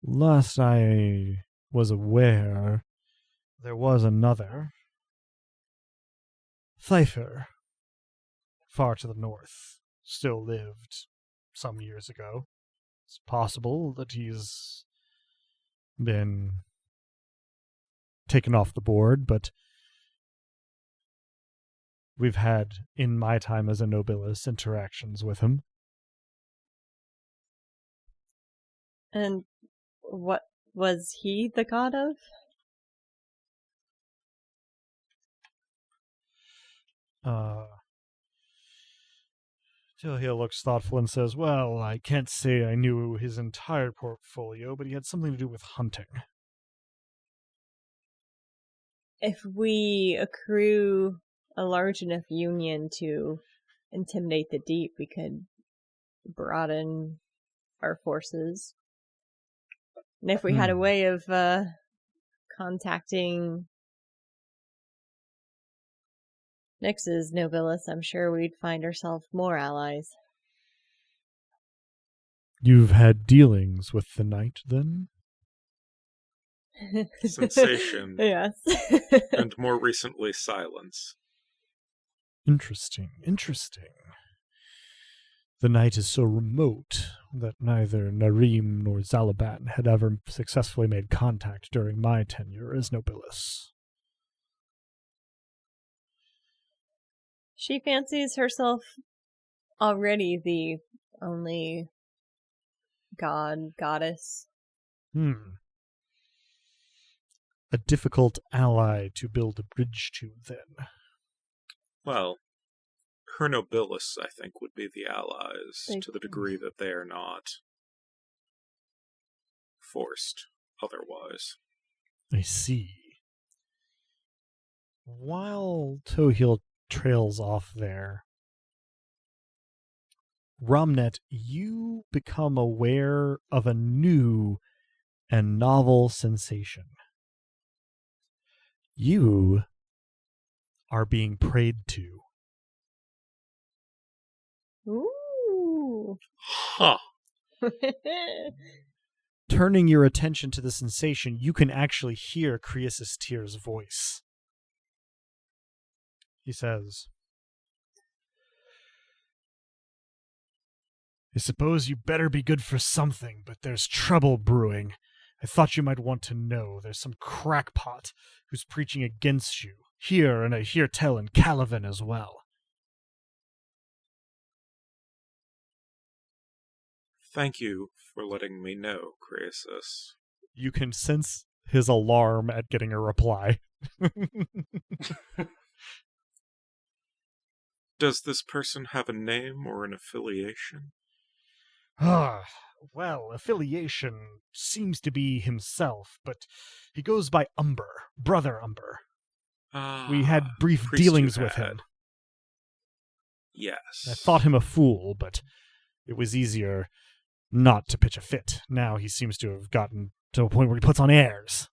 [SPEAKER 1] last I was aware, there was another. Theifer, far to the north, still lived some years ago. It's possible that he's been taken off the board, but we've had, in my time as a nobilis, interactions with him.
[SPEAKER 3] And what was he the god of?
[SPEAKER 1] Tohil looks thoughtful and says, well, I can't say I knew his entire portfolio, but he had something to do with hunting.
[SPEAKER 3] If we accrue a large enough union to intimidate the Deep, we could broaden our forces. And if we had a way of contacting Nyx's nobilis, I'm sure we'd find ourselves more allies.
[SPEAKER 1] You've had dealings with the knight, then?
[SPEAKER 4] Sensation.
[SPEAKER 3] Yes.
[SPEAKER 4] And more recently, silence.
[SPEAKER 1] Interesting. The night is so remote that neither Narim nor Zalaban had ever successfully made contact during my tenure as nobilis.
[SPEAKER 3] She fancies herself already the only goddess.
[SPEAKER 1] A difficult ally to build a bridge to, then.
[SPEAKER 4] Well, her nobilis, I think, would be the allies, to the degree that they are not forced otherwise.
[SPEAKER 1] I see. While Tohil trails off there, Romnet, you become aware of a new and novel sensation. You are being prayed to.
[SPEAKER 3] Ooh.
[SPEAKER 4] Huh.
[SPEAKER 1] Turning your attention to the sensation, you can actually hear Creasus Tyr's voice. He says, I suppose you better be good for something, but there's trouble brewing. I thought you might want to know. There's some crackpot who's preaching against you. Here, and I hear tell in Calavan as well.
[SPEAKER 4] Thank you for letting me know, Croesus.
[SPEAKER 1] You can sense his alarm at getting a reply.
[SPEAKER 4] Does this person have a name or an affiliation?
[SPEAKER 1] Well, affiliation seems to be himself, but he goes by Umber, Brother Umber. We had brief
[SPEAKER 4] priest
[SPEAKER 1] dealings
[SPEAKER 4] you
[SPEAKER 1] with
[SPEAKER 4] had.
[SPEAKER 1] him.
[SPEAKER 4] Yes.
[SPEAKER 1] I thought him a fool, but it was easier not to pitch a fit. Now he seems to have gotten to a point where he puts on airs.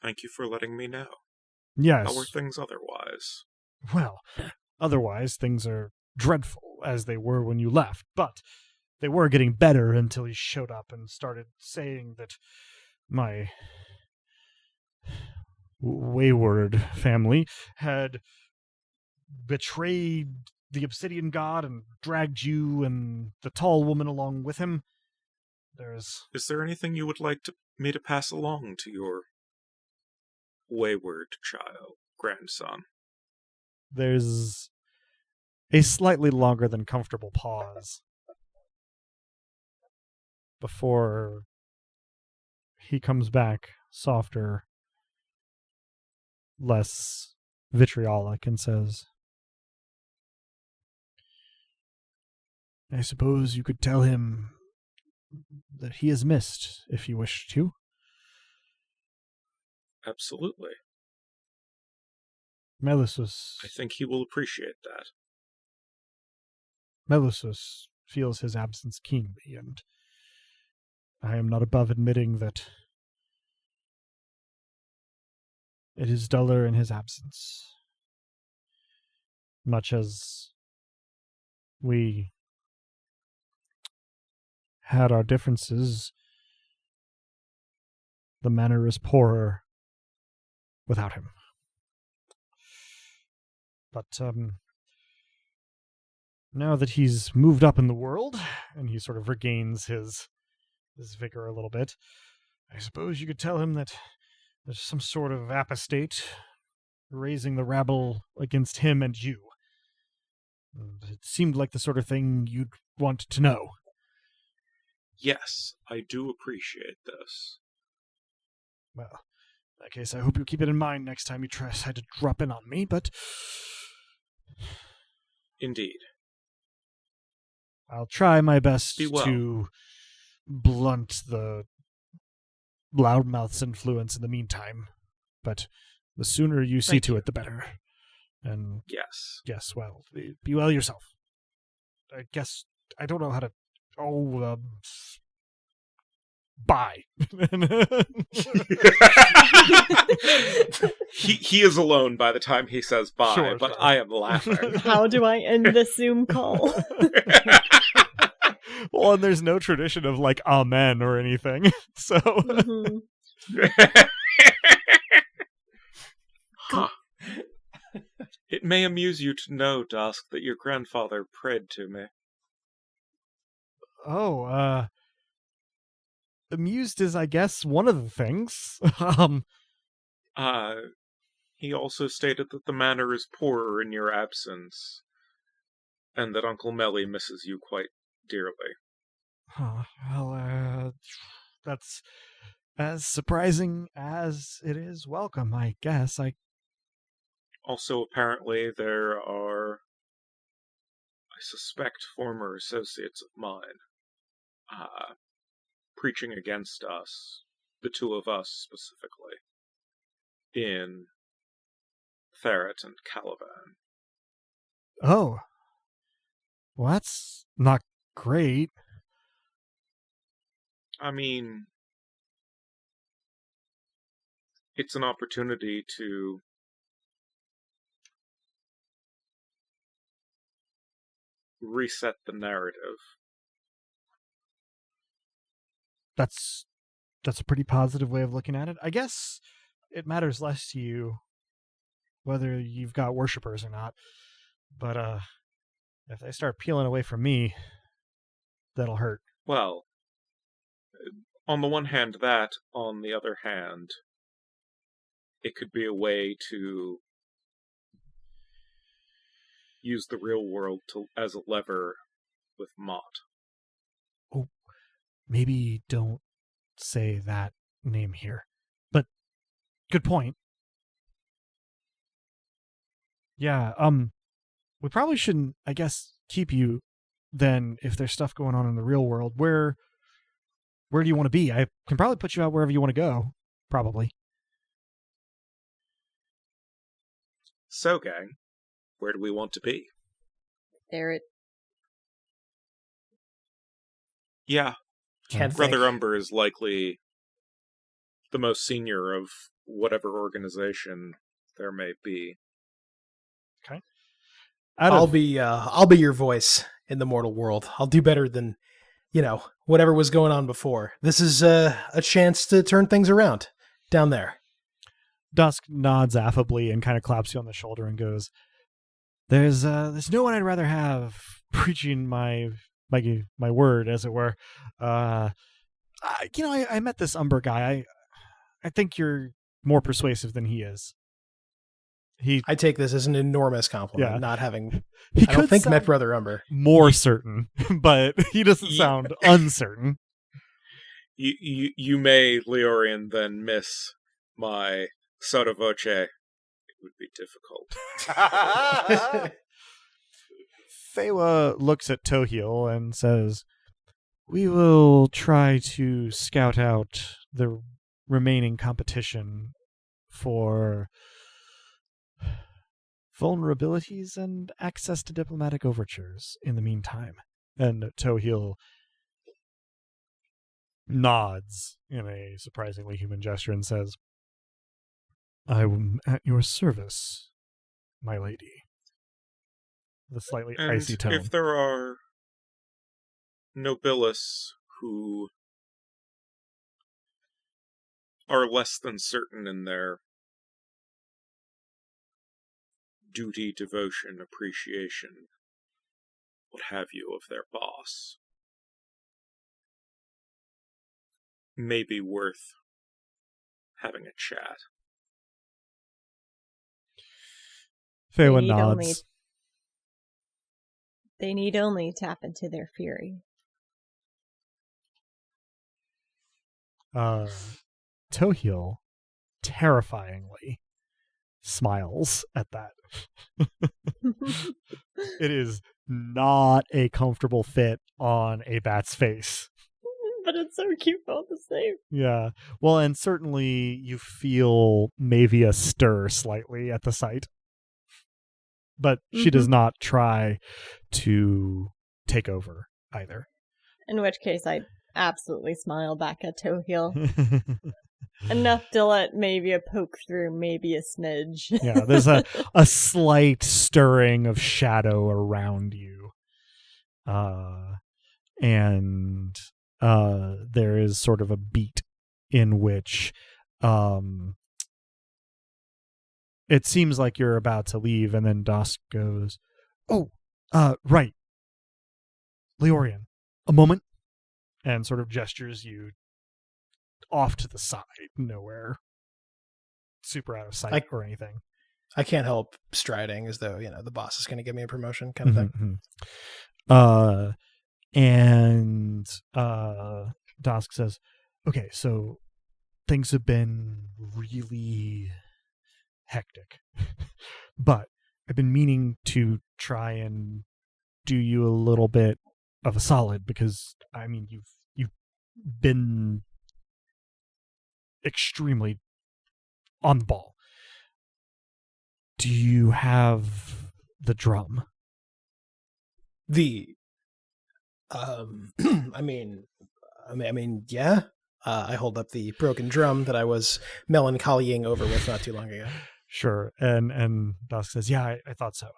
[SPEAKER 4] Thank you for letting me know.
[SPEAKER 1] Yes.
[SPEAKER 4] How are things otherwise?
[SPEAKER 1] Well, otherwise things are dreadful, as they were when you left, but they were getting better until he showed up and started saying that my wayward family had betrayed the Obsidian God and dragged you and the tall woman along with him.
[SPEAKER 4] Is there anything you would like me to pass along to your wayward grandson?
[SPEAKER 1] There's a slightly longer than comfortable pause before he comes back, softer, less vitriolic, and says, I suppose you could tell him that he is missed, if you wish to.
[SPEAKER 4] Absolutely.
[SPEAKER 1] Melusus
[SPEAKER 4] I think he will appreciate that.
[SPEAKER 1] Melusus feels his absence keenly, and I am not above admitting that it is duller in his absence. Much as we had our differences, the manor is poorer without him. But now that he's moved up in the world, and he sort of regains his vigor a little bit, I suppose you could tell him that there's some sort of apostate raising the rabble against him and you. And it seemed like the sort of thing you'd want to know.
[SPEAKER 4] Yes, I do appreciate this.
[SPEAKER 1] Well, in that case, I hope you keep it in mind next time you try to drop in on me, but
[SPEAKER 4] Indeed.
[SPEAKER 1] I'll try my best
[SPEAKER 4] Be well.
[SPEAKER 1] to blunt the loudmouth's influence in the meantime. But the sooner you see
[SPEAKER 4] Thank
[SPEAKER 1] to
[SPEAKER 4] you.
[SPEAKER 1] it, the better. And
[SPEAKER 4] Yes.
[SPEAKER 1] well, be well yourself. I guess I don't know how to. Bye.
[SPEAKER 4] he is alone by the time he says bye,
[SPEAKER 1] Sure,
[SPEAKER 4] but
[SPEAKER 1] sure.
[SPEAKER 4] I am laughing.
[SPEAKER 3] How do I end the Zoom call?
[SPEAKER 1] Well, and there's no tradition of like amen or anything. So
[SPEAKER 3] Mhm.
[SPEAKER 4] Huh. It may amuse you to know, Dusk, that your grandfather prayed to me.
[SPEAKER 1] Amused is, I guess, one of the things.
[SPEAKER 4] He also stated that the manor is poorer in your absence, and that Uncle Melly misses you quite dearly.
[SPEAKER 1] That's as surprising as it is welcome, I guess.
[SPEAKER 4] Also, apparently, there are, I suspect, former associates of mine, preaching against us, the two of us specifically, in Ferret and Calavan.
[SPEAKER 1] Oh. Well, that's not great.
[SPEAKER 4] I mean, it's an opportunity to reset the narrative.
[SPEAKER 1] That's a pretty positive way of looking at it. I guess it matters less to you whether you've got worshippers or not. But if they start peeling away from me, that'll hurt.
[SPEAKER 4] Well, on the one hand, that. On the other hand, it could be a way to use the real world as a lever with Mott.
[SPEAKER 1] Oh, maybe don't say that name here. But good point. Yeah, we probably shouldn't, I guess, keep you then if there's stuff going on in the real world. Where do you want to be? I can probably put you out wherever you want to go. Probably.
[SPEAKER 4] So, gang, where do we want to be?
[SPEAKER 3] There
[SPEAKER 4] Yeah,
[SPEAKER 2] Can't
[SPEAKER 4] Brother
[SPEAKER 2] think.
[SPEAKER 4] Umber is likely the most senior of whatever organization there may be.
[SPEAKER 2] I'll be your voice in the mortal world. I'll do better than, whatever was going on before. This is a chance to turn things around down there.
[SPEAKER 1] Dusk nods affably and kind of claps you on the shoulder and goes, There's no one I'd rather have preaching my word, as it were. I met this Umber guy. I think you're more persuasive than he is.
[SPEAKER 2] I take this as an enormous compliment,
[SPEAKER 1] Yeah.
[SPEAKER 2] not having.
[SPEAKER 1] He
[SPEAKER 2] I don't
[SPEAKER 1] could
[SPEAKER 2] think
[SPEAKER 1] sound
[SPEAKER 2] met Brother Umber.
[SPEAKER 1] more certain, but he doesn't sound uncertain.
[SPEAKER 4] You may, Leorian, then miss my sotto voce. It would be difficult.
[SPEAKER 1] Fewa looks at Tohil and says, "We will try to scout out the remaining competition for vulnerabilities and access to diplomatic overtures in the meantime." And Tohil nods in a surprisingly human gesture and says, "I am at your service, my lady." The slightly
[SPEAKER 4] And
[SPEAKER 1] icy tone.
[SPEAKER 4] if there are nobilis who are less than certain in their duty, devotion, appreciation, what have you, of their boss, may be worth having a chat.
[SPEAKER 1] Fewa
[SPEAKER 3] need
[SPEAKER 1] nods.
[SPEAKER 3] They need only tap into their fury.
[SPEAKER 1] Tohil terrifyingly smiles at that. It is not a comfortable fit on a bat's face.
[SPEAKER 3] But it's so cute all the same.
[SPEAKER 1] Yeah. Well, and certainly you feel Mavia stir slightly at the sight. But she does not try to take over either.
[SPEAKER 3] In which case, I absolutely smile back at Tohil. Enough to let maybe a poke through, maybe a smidge.
[SPEAKER 1] Yeah, there's a slight stirring of shadow around you. And there is sort of a beat in which it seems like you're about to leave, and then Dusk goes, "Oh, right. Leorian, a moment," and sort of gestures you off to the side, nowhere super out of sight or anything.
[SPEAKER 2] I can't help striding as though, the boss is going to give me a promotion kind of thing.
[SPEAKER 1] And Dusk says, "Okay, so things have been really hectic, but I've been meaning to try and do you a little bit of a solid, because I mean you've been extremely on the ball. Do you have the drum
[SPEAKER 2] The, I mean, yeah. I hold up the broken drum that I was melancholying over with not too long ago.
[SPEAKER 1] Sure. And Dusk says, yeah, I thought so.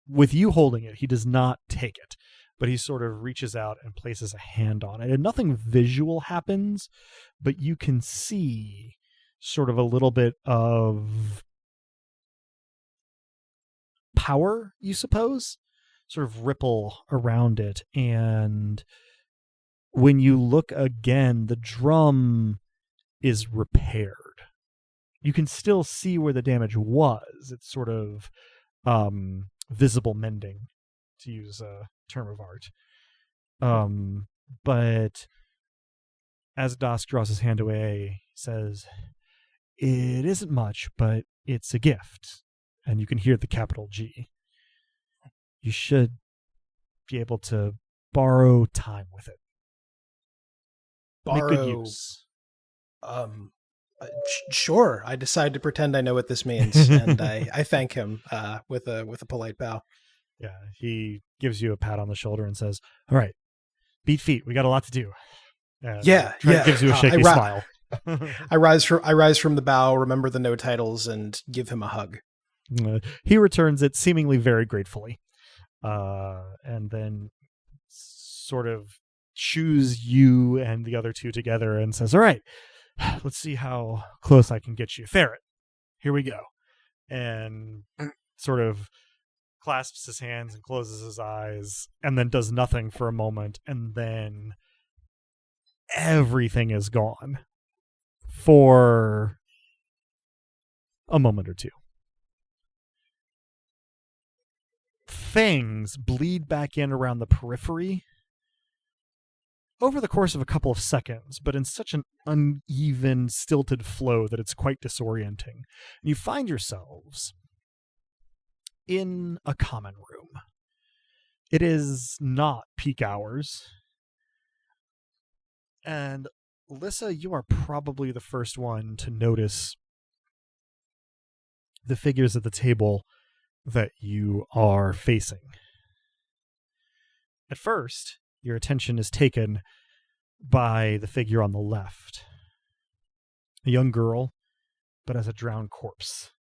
[SPEAKER 1] With you holding it, he does not take it, but he sort of reaches out and places a hand on it. And nothing visual happens, but you can see sort of a little bit of power, you suppose, sort of ripple around it. And when you look again, the drum is repaired. You can still see where the damage was. It's sort of visible mending, to use a term of art. But as Dosk draws his hand away, he says, it isn't much, but it's a gift. And you can hear the capital G. You should be able to borrow time with it. Make good use.
[SPEAKER 2] Sure. I decide to pretend I know what this means, and I thank him with a polite bow.
[SPEAKER 1] Yeah, he gives you a pat on the shoulder and says, all right, beat feet. We got a lot to do. Gives you a shaky smile.
[SPEAKER 2] I rise from the bow, remember the no titles, and give him a hug.
[SPEAKER 1] He returns it seemingly very gratefully, and then sort of shoos you and the other two together and says, all right, let's see how close I can get you. Ferret, here we go. And sort of clasps his hands and closes his eyes and then does nothing for a moment, and then everything is gone for a moment or two. Things bleed back in around the periphery over the course of a couple of seconds, but in such an uneven, stilted flow that it's quite disorienting. And you find yourselves in a common room. It is not peak hours. And Alyssa, you are probably the first one to notice the figures at the table that you are facing. At first, your attention is taken by the figure on the left. A young girl, but as a drowned corpse.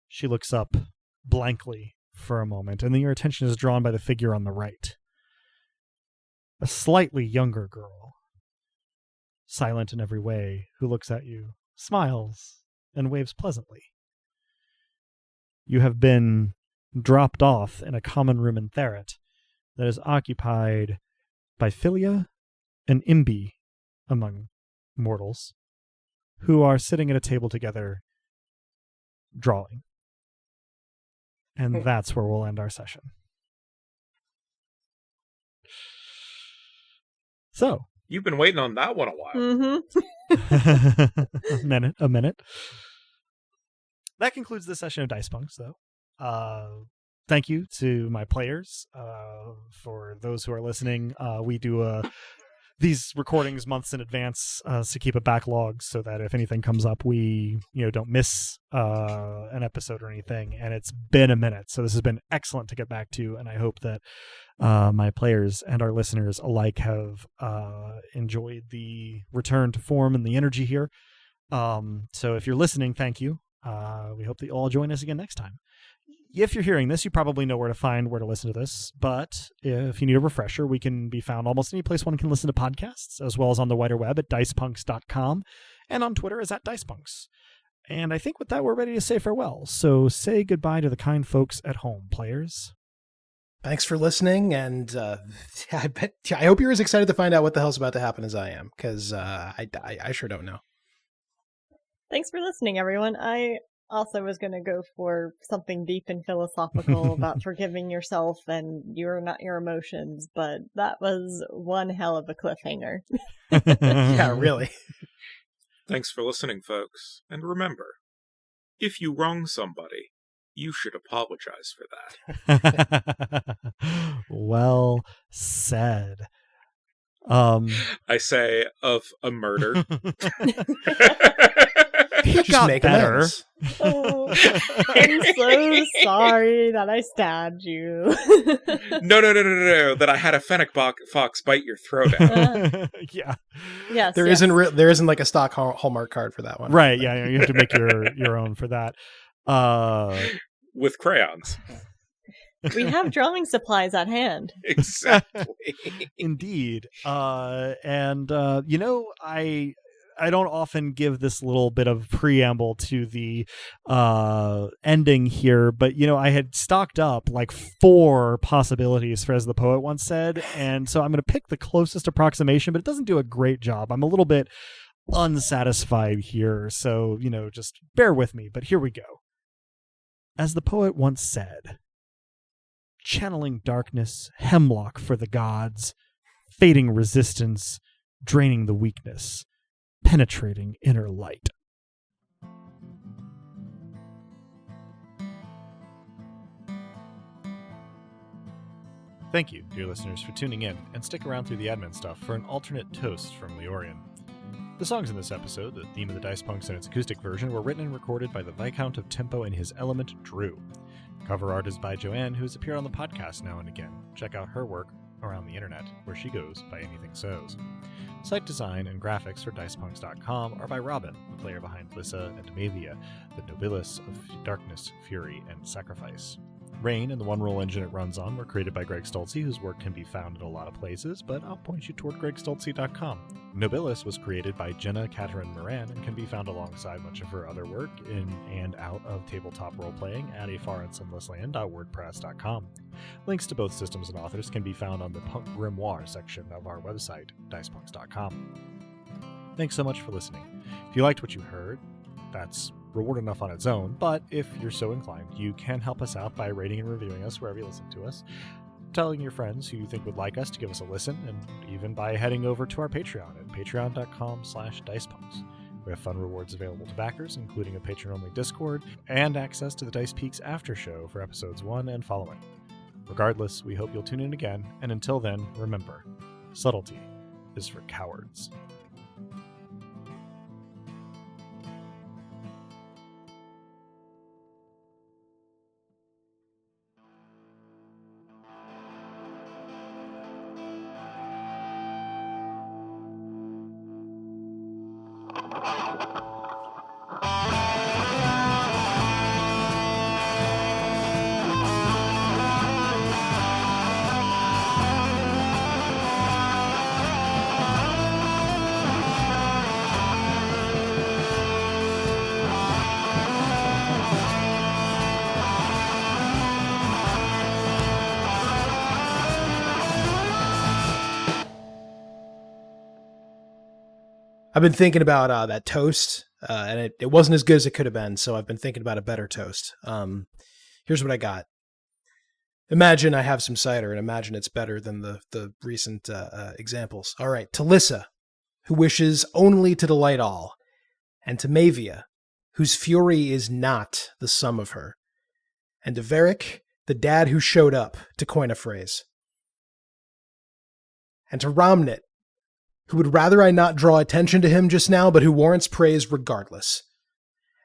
[SPEAKER 1] She looks up blankly for a moment, and then your attention is drawn by the figure on the right. A slightly younger girl, silent in every way, who looks at you, smiles, and waves pleasantly. You have been dropped off in a common room in Therit that is occupied by Philia and Imbi, among mortals, who are sitting at a table together, drawing. And that's where we'll end our session. So.
[SPEAKER 4] You've been waiting on that one a while.
[SPEAKER 3] Mm-hmm.
[SPEAKER 1] A minute. That concludes the session of Dice Punks, though. Thank you to my players. For those who are listening, we do these recordings months in advance to keep a backlog so that if anything comes up, we don't miss an episode or anything. And it's been a minute, so this has been excellent to get back to, and I hope that my players and our listeners alike have enjoyed the return to form and the energy here. So if you're listening, thank you. We hope that you all join us again next time. If you're hearing this, you probably know where to listen to this. But if you need a refresher, we can be found almost any place one can listen to podcasts, as well as on the wider web at dicepunks.com and on Twitter as @dicepunks. And I think with that, we're ready to say farewell. So say goodbye to the kind folks at home, players.
[SPEAKER 2] Thanks for listening, and I hope you're as excited to find out what the hell's about to happen as I am, because I sure don't know.
[SPEAKER 3] Thanks for listening, everyone. I also was going to go for something deep and philosophical about forgiving yourself and you're not your emotions, but that was one hell of a cliffhanger.
[SPEAKER 2] Yeah, really.
[SPEAKER 4] Thanks for listening, folks. And remember, if you wrong somebody, you should apologize for that.
[SPEAKER 1] Well said.
[SPEAKER 4] I say of a murder.
[SPEAKER 1] But he
[SPEAKER 2] Just
[SPEAKER 1] got
[SPEAKER 2] make
[SPEAKER 1] better.
[SPEAKER 2] amends.
[SPEAKER 3] Oh, I'm so sorry that I stabbed you.
[SPEAKER 4] No. That I had a fennec fox bite your throat out.
[SPEAKER 1] Yeah.
[SPEAKER 3] Yes,
[SPEAKER 2] There
[SPEAKER 3] yes.
[SPEAKER 2] isn't like a stock Hallmark card for that one.
[SPEAKER 1] Right. Yeah. You have to make your own for that.
[SPEAKER 4] With crayons.
[SPEAKER 3] We have drawing supplies at hand.
[SPEAKER 4] Exactly.
[SPEAKER 1] Indeed. I don't often give this little bit of preamble to the ending here, but I had stocked up like 4 possibilities, for as the poet once said, and so I'm going to pick the closest approximation, but it doesn't do a great job. I'm a little bit unsatisfied here, so just bear with me. But here we go. As the poet once said, channeling darkness, hemlock for the gods, fading resistance, draining the weakness, penetrating inner light. Thank you, dear listeners, for tuning in, and stick around through the admin stuff for an alternate toast from Leorian. The songs in this episode, the theme of the Dice Punks and its acoustic version, were written and recorded by the Viscount of Tempo and his element, Drew. Cover art is by Joanne, who has appeared on the podcast now and again. Check out her work around the internet, where she goes by Anything Sows. Site design and graphics for DicePunks.com are by Robin, the player behind Lissa and Mavia, the nobilis of darkness, fury, and sacrifice. Rain and the one-roll engine it runs on were created by Greg Stolze, whose work can be found in a lot of places, but I'll point you toward gregstolze.com. Nobilis was created by Jenna Catherine Moran and can be found alongside much of her other work in and out of tabletop role-playing at afarandsunlessland.wordpress.com. Links to both systems and authors can be found on the Punk Grimoire section of our website, dicepunks.com. Thanks so much for listening. If you liked what you heard, that's reward enough on its own, but if you're so inclined, you can help us out by rating and reviewing us wherever you listen to us, telling your friends who you think would like us to give us a listen, and even by heading over to our Patreon at patreon.com/dicepunks. We have fun rewards available to backers, including a patron-only Discord and access to the Dice Peaks after show for episodes 1 and following. Regardless, we hope you'll tune in again, and until then, remember, subtlety is for cowards.
[SPEAKER 2] I've been thinking about that toast, and it wasn't as good as it could have been, so I've been thinking about a better toast. Here's what I got. Imagine I have some cider, and imagine it's better than the recent examples. All right, to Lissa, who wishes only to delight all, and to Mavia, whose fury is not the sum of her, and to Varric, the dad who showed up, to coin a phrase, and to Romnit, who would rather I not draw attention to him just now, but who warrants praise regardless.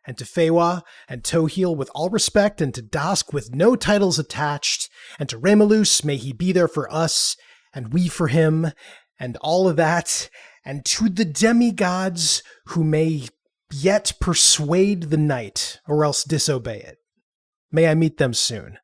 [SPEAKER 2] And to Fewa and Toheel with all respect, and to Dask with no titles attached, and to Remalus, may he be there for us, and we for him, and all of that, and to the demigods who may yet persuade the night, or else disobey it. May I meet them soon.